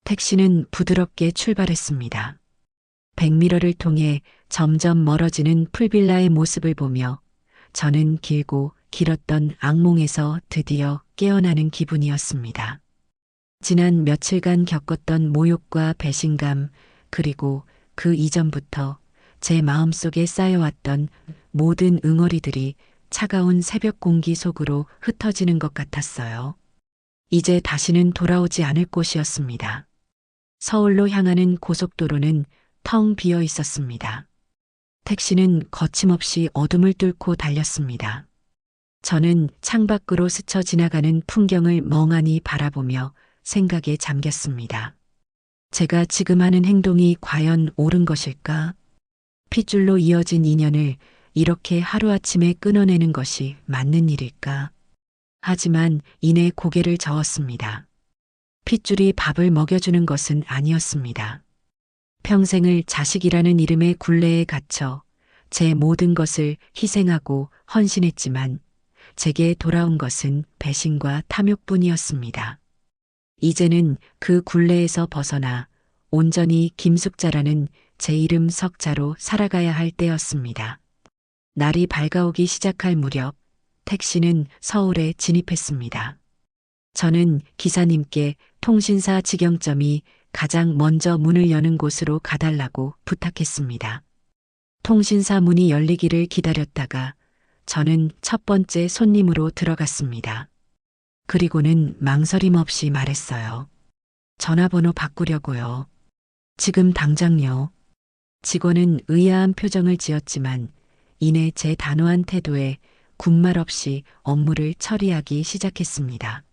Speaker 1: 택시는 부드럽게 출발했습니다. 백미러를 통해 점점 멀어지는 풀빌라의 모습을 보며 저는 길고 길었던 악몽에서 드디어 깨어나는 기분이었습니다. 지난 며칠간 겪었던 모욕과 배신감, 그리고 그 이전부터 제 마음속에 쌓여왔던 모든 응어리들이 차가운 새벽 공기 속으로 흩어지는 것 같았어요. 이제 다시는 돌아오지 않을 곳이었습니다. 서울로 향하는 고속도로는 텅 비어 있었습니다. 택시는 거침없이 어둠을 뚫고 달렸습니다. 저는 창밖으로 스쳐 지나가는 풍경을 멍하니 바라보며 생각에 잠겼습니다. 제가 지금 하는 행동이 과연 옳은 것일까? 핏줄로 이어진 인연을 이렇게 하루아침에 끊어내는 것이 맞는 일일까? 하지만 이내 고개를 저었습니다. 핏줄이 밥을 먹여주는 것은 아니었습니다. 평생을 자식이라는 이름의 굴레에 갇혀 제 모든 것을 희생하고 헌신했지만 제게 돌아온 것은 배신과 탐욕뿐이었습니다. 이제는 그 굴레에서 벗어나 온전히 김숙자라는 제 이름 석자로 살아가야 할 때였습니다. 날이 밝아오기 시작할 무렵 택시는 서울에 진입했습니다. 저는 기사님께 통신사 직영점이 가장 먼저 문을 여는 곳으로 가달라고 부탁했습니다. 통신사 문이 열리기를 기다렸다가 저는 첫 번째 손님으로 들어갔습니다. 그리고는 망설임 없이 말했어요. 전화번호 바꾸려고요. 지금 당장요. 직원은 의아한 표정을 지었지만 이내 제 단호한 태도에 군말 없이 업무를 처리하기 시작했습니다.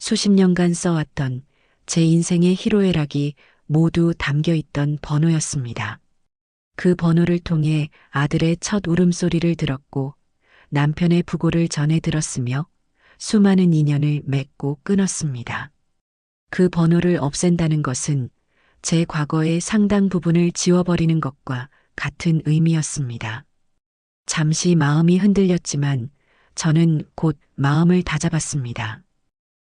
Speaker 1: 수십 년간 써왔던 제 인생의 희로애락이 모두 담겨 있던 번호였습니다. 그 번호를 통해 아들의 첫 울음소리를 들었고 남편의 부고를 전해 들었으며 수많은 인연을 맺고 끊었습니다. 그 번호를 없앤다는 것은 제 과거의 상당 부분을 지워버리는 것과 같은 의미였습니다. 잠시 마음이 흔들렸지만 저는 곧 마음을 다잡았습니다.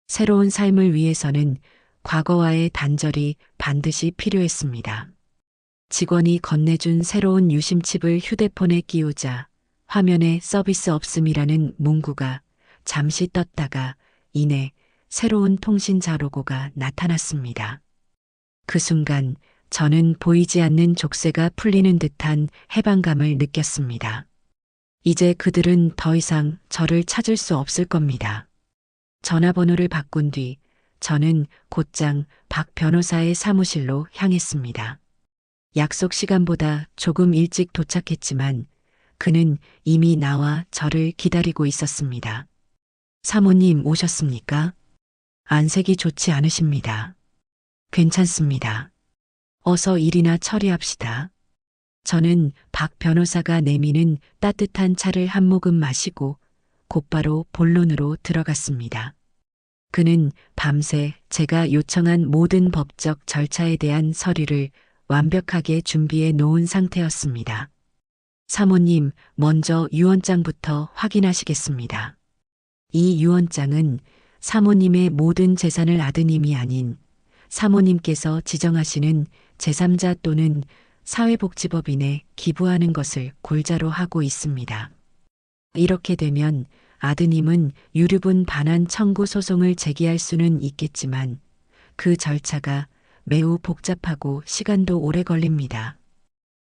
Speaker 1: 새로운 삶을 위해서는 과거와의 단절이 반드시 필요했습니다. 직원이 건네준 새로운 유심칩을 휴대폰에 끼우자 화면에 서비스 없음이라는 문구가 잠시 떴다가 이내 새로운 통신 자로고가 나타났습니다. 그 순간 저는 보이지 않는 족쇄가 풀리는 듯한 해방감을 느꼈습니다. 이제 그들은 더 이상 저를 찾을 수 없을 겁니다. 전화번호를 바꾼 뒤 저는 곧장 박 변호사의 사무실로 향했습니다. 약속 시간보다 조금 일찍 도착했지만 그는 이미 나와 저를 기다리고 있었습니다. 사모님 오셨습니까? 안색이 좋지 않으십니다. 괜찮습니다. 어서 일이나 처리합시다. 저는 박 변호사가 내미는 따뜻한 차를 한 모금 마시고 곧바로 본론으로 들어갔습니다. 그는 밤새 제가 요청한 모든 법적 절차에 대한 서류를 완벽하게 준비해 놓은 상태였습니다. 사모님, 먼저 유언장부터 확인하시겠습니다. 이 유언장은 사모님의 모든 재산을 아드님이 아닌 사모님께서 지정하시는 제3자 또는 사회복지법인에 기부하는 것을 골자로 하고 있습니다. 이렇게 되면 아드님은 유류분 반환 청구 소송을 제기할 수는 있겠지만 그 절차가 매우 복잡하고 시간도 오래 걸립니다.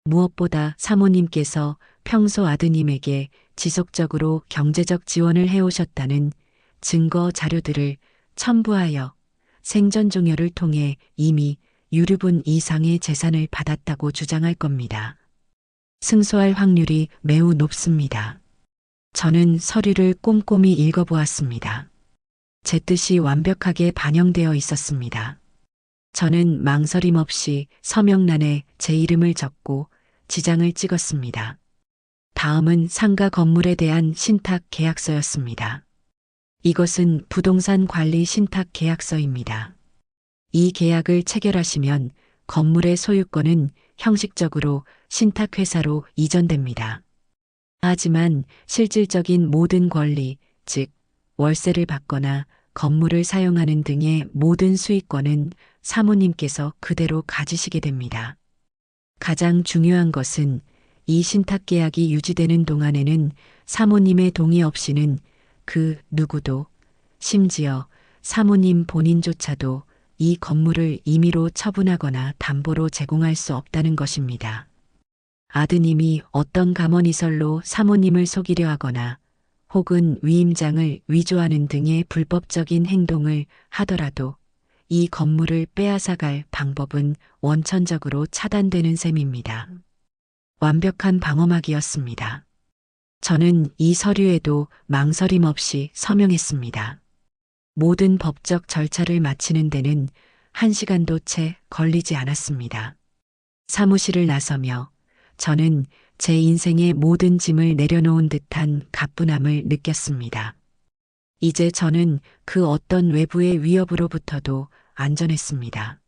Speaker 1: 무엇보다 사모님께서 평소 아드님에게 지속적으로 경제적 지원을 해오셨다는 증거 자료들을 첨부하여 생전 종혈을 통해 이미 유류분 이상의 재산을 받았다고 주장할 겁니다. 승소할 확률이 매우 높습니다. 저는 서류를 꼼꼼히 읽어보았습니다. 제 뜻이 완벽하게 반영되어 있었습니다. 저는 망설임 없이 서명란에 제 이름을 적고 지장을 찍었습니다. 다음은 상가 건물에 대한 신탁 계약서였습니다. 이것은 부동산 관리 신탁 계약서입니다. 이 계약을 체결하시면 건물의 소유권은 형식적으로 신탁회사로 이전됩니다. 하지만 실질적인 모든 권리, 즉 월세를 받거나 건물을 사용하는 등의 모든 수익권은 사모님께서 그대로 가지시게 됩니다. 가장 중요한 것은 이 신탁계약이 유지되는 동안에는 사모님의 동의 없이는 그 누구도, 심지어 사모님 본인조차도 이 건물을 임의로 처분하거나 담보로 제공할 수 없다는 것입니다. 아드님이 어떤 감언이설로 사모님을 속이려 하거나 혹은 위임장을 위조하는 등의 불법적인 행동을 하더라도 이 건물을 빼앗아갈 방법은 원천적으로 차단되는 셈입니다. 완벽한 방어막이었습니다. 저는 이 서류에도 망설임 없이 서명했습니다. 모든 법적 절차를 마치는 데는 1시간도 채 걸리지 않았습니다. 사무실을 나서며 저는 제 인생의 모든 짐을 내려놓은 듯한 가뿐함을 느꼈습니다. 이제 저는 그 어떤 외부의 위협으로부터도 안전했습니다.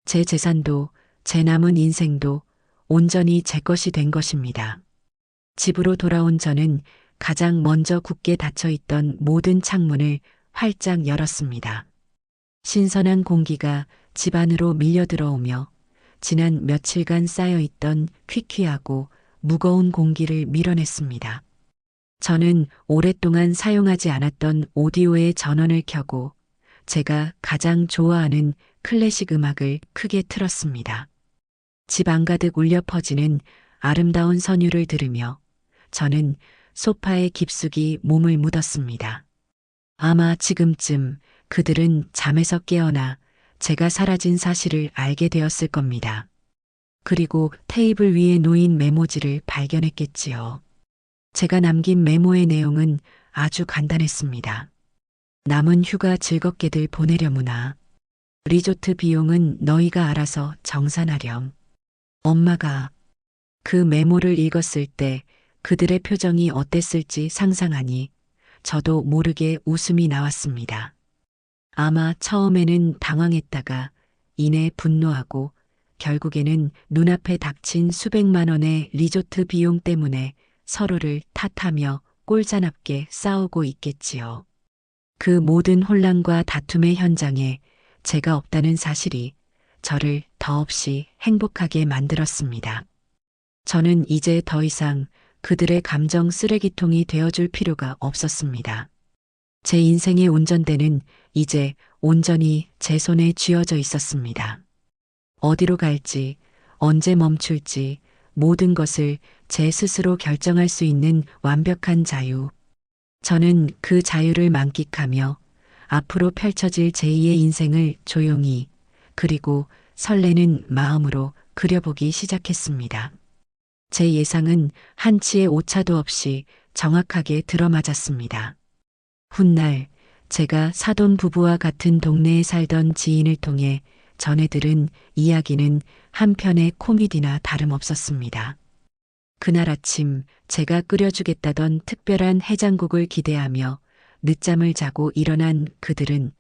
Speaker 1: 제 재산도 제 남은 인생도 온전히 제 것이 된 것입니다. 집으로 돌아온 저는 가장 먼저 굳게 닫혀있던 모든 창문을 활짝 열었습니다. 신선한 공기가 집 안으로 밀려 들어오며 지난 며칠간 쌓여있던 퀴퀴하고 무거운 공기를 밀어냈습니다. 저는 오랫동안 사용하지 않았던 오디오의 전원을 켜고 제가 가장 좋아하는 클래식 음악을 크게 틀었습니다. 집 안가득 울려 퍼지는 아름다운 선율을 들으며 저는 소파에 깊숙이 몸을 묻었습니다. 아마 지금쯤 그들은 잠에서 깨어나 제가 사라진 사실을 알게 되었을 겁니다. 그리고 테이블 위에 놓인 메모지를 발견했겠지요. 제가 남긴 메모의 내용은 아주 간단했습니다. 남은 휴가 즐겁게들 보내려무나. 리조트 비용은 너희가 알아서 정산하렴. 엄마가 그 메모를 읽었을 때 그들의 표정이 어땠을지 상상하니 저도 모르게 웃음이 나왔습니다. 아마 처음에는 당황했다가 이내 분노하고 결국에는 눈앞에 닥친 수백만 원의 리조트 비용 때문에 서로를 탓하며 꼴사납게 싸우고 있겠지요. 그 모든 혼란과 다툼의 현장에 제가 없다는 사실이 저를 더없이 행복하게 만들었습니다. 저는 이제 더 이상 그들의 감정 쓰레기통이 되어줄 필요가 없었습니다. 제 인생의 운전대는 이제 온전히 제 손에 쥐어져 있었습니다. 어디로 갈지, 언제 멈출지 모든 것을 제 스스로 결정할 수 있는 완벽한 자유. 저는 그 자유를 만끽하며 앞으로 펼쳐질 제2의 인생을 조용히 그리고 설레는 마음으로 그려보기 시작했습니다. 제 예상은 한치의 오차도 없이 정확하게 들어맞았습니다. 훗날 제가 사돈 부부와 같은 동네에 살던 지인을 통해 전해 들은 이야기는 한편의 코미디나 다름없었습니다. 그날 아침 제가 끓여주겠다던 특별한 해장국을 기대하며 늦잠을 자고 일어난 그들은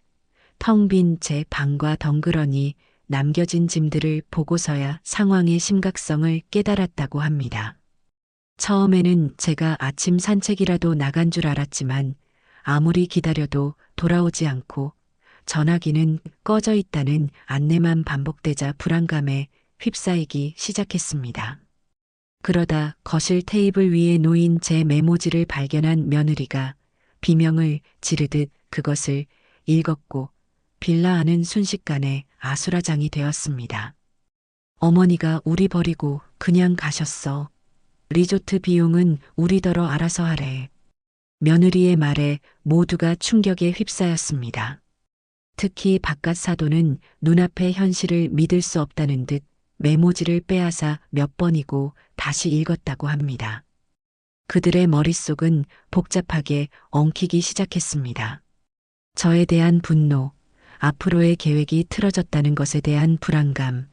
Speaker 1: 텅 빈 제 방과 덩그러니 남겨진 짐들을 보고서야 상황의 심각성을 깨달았다고 합니다. 처음에는 제가 아침 산책이라도 나간 줄 알았지만 아무리 기다려도 돌아오지 않고 전화기는 꺼져 있다는 안내만 반복되자 불안감에 휩싸이기 시작했습니다. 그러다 거실 테이블 위에 놓인 제 메모지를 발견한 며느리가 비명을 지르듯 그것을 읽었고 빌라 안은 순식간에 아수라장이 되었습니다. 어머니가 우리 버리고 그냥 가셨어. 리조트 비용은 우리더러 알아서 하래. 며느리의 말에 모두가 충격에 휩싸였습니다. 특히 바깥 사돈은 눈앞의 현실을 믿을 수 없다는 듯 메모지를 빼앗아 몇 번이고 다시 읽었다고 합니다. 그들의 머릿속은 복잡하게 엉키기 시작했습니다. 저에 대한 분노, 앞으로의 계획이 틀어졌다는 것에 대한 불안감,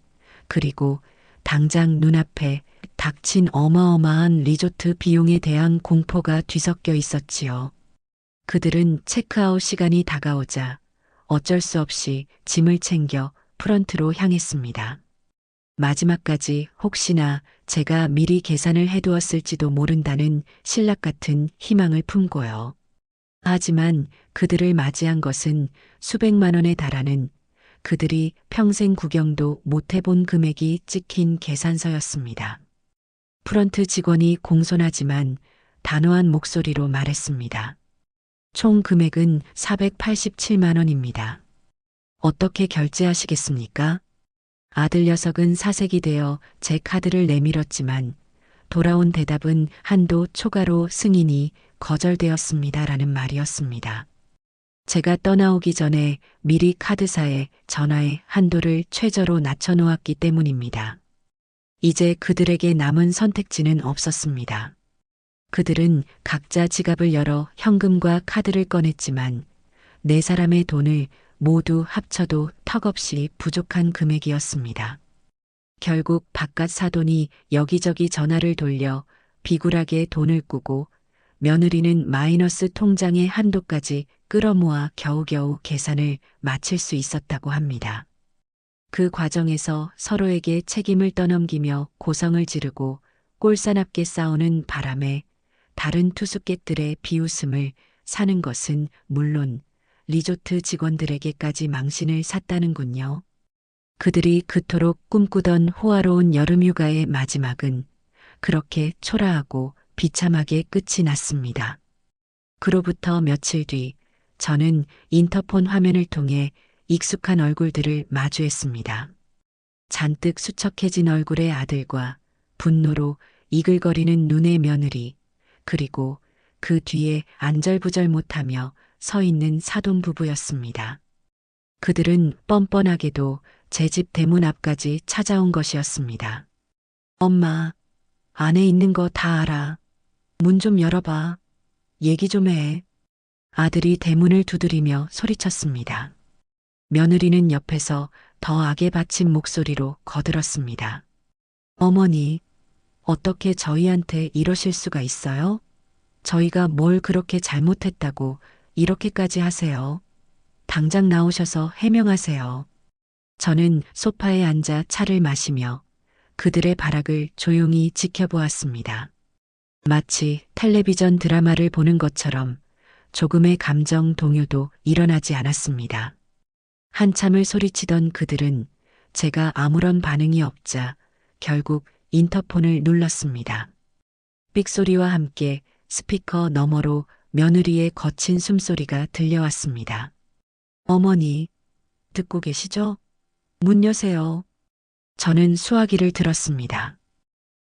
Speaker 1: 그리고 당장 눈앞에 닥친 어마어마한 리조트 비용에 대한 공포가 뒤섞여 있었지요. 그들은 체크아웃 시간이 다가오자 어쩔 수 없이 짐을 챙겨 프런트로 향했습니다. 마지막까지 혹시나 제가 미리 계산을 해두었을지도 모른다는 신락 같은 희망을 품고요. 하지만 그들을 맞이한 것은 수백만 원에 달하는 그들이 평생 구경도 못 해본 금액이 찍힌 계산서였습니다. 프런트 직원이 공손하지만 단호한 목소리로 말했습니다. 총 금액은 487만 원입니다. 어떻게 결제하시겠습니까? 아들 녀석은 사색이 되어 제 카드를 내밀었지만 돌아온 대답은 한도 초과로 승인이 거절되었습니다라는 말이었습니다. 제가 떠나오기 전에 미리 카드사에 전화해 한도를 최저로 낮춰놓았기 때문입니다. 이제 그들에게 남은 선택지는 없었습니다. 그들은 각자 지갑을 열어 현금과 카드를 꺼냈지만 네 사람의 돈을 모두 합쳐도 턱없이 부족한 금액이었습니다. 결국 바깥 사돈이 여기저기 전화를 돌려 비굴하게 돈을 꾸고 며느리는 마이너스 통장의 한도까지 끌어모아 겨우겨우 계산을 마칠 수 있었다고 합니다. 그 과정에서 서로에게 책임을 떠넘기며 고성을 지르고 꼴사납게 싸우는 바람에 다른 투숙객들의 비웃음을 사는 것은 물론 리조트 직원들에게까지 망신을 샀다는군요. 그들이 그토록 꿈꾸던 호화로운 여름휴가의 마지막은 그렇게 초라하고 비참하게 끝이 났습니다. 그로부터 며칠 뒤 저는 인터폰 화면을 통해 익숙한 얼굴들을 마주했습니다. 잔뜩 수척해진 얼굴의 아들과 분노로 이글거리는 눈의 며느리, 그리고 그 뒤에 안절부절 못하며 서 있는 사돈 부부였습니다. 그들은 뻔뻔하게도 제 집 대문 앞까지 찾아온 것이었습니다. 엄마, 안에 있는 거 다 알아. 문 좀 열어봐. 얘기 좀 해. 아들이 대문을 두드리며 소리쳤습니다. 며느리는 옆에서 더 악에 받친 목소리로 거들었습니다. 어머니, 어떻게 저희한테 이러실 수가 있어요? 저희가 뭘 그렇게 잘못했다고 이렇게까지 하세요? 당장 나오셔서 해명하세요. 저는 소파에 앉아 차를 마시며 그들의 발악을 조용히 지켜보았습니다. 마치 텔레비전 드라마를 보는 것처럼 조금의 감정 동요도 일어나지 않았습니다. 한참을 소리치던 그들은 제가 아무런 반응이 없자 결국 인터폰을 눌렀습니다. 삑소리와 함께 스피커 너머로 며느리의 거친 숨소리가 들려왔습니다. 어머니, 듣고 계시죠? 문 여세요. 저는 수화기를 들었습니다.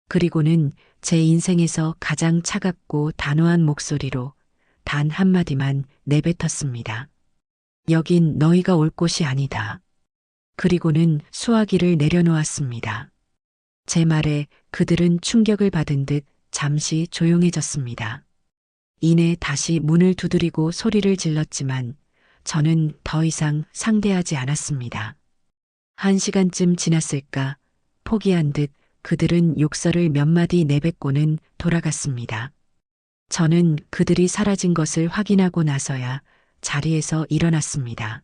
Speaker 1: 그리고는 제 인생에서 가장 차갑고 단호한 목소리로 단 한마디만 내뱉었습니다. 여긴 너희가 올 곳이 아니다. 그리고는 수화기를 내려놓았습니다. 제 말에 그들은 충격을 받은 듯 잠시 조용해졌습니다. 이내 다시 문을 두드리고 소리를 질렀지만 저는 더 이상 상대하지 않았습니다. 1시간쯤 지났을까 포기한 듯 그들은 욕설을 몇 마디 내뱉고는 돌아갔습니다. 저는 그들이 사라진 것을 확인하고 나서야 자리에서 일어났습니다.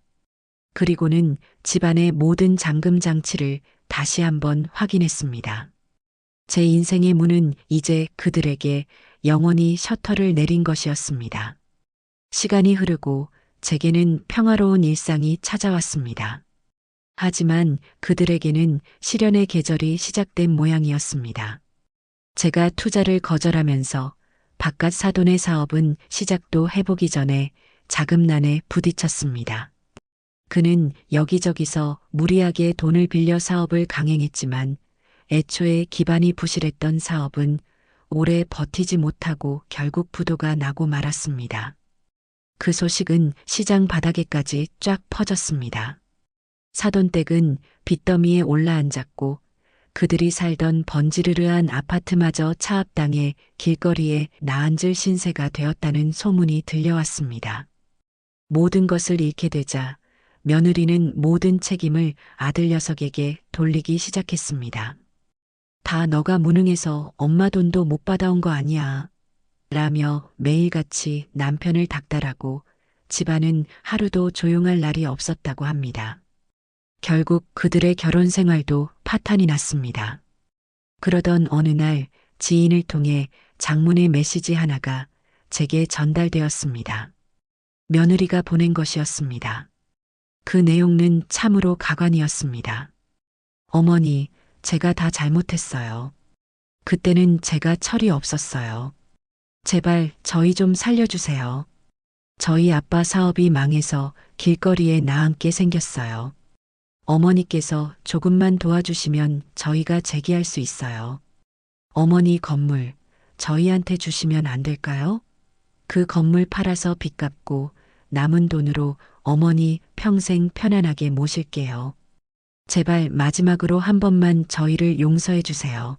Speaker 1: 그리고는 집안의 모든 잠금 장치를 다시 한번 확인했습니다. 제 인생의 문은 이제 그들에게 영원히 셔터를 내린 것이었습니다. 시간이 흐르고 제게는 평화로운 일상이 찾아왔습니다. 하지만 그들에게는 시련의 계절이 시작된 모양이었습니다. 제가 투자를 거절하면서 바깥 사돈의 사업은 시작도 해보기 전에 자금난에 부딪혔습니다. 그는 여기저기서 무리하게 돈을 빌려 사업을 강행했지만 애초에 기반이 부실했던 사업은 오래 버티지 못하고 결국 부도가 나고 말았습니다. 그 소식은 시장 바닥에까지 쫙 퍼졌습니다. 사돈댁은 빚더미에 올라앉았고 그들이 살던 번지르르한 아파트마저 차압당해 길거리에 나앉을 신세가 되었다는 소문이 들려왔습니다. 모든 것을 잃게 되자 며느리는 모든 책임을 아들 녀석에게 돌리기 시작했습니다. 다 너가 무능해서 엄마 돈도 못 받아온 거 아니야. 라며 매일같이 남편을 닥달하고 집안은 하루도 조용할 날이 없었다고 합니다. 결국 그들의 결혼 생활도 파탄이 났습니다. 그러던 어느 날 지인을 통해 장문의 메시지 하나가 제게 전달되었습니다. 며느리가 보낸 것이었습니다. 그 내용은 참으로 가관이었습니다. 어머니, 제가 다 잘못했어요. 그때는 제가 철이 없었어요. 제발 저희 좀 살려주세요. 저희 아빠 사업이 망해서 길거리에 나앉게 생겼어요. 어머니께서 조금만 도와주시면 저희가 재기할 수 있어요. 어머니 건물 저희한테 주시면 안 될까요? 그 건물 팔아서 빚 갚고 남은 돈으로 어머니 평생 편안하게 모실게요. 제발 마지막으로 한 번만 저희를 용서해 주세요.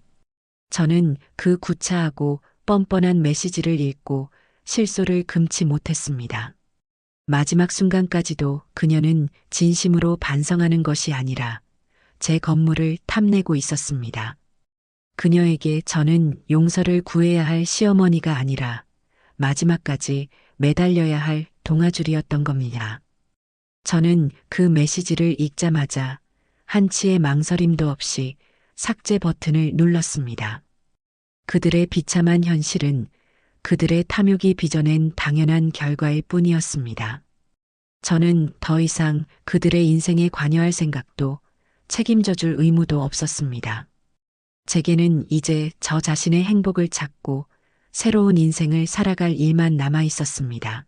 Speaker 1: 저는 그 구차하고 뻔뻔한 메시지를 읽고 실소를 금치 못했습니다. 마지막 순간까지도 그녀는 진심으로 반성하는 것이 아니라 제 건물을 탐내고 있었습니다. 그녀에게 저는 용서를 구해야 할 시어머니가 아니라 마지막까지 매달려야 할 동아줄이었던 겁니다. 저는 그 메시지를 읽자마자 한치의 망설임도 없이 삭제 버튼을 눌렀습니다. 그들의 비참한 현실은 그들의 탐욕이 빚어낸 당연한 결과일 뿐이었습니다. 저는 더 이상 그들의 인생에 관여할 생각도 책임져 줄 의무도 없었습니다. 제게는 이제 저 자신의 행복을 찾고 새로운 인생을 살아갈 일만 남아 있었습니다.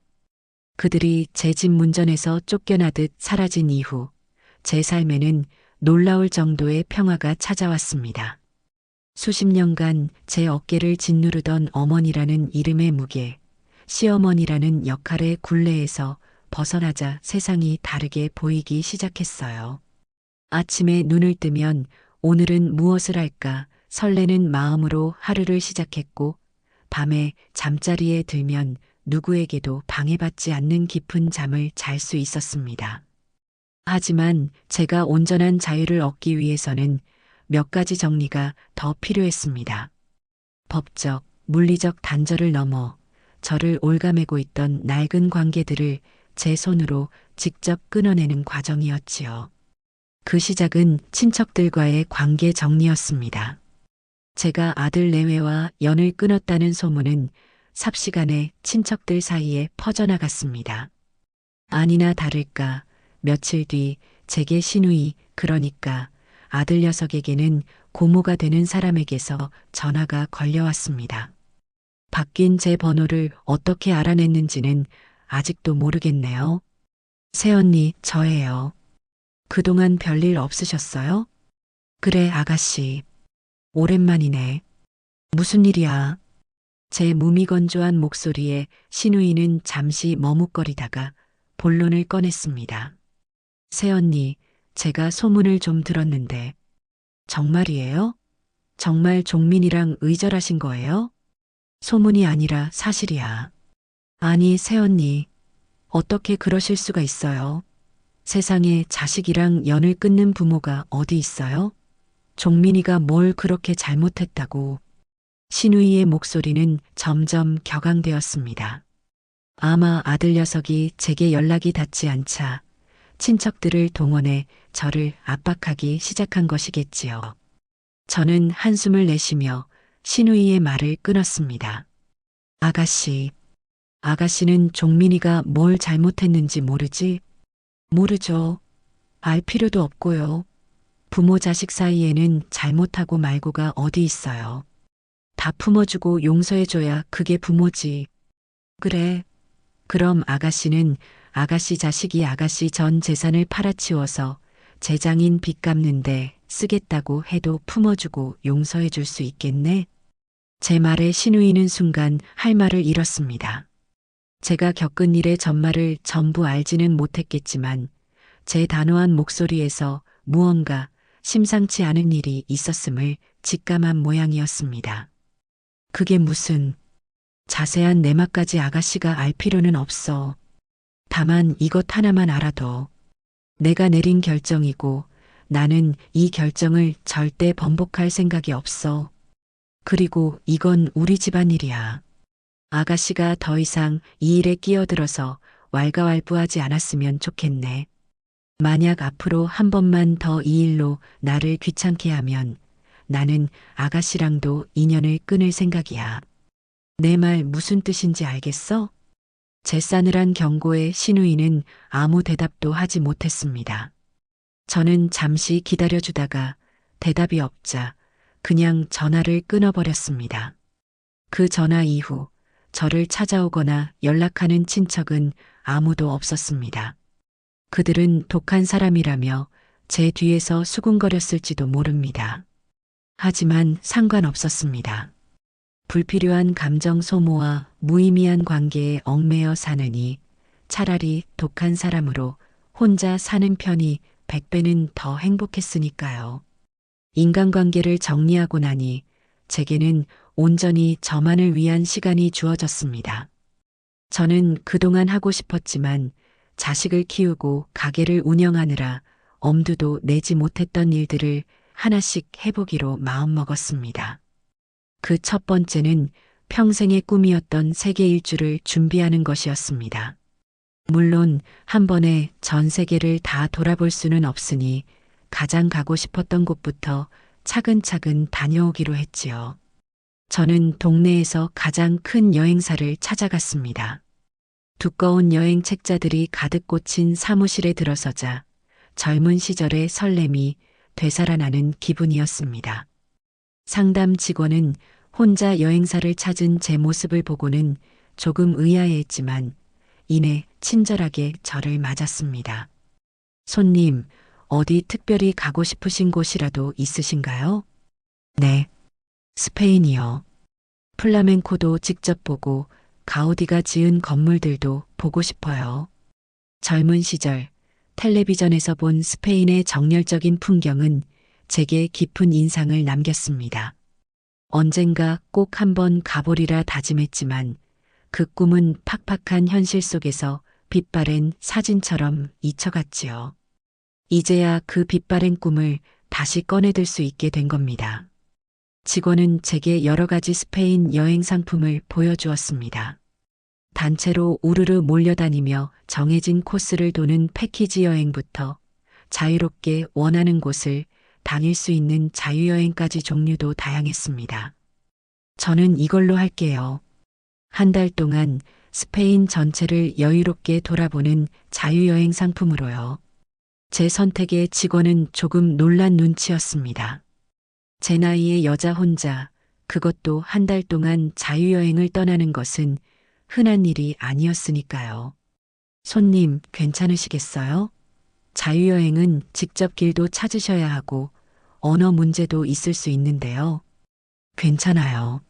Speaker 1: 그들이 제 집 문전에서 쫓겨나듯 사라진 이후 제 삶에는 놀라울 정도의 평화가 찾아왔습니다. 수십 년간 제 어깨를 짓누르던 어머니라는 이름의 무게, 시어머니라는 역할의 굴레에서 벗어나자 세상이 다르게 보이기 시작했어요. 아침에 눈을 뜨면 오늘은 무엇을 할까 설레는 마음으로 하루를 시작했고 밤에 잠자리에 들면 누구에게도 방해받지 않는 깊은 잠을 잘 수 있었습니다. 하지만 제가 온전한 자유를 얻기 위해서는 몇 가지 정리가 더 필요했습니다. 법적, 물리적 단절을 넘어 저를 올가매고 있던 낡은 관계들을 제 손으로 직접 끊어내는 과정이었지요. 그 시작은 친척들과의 관계 정리였습니다. 제가 아들 내외와 연을 끊었다는 소문은 삽시간에 친척들 사이에 퍼져나갔습니다. 아니나 다를까 며칠 뒤 제게 시누이, 그러니까 아들 녀석에게는 고모가 되는 사람에게서 전화가 걸려왔습니다. 바뀐 제 번호를 어떻게 알아냈는지는 아직도 모르겠네요. 새언니, 저예요. 그동안 별일 없으셨어요? 그래, 아가씨. 오랜만이네. 무슨 일이야? 제 무미건조한 목소리에 시누이는 잠시 머뭇거리다가 본론을 꺼냈습니다. 새언니, 제가 소문을 좀 들었는데. 정말이에요? 정말 종민이랑 의절하신 거예요? 소문이 아니라 사실이야. 아니, 새언니, 어떻게 그러실 수가 있어요? 세상에 자식이랑 연을 끊는 부모가 어디 있어요? 종민이가 뭘 그렇게 잘못했다고. 시누이의 목소리는 점점 격앙되었습니다. 아마 아들 녀석이 제게 연락이 닿지 않자 친척들을 동원해 저를 압박하기 시작한 것이겠지요. 저는 한숨을 내쉬며 시누이의 말을 끊었습니다. 아가씨, 아가씨는 종민이가 뭘 잘못했는지 모르지? 모르죠. 알 필요도 없고요. 부모 자식 사이에는 잘못하고 말고가 어디 있어요. 다 품어주고 용서해줘야 그게 부모지. 그래. 그럼 아가씨는 아가씨 자식이 아가씨 전 재산을 팔아치워서 재장인 빚 갚는데 쓰겠다고 해도 품어주고 용서해줄 수 있겠네? 제 말에 시누이는 순간 할 말을 잃었습니다. 제가 겪은 일의 전말을 전부 알지는 못했겠지만 제 단호한 목소리에서 무언가 심상치 않은 일이 있었음을 직감한 모양이었습니다. 그게 무슨 자세한 내막까지 아가씨가 알 필요는 없어. 다만 이것 하나만 알아둬. 내가 내린 결정이고 나는 이 결정을 절대 번복할 생각이 없어. 그리고 이건 우리 집안 일이야. 아가씨가 더 이상 이 일에 끼어들어서 왈가왈부하지 않았으면 좋겠네. 만약 앞으로 한 번만 더 이 일로 나를 귀찮게 하면 나는 아가씨랑도 인연을 끊을 생각이야. 내 말 무슨 뜻인지 알겠어? 제 싸늘한 경고에 시누이는 아무 대답도 하지 못했습니다. 저는 잠시 기다려주다가 대답이 없자 그냥 전화를 끊어버렸습니다. 그 전화 이후 저를 찾아오거나 연락하는 친척은 아무도 없었습니다. 그들은 독한 사람이라며 제 뒤에서 수군거렸을지도 모릅니다. 하지만 상관없었습니다. 불필요한 감정 소모와 무의미한 관계에 얽매여 사느니 차라리 독한 사람으로 혼자 사는 편이 100배는 더 행복했으니까요. 인간관계를 정리하고 나니 제게는 온전히 저만을 위한 시간이 주어졌습니다. 저는 그동안 하고 싶었지만 자식을 키우고 가게를 운영하느라 엄두도 내지 못했던 일들을 하나씩 해보기로 마음먹었습니다. 그 첫 번째는 평생의 꿈이었던 세계 일주를 준비하는 것이었습니다. 물론 한 번에 전 세계를 다 돌아볼 수는 없으니 가장 가고 싶었던 곳부터 차근차근 다녀오기로 했지요. 저는 동네에서 가장 큰 여행사를 찾아갔습니다. 두꺼운 여행 책자들이 가득 꽂힌 사무실에 들어서자 젊은 시절의 설렘이 되살아나는 기분이었습니다. 상담 직원은 혼자 여행사를 찾은 제 모습을 보고는 조금 의아해했지만 이내 친절하게 저를 맞았습니다. 손님, 어디 특별히 가고 싶으신 곳이라도 있으신가요? 네, 스페인이요. 플라멩코도 직접 보고 가우디가 지은 건물들도 보고 싶어요. 젊은 시절 텔레비전에서 본 스페인의 정열적인 풍경은 제게 깊은 인상을 남겼습니다. 언젠가 꼭 한번 가보리라 다짐했지만 그 꿈은 팍팍한 현실 속에서 빛바랜 사진처럼 잊혀갔지요. 이제야 그 빛바랜 꿈을 다시 꺼내들 수 있게 된 겁니다. 직원은 제게 여러 가지 스페인 여행 상품을 보여주었습니다. 단체로 우르르 몰려다니며 정해진 코스를 도는 패키지 여행부터 자유롭게 원하는 곳을 다닐 수 있는 자유여행까지 종류도 다양했습니다. 저는 이걸로 할게요. 한 달 동안 스페인 전체를 여유롭게 돌아보는 자유여행 상품으로요. 제 선택에 직원은 조금 놀란 눈치였습니다. 제 나이의 여자 혼자, 그것도 한 달 동안 자유여행을 떠나는 것은 흔한 일이 아니었으니까요. 손님, 괜찮으시겠어요? 자유여행은 직접 길도 찾으셔야 하고 언어 문제도 있을 수 있는데요. 괜찮아요.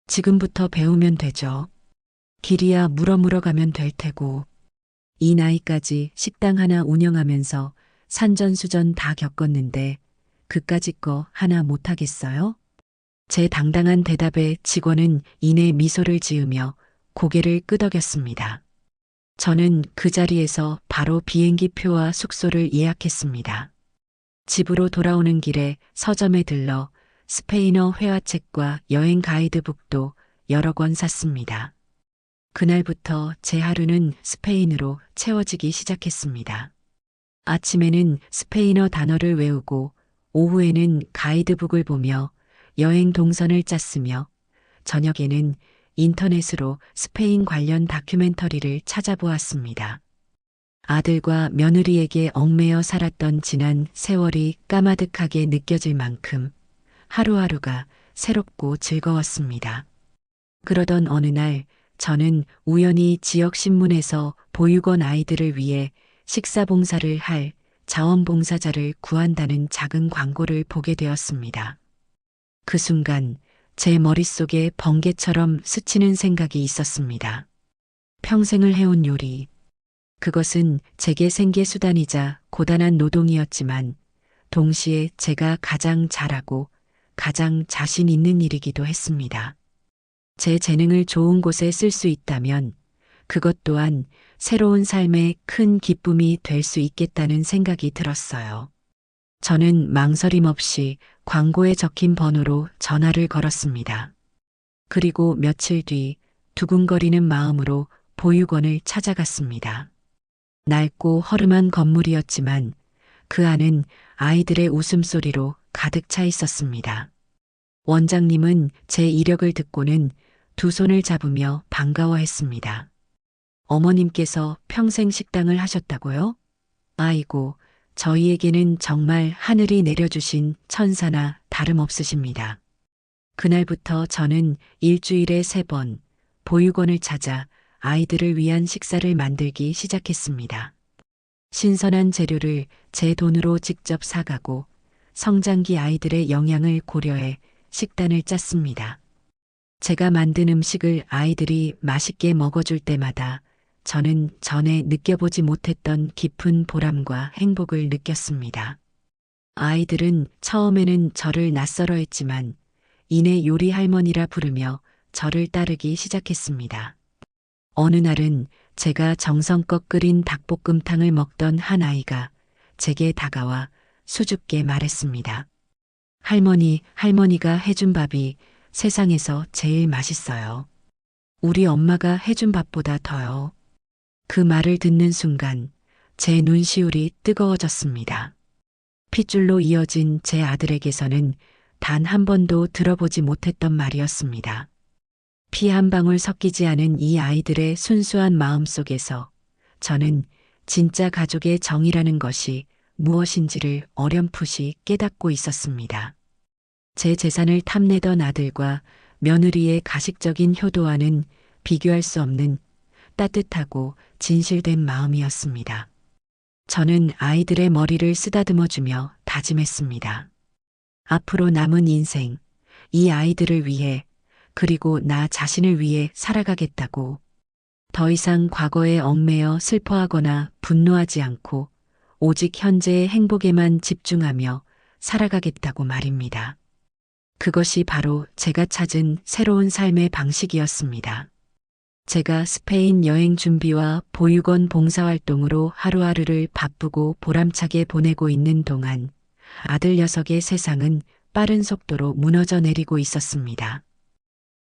Speaker 1: 지금부터 배우면 되죠. 길이야 물어 가면 될 테고. 이 나이까지 식당 하나 운영하면서 산전수전 다 겪었는데 그까짓 거 하나 못하겠어요? 제 당당한 대답에 직원은 이내 미소를 지으며 고개를 끄덕였습니다. 저는 그 자리에서 바로 비행기 표와 숙소를 예약했습니다. 집으로 돌아오는 길에 서점에 들러 스페인어 회화책과 여행 가이드북도 여러 권 샀습니다. 그날부터 제 하루는 스페인으로 채워지기 시작했습니다. 아침에는 스페인어 단어를 외우고 오후에는 가이드북을 보며 여행 동선을 짰으며 저녁에는 인터넷으로 스페인 관련 다큐멘터리를 찾아보았습니다. 아들과 며느리에게 얽매여 살았던 지난 세월이 까마득하게 느껴질 만큼 하루하루가 새롭고 즐거웠습니다. 그러던 어느 날 저는 우연히 지역 신문에서 보육원 아이들을 위해 식사 봉사를 할 자원봉사자를 구한다는 작은 광고를 보게 되었습니다. 그 순간 제 머릿속에 번개처럼 스치는 생각이 있었습니다. 평생을 해온 요리. 그것은 제게 생계 수단이자 고단한 노동이었지만 동시에 제가 가장 잘하고 가장 자신 있는 일이기도 했습니다. 제 재능을 좋은 곳에 쓸 수 있다면 그것 또한 새로운 삶의 큰 기쁨이 될 수 있겠다는 생각이 들었어요. 저는 망설임 없이 광고에 적힌 번호로 전화를 걸었습니다. 그리고 며칠 뒤 두근거리는 마음으로 보육원을 찾아갔습니다. 낡고 허름한 건물이었지만 그 안은 아이들의 웃음소리로 가득 차 있었습니다. 원장님은 제 이력을 듣고는 두 손을 잡으며 반가워했습니다. 어머님께서 평생 식당을 하셨다고요? 아이고, 저희에게는 정말 하늘이 내려주신 천사나 다름없으십니다. 그날부터 저는 일주일에 3번 보육원을 찾아 아이들을 위한 식사를 만들기 시작했습니다. 신선한 재료를 제 돈으로 직접 사가고 성장기 아이들의 영양을 고려해 식단을 짰습니다. 제가 만든 음식을 아이들이 맛있게 먹어줄 때마다 저는 전에 느껴보지 못했던 깊은 보람과 행복을 느꼈습니다. 아이들은 처음에는 저를 낯설어 했지만 이내 요리 할머니라 부르며 저를 따르기 시작했습니다. 어느 날은 제가 정성껏 끓인 닭볶음탕을 먹던 한 아이가 제게 다가와 수줍게 말했습니다. 할머니가 해준 밥이 세상에서 제일 맛있어요. 우리 엄마가 해준 밥보다 더요. 그 말을 듣는 순간 제 눈시울이 뜨거워졌습니다. 핏줄로 이어진 제 아들에게서는 단 한 번도 들어보지 못했던 말이었습니다. 피 한 방울 섞이지 않은 이 아이들의 순수한 마음 속에서 저는 진짜 가족의 정이라는 것이 무엇인지를 어렴풋이 깨닫고 있었습니다. 제 재산을 탐내던 아들과 며느리의 가식적인 효도와는 비교할 수 없는 따뜻하고 진실된 마음이었습니다. 저는 아이들의 머리를 쓰다듬어주며 다짐했습니다. 앞으로 남은 인생, 이 아이들을 위해 그리고 나 자신을 위해 살아가겠다고. 더 이상 과거에 얽매여 슬퍼하거나 분노하지 않고 오직 현재의 행복에만 집중하며 살아가겠다고 말입니다. 그것이 바로 제가 찾은 새로운 삶의 방식이었습니다. 제가 스페인 여행 준비와 보육원 봉사활동으로 하루하루를 바쁘고 보람차게 보내고 있는 동안 아들 녀석의 세상은 빠른 속도로 무너져 내리고 있었습니다.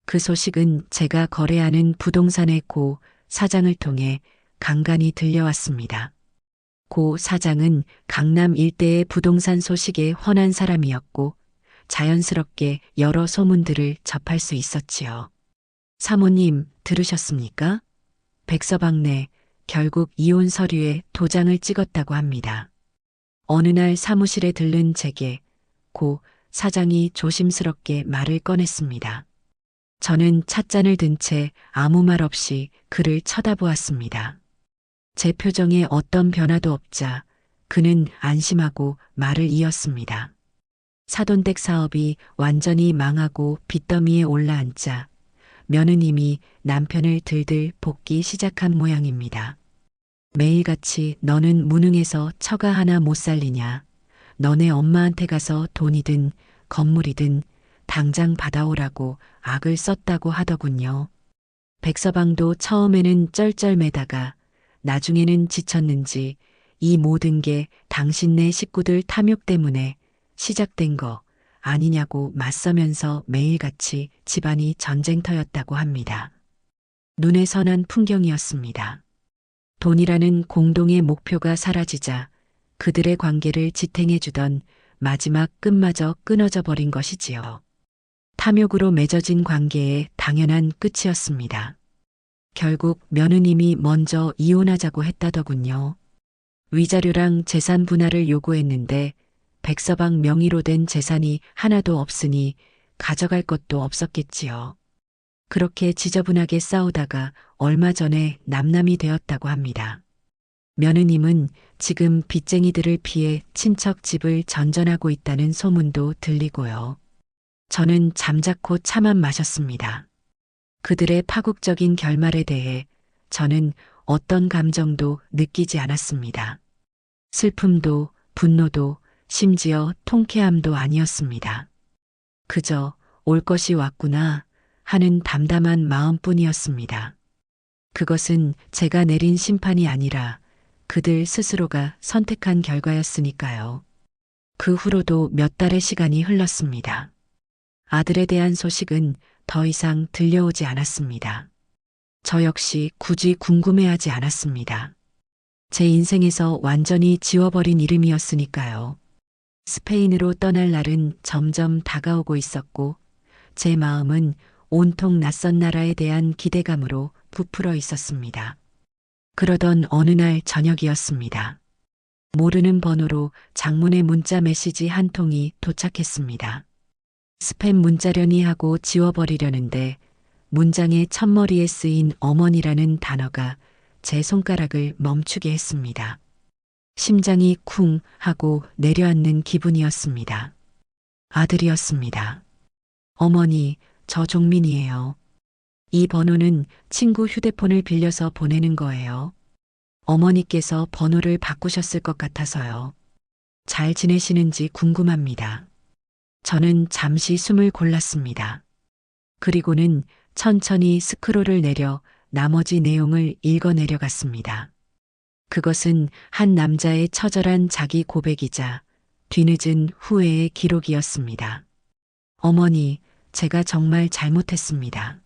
Speaker 1: 그 소식은 제가 거래하는 부동산의 고 사장을 통해 간간히 들려왔습니다. 고 사장은 강남 일대의 부동산 소식에 헌한 사람이었고 자연스럽게 여러 소문들을 접할 수 있었지요. 사모님, 들으셨습니까? 백서방네 결국 이혼 서류에 도장을 찍었다고 합니다. 어느 날 사무실에 들른 제게 고 사장이 조심스럽게 말을 꺼냈습니다. 저는 찻잔을 든 채 아무 말 없이 그를 쳐다보았습니다. 제 표정에 어떤 변화도 없자 그는 안심하고 말을 이었습니다. 사돈댁 사업이 완전히 망하고 빚더미에 올라앉자 며느님이 남편을 들들 볶기 시작한 모양입니다. 매일같이 너는 무능해서 처가 하나 못 살리냐. 너네 엄마한테 가서 돈이든 건물이든 당장 받아오라고 악을 썼다고 하더군요. 백서방도 처음에는 쩔쩔매다가 나중에는 지쳤는지 이 모든 게 당신네 식구들 탐욕 때문에 시작된 거 아니냐고 맞서면서 매일같이 집안이 전쟁터였다고 합니다. 눈에 선한 풍경이었습니다. 돈이라는 공동의 목표가 사라지자 그들의 관계를 지탱해주던 마지막 끈마저 끊어져 버린 것이지요. 탐욕으로 맺어진 관계의 당연한 끝이었습니다. 결국 며느님이 먼저 이혼하자고 했다더군요. 위자료랑 재산 분할을 요구했는데 백서방 명의로 된 재산이 하나도 없으니 가져갈 것도 없었겠지요. 그렇게 지저분하게 싸우다가 얼마 전에 남남이 되었다고 합니다. 며느님은 지금 빚쟁이들을 피해 친척 집을 전전하고 있다는 소문도 들리고요. 저는 잠자코 차만 마셨습니다. 그들의 파국적인 결말에 대해 저는 어떤 감정도 느끼지 않았습니다. 슬픔도 분노도 심지어 통쾌함도 아니었습니다. 그저 올 것이 왔구나 하는 담담한 마음뿐이었습니다. 그것은 제가 내린 심판이 아니라 그들 스스로가 선택한 결과였으니까요. 그 후로도 몇 달의 시간이 흘렀습니다. 아들에 대한 소식은 더 이상 들려오지 않았습니다. 저 역시 굳이 궁금해하지 않았습니다. 제 인생에서 완전히 지워버린 이름이었으니까요. 스페인으로 떠날 날은 점점 다가오고 있었고 제 마음은 온통 낯선 나라에 대한 기대감으로 부풀어 있었습니다. 그러던 어느 날 저녁이었습니다. 모르는 번호로 장문의 문자 메시지 한 통이 도착했습니다. 스팸 문자려니 하고 지워버리려는데 문장의 첫머리에 쓰인 어머니라는 단어가 제 손가락을 멈추게 했습니다. 심장이 쿵 하고 내려앉는 기분이었습니다. 아들이었습니다. 어머니, 저 종민이에요. 이 번호는 친구 휴대폰을 빌려서 보내는 거예요. 어머니께서 번호를 바꾸셨을 것 같아서요. 잘 지내시는지 궁금합니다. 저는 잠시 숨을 골랐습니다. 그리고는 천천히 스크롤을 내려 나머지 내용을 읽어 내려갔습니다. 그것은 한 남자의 처절한 자기 고백이자 뒤늦은 후회의 기록이었습니다. 어머니, 제가 정말 잘못했습니다.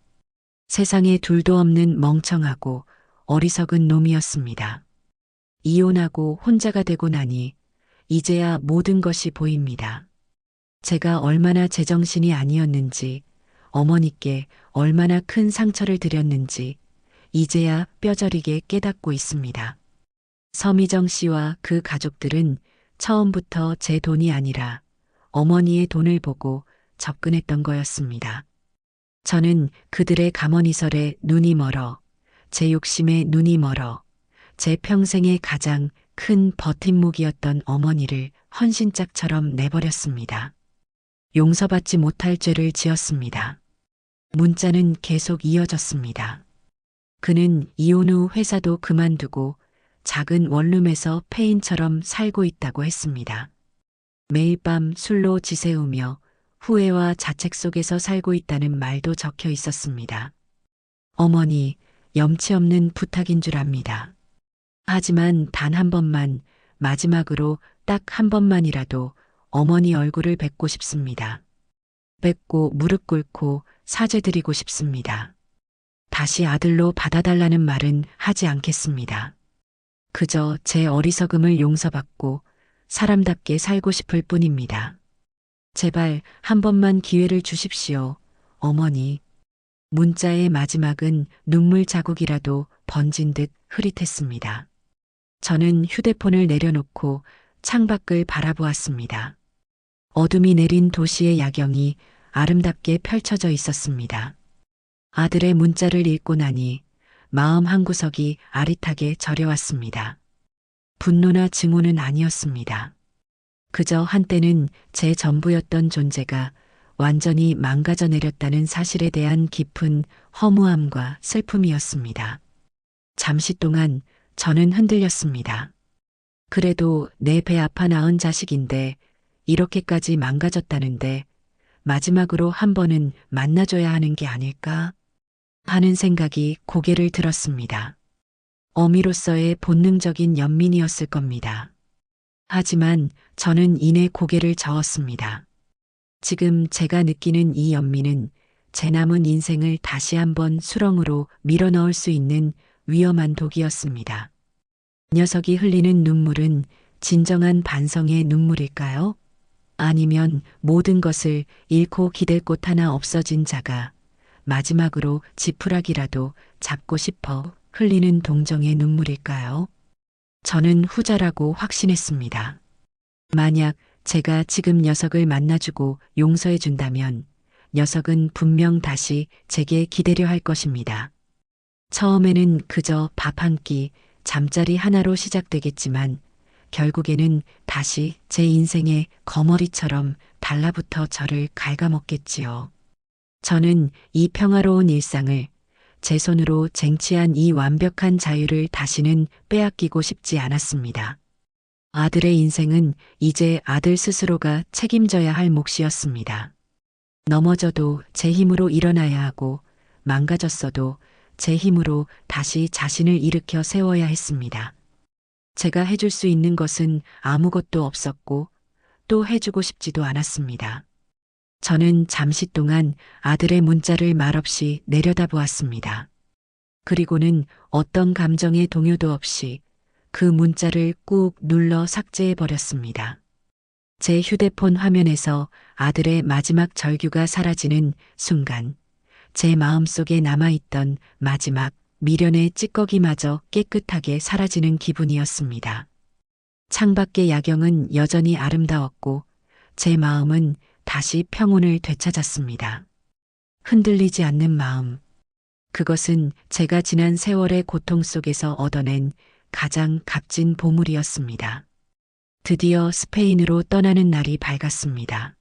Speaker 1: 세상에 둘도 없는 멍청하고 어리석은 놈이었습니다. 이혼하고 혼자가 되고 나니 이제야 모든 것이 보입니다. 제가 얼마나 제정신이 아니었는지, 어머니께 얼마나 큰 상처를 드렸는지 이제야 뼈저리게 깨닫고 있습니다. 서미정 씨와 그 가족들은 처음부터 제 돈이 아니라 어머니의 돈을 보고 접근했던 거였습니다. 저는 그들의 감언이설에 눈이 멀어, 제 욕심에 눈이 멀어, 제 평생의 가장 큰 버팀목이었던 어머니를 헌신짝처럼 내버렸습니다. 용서받지 못할 죄를 지었습니다. 문자는 계속 이어졌습니다. 그는 이혼 후 회사도 그만두고 작은 원룸에서 폐인처럼 살고 있다고 했습니다. 매일 밤 술로 지새우며 후회와 자책 속에서 살고 있다는 말도 적혀 있었습니다. 어머니, 염치 없는 부탁인 줄 압니다. 하지만 단 한 번만, 마지막으로 딱 한 번만이라도 어머니 얼굴을 뵙고 싶습니다. 뵙고 무릎 꿇고 사죄드리고 싶습니다. 다시 아들로 받아달라는 말은 하지 않겠습니다. 그저 제 어리석음을 용서받고 사람답게 살고 싶을 뿐입니다. 제발 한 번만 기회를 주십시오, 어머니. 문자의 마지막은 눈물 자국이라도 번진 듯 흐릿했습니다. 저는 휴대폰을 내려놓고 창밖을 바라보았습니다. 어둠이 내린 도시의 야경이 아름답게 펼쳐져 있었습니다. 아들의 문자를 읽고 나니 마음 한구석이 아릿하게 저려왔습니다. 분노나 증오는 아니었습니다. 그저 한때는 제 전부였던 존재가 완전히 망가져 내렸다는 사실에 대한 깊은 허무함과 슬픔이었습니다. 잠시 동안 저는 흔들렸습니다. 그래도 내 배 아파 낳은 자식인데 이렇게까지 망가졌다는데 마지막으로 한 번은 만나줘야 하는 게 아닐까 하는 생각이 고개를 들었습니다. 어미로서의 본능적인 연민이었을 겁니다. 하지만 저는 이내 고개를 저었습니다. 지금 제가 느끼는 이 연민은 제 남은 인생을 다시 한번 수렁으로 밀어넣을 수 있는 위험한 독이었습니다. 녀석이 흘리는 눈물은 진정한 반성의 눈물일까요? 아니면 모든 것을 잃고 기댈 곳 하나 없어진 자가 마지막으로 지푸라기라도 잡고 싶어 흘리는 동정의 눈물일까요? 저는 후자라고 확신했습니다. 만약 제가 지금 녀석을 만나주고 용서해준다면 녀석은 분명 다시 제게 기대려 할 것입니다. 처음에는 그저 밥 한 끼, 잠자리 하나로 시작되겠지만 결국에는 다시 제 인생의 거머리처럼 달라붙어 저를 갉아먹겠지요. 저는 이 평화로운 일상을 제 손으로 쟁취한 이 완벽한 자유를 다시는 빼앗기고 싶지 않았습니다. 아들의 인생은 이제 아들 스스로가 책임져야 할 몫이었습니다. 넘어져도 제 힘으로 일어나야 하고 망가졌어도 제 힘으로 다시 자신을 일으켜 세워야 했습니다. 제가 해줄 수 있는 것은 아무것도 없었고 또 해주고 싶지도 않았습니다. 저는 잠시 동안 아들의 문자를 말없이 내려다보았습니다. 그리고는 어떤 감정의 동요도 없이 그 문자를 꾹 눌러 삭제해버렸습니다. 제 휴대폰 화면에서 아들의 마지막 절규가 사라지는 순간 제 마음속에 남아있던 마지막 미련의 찌꺼기마저 깨끗하게 사라지는 기분이었습니다. 창밖의 야경은 여전히 아름다웠고 제 마음은 다시 평온을 되찾았습니다. 흔들리지 않는 마음. 그것은 제가 지난 세월의 고통 속에서 얻어낸 가장 값진 보물이었습니다. 드디어 스페인으로 떠나는 날이 밝았습니다.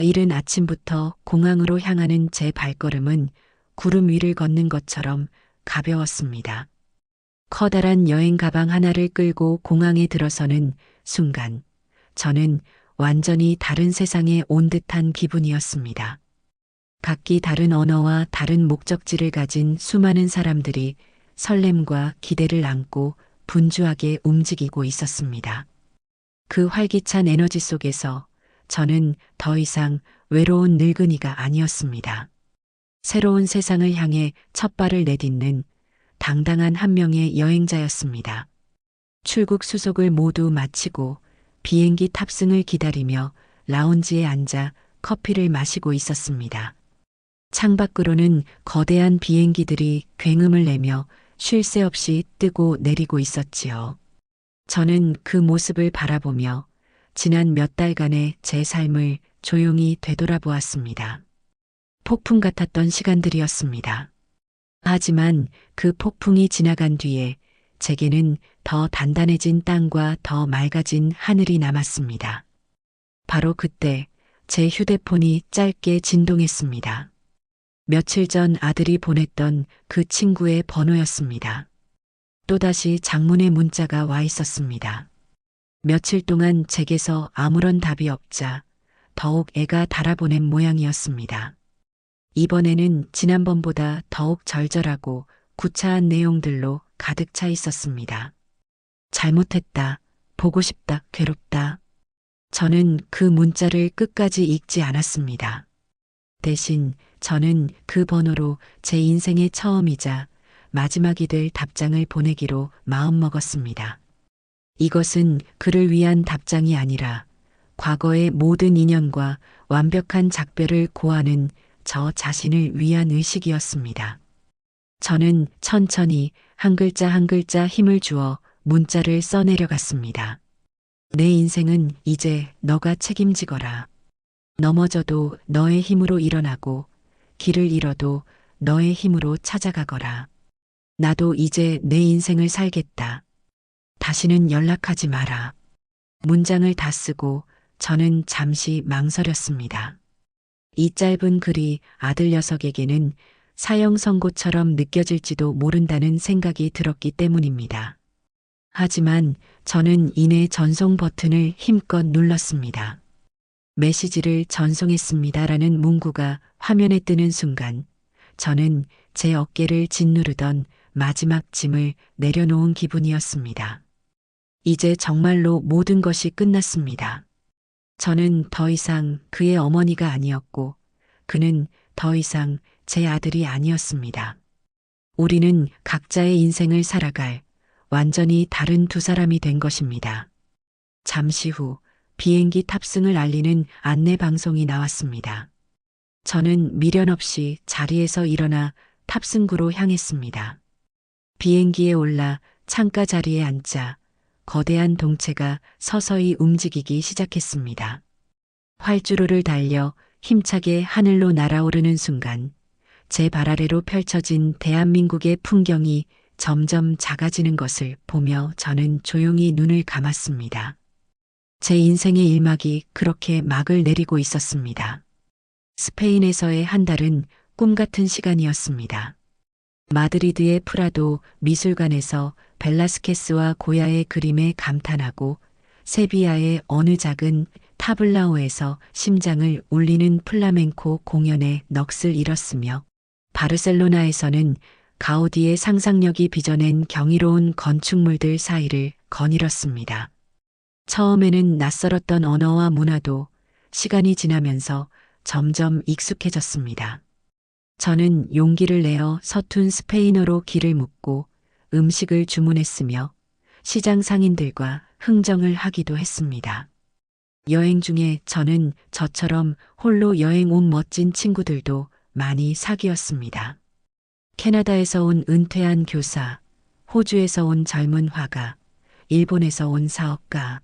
Speaker 1: 이른 아침부터 공항으로 향하는 제 발걸음은 구름 위를 걷는 것처럼 가벼웠습니다. 커다란 여행 가방 하나를 끌고 공항에 들어서는 순간 저는 완전히 다른 세상에 온 듯한 기분이었습니다. 각기 다른 언어와 다른 목적지를 가진 수많은 사람들이 설렘과 기대를 안고 분주하게 움직이고 있었습니다. 그 활기찬 에너지 속에서 저는 더 이상 외로운 늙은이가 아니었습니다. 새로운 세상을 향해 첫 발을 내딛는 당당한 한 명의 여행자였습니다. 출국 수속을 모두 마치고 비행기 탑승을 기다리며 라운지에 앉아 커피를 마시고 있었습니다. 창밖으로는 거대한 비행기들이 굉음을 내며 쉴 새 없이 뜨고 내리고 있었지요. 저는 그 모습을 바라보며 지난 몇 달간의 제 삶을 조용히 되돌아보았습니다. 폭풍 같았던 시간들이었습니다. 하지만 그 폭풍이 지나간 뒤에 제게는 더 단단해진 땅과 더 맑아진 하늘이 남았습니다. 바로 그때 제 휴대폰이 짧게 진동했습니다. 며칠 전 아들이 보냈던 그 친구의 번호였습니다. 또다시 장문의 문자가 와 있었습니다. 며칠 동안 제게서 아무런 답이 없자 더욱 애가 달아보낸 모양이었습니다. 이번에는 지난번보다 더욱 절절하고 구차한 내용들로 가득 차 있었습니다. 잘못했다, 보고 싶다, 괴롭다. 저는 그 문자를 끝까지 읽지 않았습니다. 대신 저는 그 번호로 제 인생의 처음이자 마지막이 될 답장을 보내기로 마음먹었습니다. 이것은 그를 위한 답장이 아니라 과거의 모든 인연과 완벽한 작별을 고하는 저 자신을 위한 의식이었습니다. 저는 천천히 한 글자 한 글자 힘을 주어 문자를 써내려갔습니다. 내 인생은 이제 너가 책임지거라. 넘어져도 너의 힘으로 일어나고 길을 잃어도 너의 힘으로 찾아가거라. 나도 이제 내 인생을 살겠다. 다시는 연락하지 마라. 문장을 다 쓰고 저는 잠시 망설였습니다. 이 짧은 글이 아들 녀석에게는 사형 선고처럼 느껴질지도 모른다는 생각이 들었기 때문입니다. 하지만 저는 이내 전송 버튼을 힘껏 눌렀습니다. 메시지를 전송했습니다라는 문구가 화면에 뜨는 순간 저는 제 어깨를 짓누르던 마지막 짐을 내려놓은 기분이었습니다. 이제 정말로 모든 것이 끝났습니다. 저는 더 이상 그의 어머니가 아니었고 그는 더 이상 제 아들이 아니었습니다. 우리는 각자의 인생을 살아갈 완전히 다른 두 사람이 된 것입니다. 잠시 후 비행기 탑승을 알리는 안내 방송이 나왔습니다. 저는 미련 없이 자리에서 일어나 탑승구로 향했습니다. 비행기에 올라 창가 자리에 앉자 거대한 동체가 서서히 움직이기 시작했습니다. 활주로를 달려 힘차게 하늘로 날아오르는 순간 제 발 아래로 펼쳐진 대한민국의 풍경이 점점 작아지는 것을 보며 저는 조용히 눈을 감았습니다. 제 인생의 일막이 그렇게 막을 내리고 있었습니다. 스페인에서의 한 달은 꿈 같은 시간이었습니다. 마드리드의 프라도 미술관에서 벨라스케스와 고야의 그림에 감탄하고 세비야의 어느 작은 타블라오에서 심장을 울리는 플라멩코 공연에 넋을 잃었으며 바르셀로나에서는 가우디의 상상력이 빚어낸 경이로운 건축물들 사이를 거닐었습니다. 처음에는 낯설었던 언어와 문화도 시간이 지나면서 점점 익숙해졌습니다. 저는 용기를 내어 서툰 스페인어로 길을 묻고 음식을 주문했으며 시장 상인들과 흥정을 하기도 했습니다. 여행 중에 저는 저처럼 홀로 여행 온 멋진 친구들도 많이 사귀었습니다. 캐나다에서 온 은퇴한 교사, 호주에서 온 젊은 화가, 일본에서 온 사업가.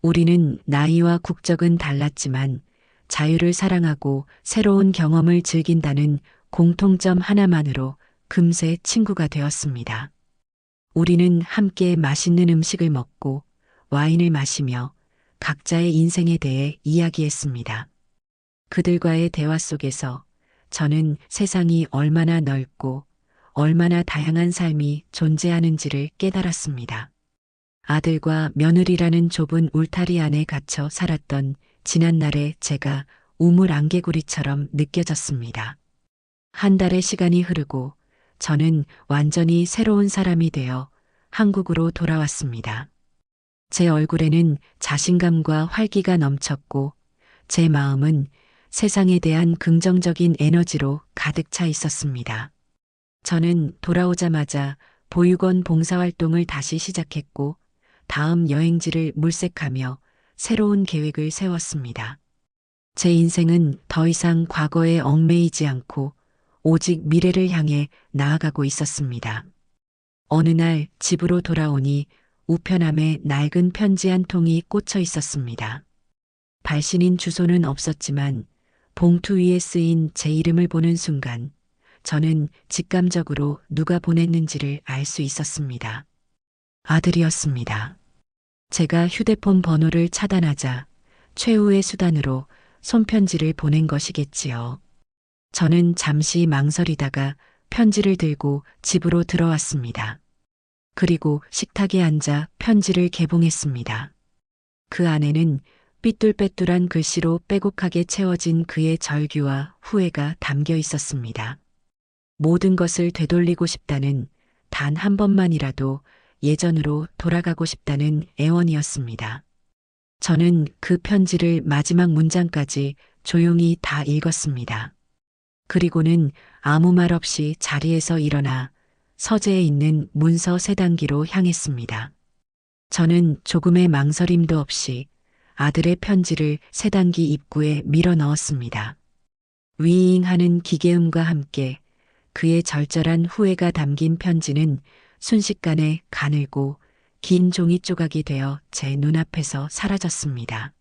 Speaker 1: 우리는 나이와 국적은 달랐지만 자유를 사랑하고 새로운 경험을 즐긴다는 공통점 하나만으로 금세 친구가 되었습니다. 우리는 함께 맛있는 음식을 먹고 와인을 마시며 각자의 인생에 대해 이야기했습니다. 그들과의 대화 속에서 저는 세상이 얼마나 넓고 얼마나 다양한 삶이 존재하는지를 깨달았습니다. 아들과 며느리라는 좁은 울타리 안에 갇혀 살았던 지난날의 제가 우물 안개구리처럼 느껴졌습니다. 한 달의 시간이 흐르고 저는 완전히 새로운 사람이 되어 한국으로 돌아왔습니다. 제 얼굴에는 자신감과 활기가 넘쳤고 제 마음은 세상에 대한 긍정적인 에너지로 가득 차 있었습니다. 저는 돌아오자마자 보육원 봉사활동을 다시 시작했고 다음 여행지를 물색하며 새로운 계획을 세웠습니다. 제 인생은 더 이상 과거에 얽매이지 않고 오직 미래를 향해 나아가고 있었습니다. 어느 날 집으로 돌아오니 우편함에 낡은 편지 한 통이 꽂혀 있었습니다. 발신인 주소는 없었지만 봉투 위에 쓰인 제 이름을 보는 순간 저는 직감적으로 누가 보냈는지를 알 수 있었습니다. 아들이었습니다. 제가 휴대폰 번호를 차단하자 최후의 수단으로 손편지를 보낸 것이겠지요. 저는 잠시 망설이다가 편지를 들고 집으로 들어왔습니다. 그리고 식탁에 앉아 편지를 개봉했습니다. 그 안에는 삐뚤빼뚤한 글씨로 빼곡하게 채워진 그의 절규와 후회가 담겨 있었습니다. 모든 것을 되돌리고 싶다는 단 한 번만이라도 예전으로 돌아가고 싶다는 애원이었습니다. 저는 그 편지를 마지막 문장까지 조용히 다 읽었습니다. 그리고는 아무 말 없이 자리에서 일어나 서재에 있는 문서 세단기로 향했습니다. 저는 조금의 망설임도 없이 아들의 편지를 세단기 입구에 밀어 넣었습니다. 윙 하는 기계음과 함께 그의 절절한 후회가 담긴 편지는 순식간에 가늘고 긴 종이 조각이 되어 제 눈앞에서 사라졌습니다.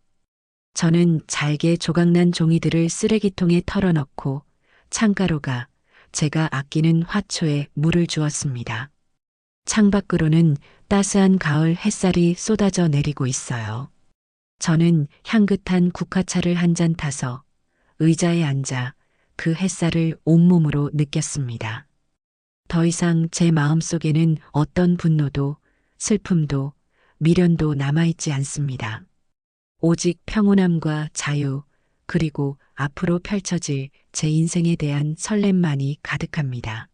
Speaker 1: 저는 잘게 조각난 종이들을 쓰레기통에 털어넣고 창가로 가 제가 아끼는 화초에 물을 주었습니다. 창밖으로는 따스한 가을 햇살이 쏟아져 내리고 있어요. 저는 향긋한 국화차를 한 잔 타서 의자에 앉아 그 햇살을 온몸으로 느꼈습니다. 더 이상 제 마음속에는 어떤 분노도 슬픔도 미련도 남아있지 않습니다. 오직 평온함과 자유, 그리고 앞으로 펼쳐질 제 인생에 대한 설렘만이 가득합니다.